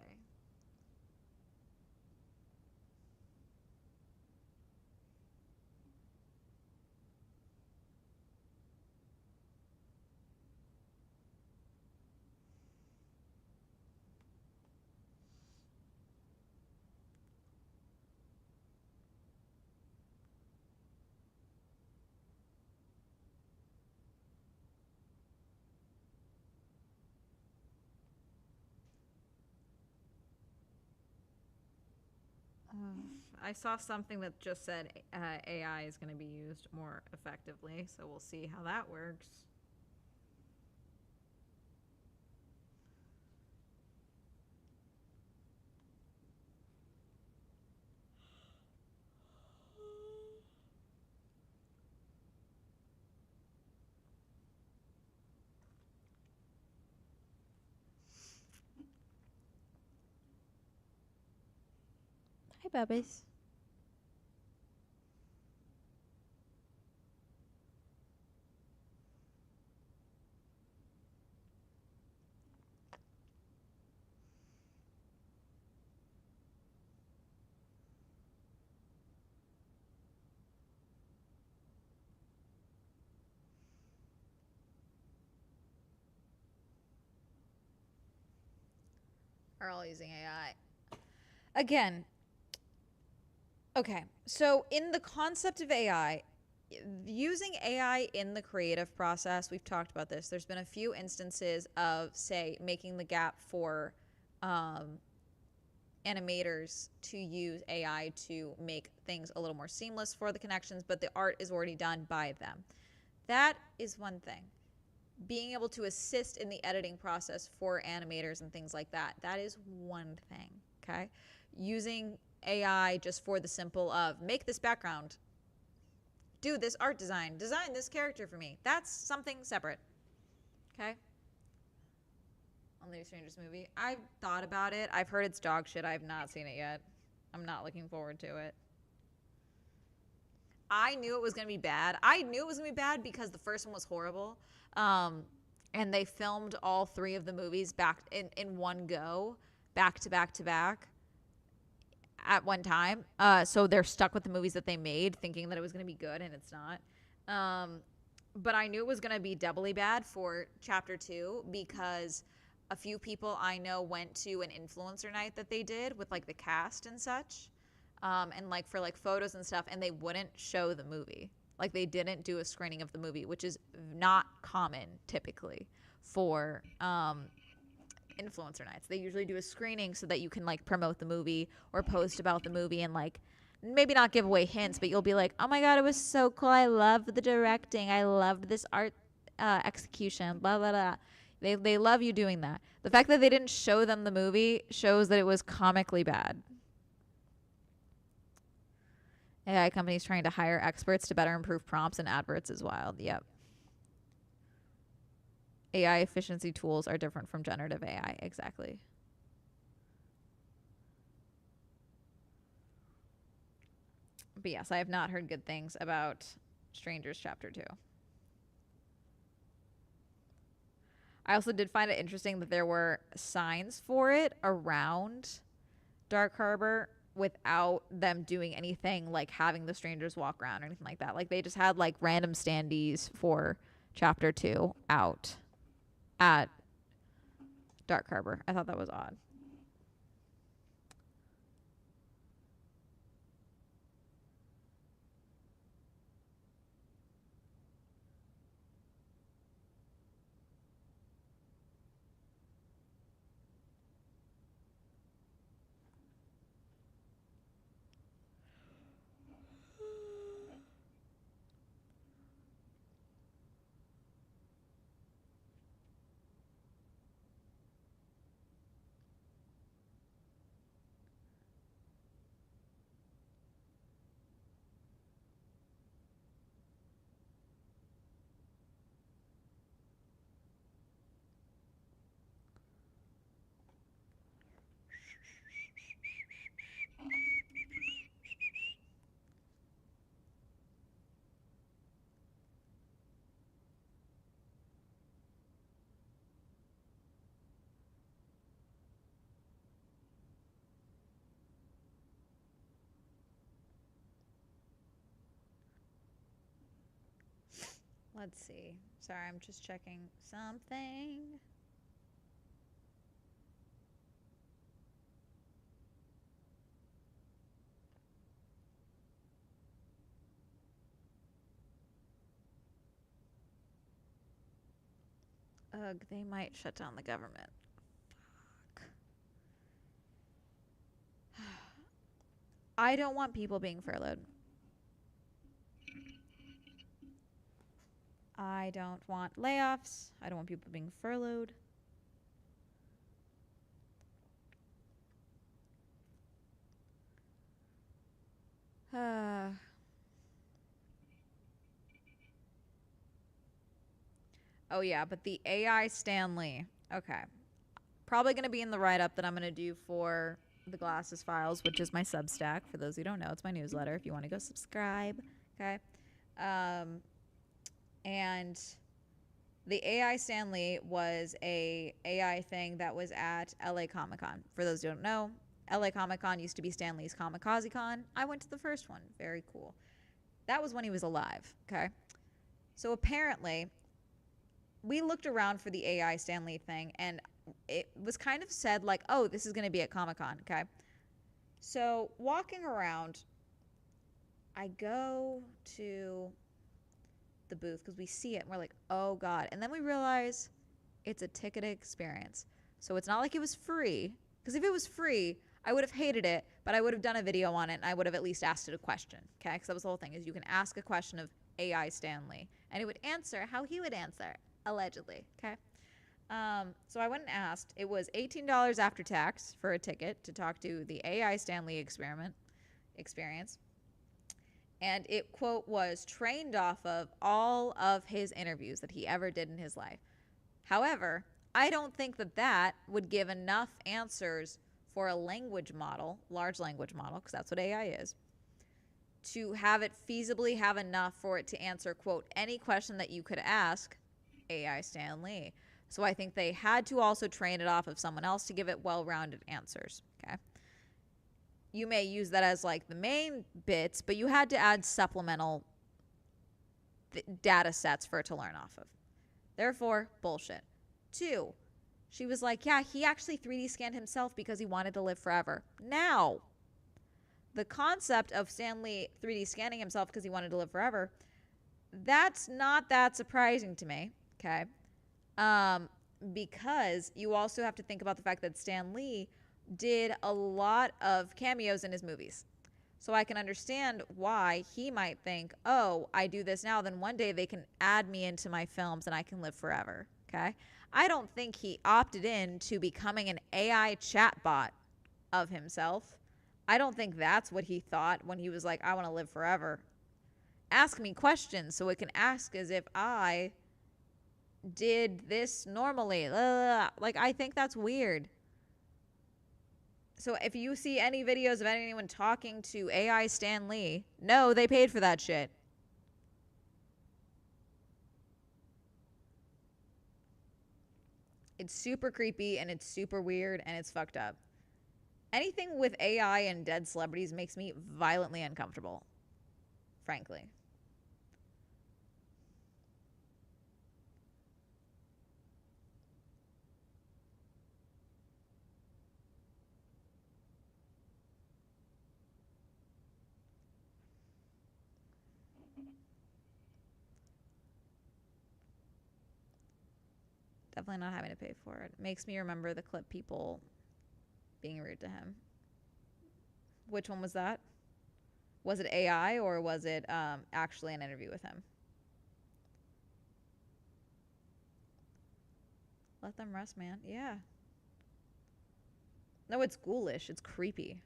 I saw something that just said AI is going to be used more effectively, so we'll see how that works. Hi, Bubbies. Are all using AI. Again, okay, so in the concept of AI, using AI in the creative process, we've talked about this. There's been a few instances of, say, making the gap for animators to use AI to make things a little more seamless for the connections, but the art is already done by them. That is one thing. Being able to assist in the editing process for animators and things like that, that is one thing, okay? Using AI just for the simple of make this background, do this art design this character for me. That's something separate, okay? On the New Strangers movie. I've thought about it. I've heard it's dog shit. I've not seen it yet. I'm not looking forward to it. I knew it was going to be bad. I knew it was going to be bad because the first one was horrible. And they filmed all 3 of the movies back in one go, back to back to back. at one time. So they're stuck with the movies that they made, thinking that it was going to be good, and it's not. But I knew it was going to be doubly bad for chapter 2 because a few people I know went to an influencer night that they did with like the cast and such, and like for like photos and stuff, and they wouldn't show the movie. Like they didn't do a screening of the movie, which is not common typically for influencer nights. They usually do a screening so that you can like promote the movie or post about the movie and like maybe not give away hints, but you'll be like, oh my god, it was so cool. I loved the directing. I loved this art execution. Blah blah blah. They love you doing that. The fact that they didn't show them the movie shows that it was comically bad. AI companies trying to hire experts to better improve prompts and adverts is wild. Yep. AI efficiency tools are different from generative AI. Exactly. But yes, I have not heard good things about Strangers Chapter 2. I also did find it interesting that there were signs for it around Dark Harbor without them doing anything like having the strangers walk around or anything like that. Like they just had like random standees for Chapter 2 out at Dark Harbor. I thought that was odd. Let's see. Sorry, I'm just checking something. Ugh, they might shut down the government. Fuck. I don't want people being furloughed. I don't want layoffs. I don't want people being furloughed. Oh, yeah, but the AI Stanley. Okay. Probably going to be in the write-up that I'm going to do for the Glasses Files, which is my Substack. For those who don't know, it's my newsletter if you want to go subscribe. Okay. And the AI Stanley was a AI thing that was at LA Comic Con. For those who don't know, LA Comic Con used to be Stanley's Kamikaze Con. I went to the first one. Very cool. That was when he was alive. Okay. So apparently, we looked around for the AI Stanley thing, and it was kind of said like, oh, this is going to be at Comic Con. Okay. So walking around, I go to the booth because we see it and we're like, oh god. And then we realize it's a ticketed experience. So it's not like it was free. Because if it was free, I would have hated it, but I would have done a video on it and I would have at least asked it a question. Okay? Because that was the whole thing, is you can ask a question of AI Stanley and it would answer how he would answer, allegedly. Okay? So I went and asked. It was $18 after tax for a ticket to talk to the AI Stanley experience. And it, quote, was trained off of all of his interviews that he ever did in his life. However, I don't think that that would give enough answers for a language model, large language model, because that's what AI is, to have it feasibly have enough for it to answer, quote, any question that you could ask AI Stanley. So I think they had to also train it off of someone else to give it well-rounded answers. Okay. you may use that as like the main bits, but you had to add supplemental data sets for it to learn off of. Therefore, bullshit. 2, she was like, yeah, he actually 3D scanned himself because he wanted to live forever. Now, the concept of Stan Lee 3D scanning himself because he wanted to live forever, that's not that surprising to me, okay? Because you also have to think about the fact that Stan Lee did a lot of cameos in his movies. So I can understand why he might think, oh, I do this now, then one day they can add me into my films and I can live forever, okay? I don't think he opted in to becoming an AI chatbot of himself. I don't think that's what he thought when he was like, I want to live forever. Ask me questions so it can ask as if I did this normally. Like, I think that's weird. So if you see any videos of anyone talking to AI Stan Lee, no, they paid for that shit. It's super creepy and it's super weird and it's fucked up. Anything with AI and dead celebrities makes me violently uncomfortable, frankly. Definitely not having to pay for it. Makes me remember the clip people being rude to him. Which one was that? Was it AI or was it actually an interview with him? Let them rest, man. Yeah. No, it's ghoulish. It's creepy.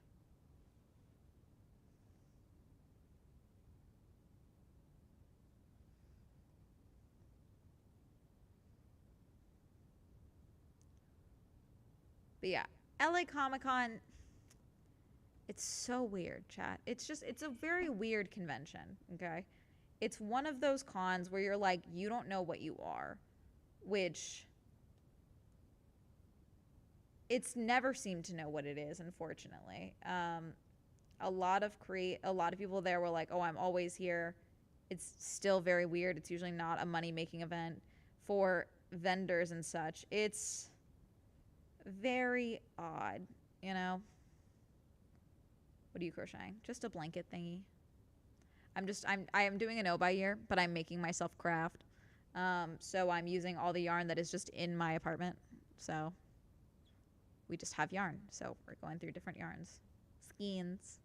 But yeah, LA Comic Con, it's so weird, chat. It's a very weird convention, okay? It's one of those cons where you're like, you don't know what you are, which it's never seemed to know what it is, unfortunately. A lot of people there were like, oh, I'm always here. It's still very weird. It's usually not a money-making event for vendors and such. It's very odd, you know? What are you crocheting? Just a blanket thingy. I am doing a no buy year, but I'm making myself craft. So I'm using all the yarn that is just in my apartment. So we just have yarn. So we're going through different yarns. Skeins.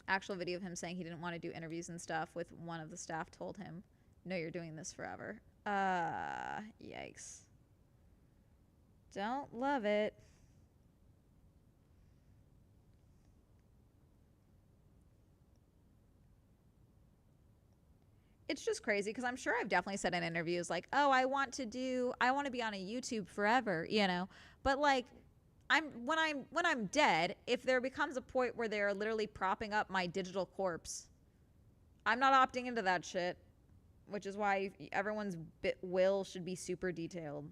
Actual video of him saying he didn't want to do interviews and stuff with one of the staff told him, no, you're doing this forever. Yikes. Don't love it. It's just crazy because I'm sure I've definitely said in interviews like, oh, I want to be on a YouTube forever, you know? But like, when I'm dead, if there becomes a point where they're literally propping up my digital corpse, I'm not opting into that shit, which is why everyone's will should be super detailed.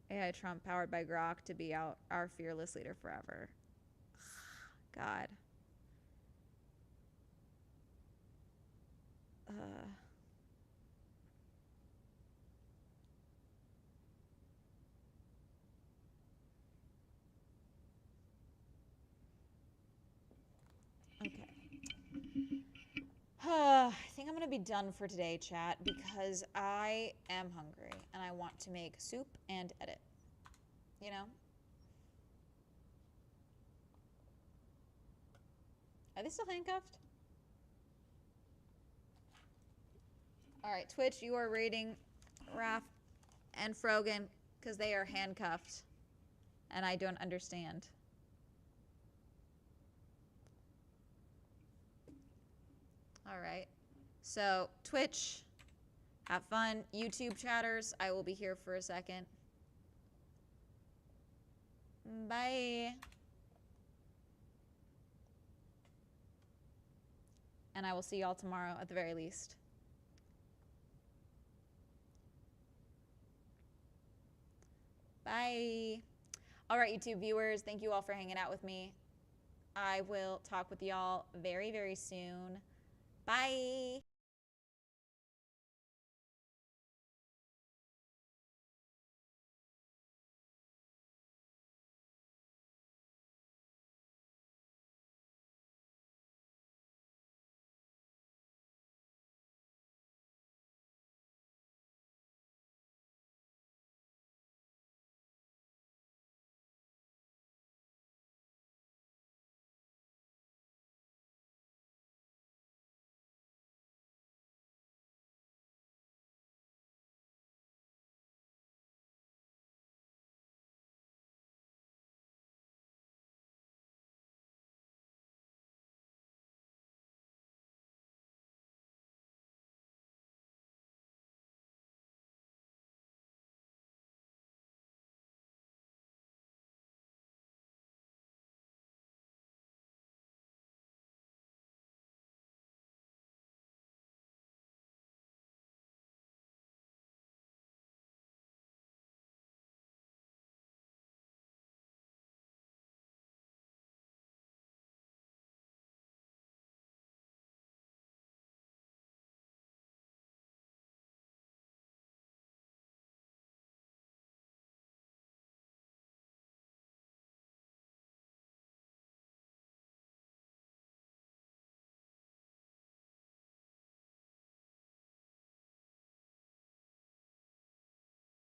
AI Trump powered by Grok to be our fearless leader forever. God. Okay. I think I'm going to be done for today, chat, because I am hungry and I want to make soup and edit. You know? Are they still handcuffed? Alright, Twitch, you are rating Raph and Frogan because they are handcuffed. And I don't understand. Alright. So, Twitch, have fun. YouTube chatters, I will be here for a second. Bye. and I will see y'all tomorrow at the very least. Bye. All right, YouTube viewers, thank you all for hanging out with me. I will talk with y'all very, very soon. Bye.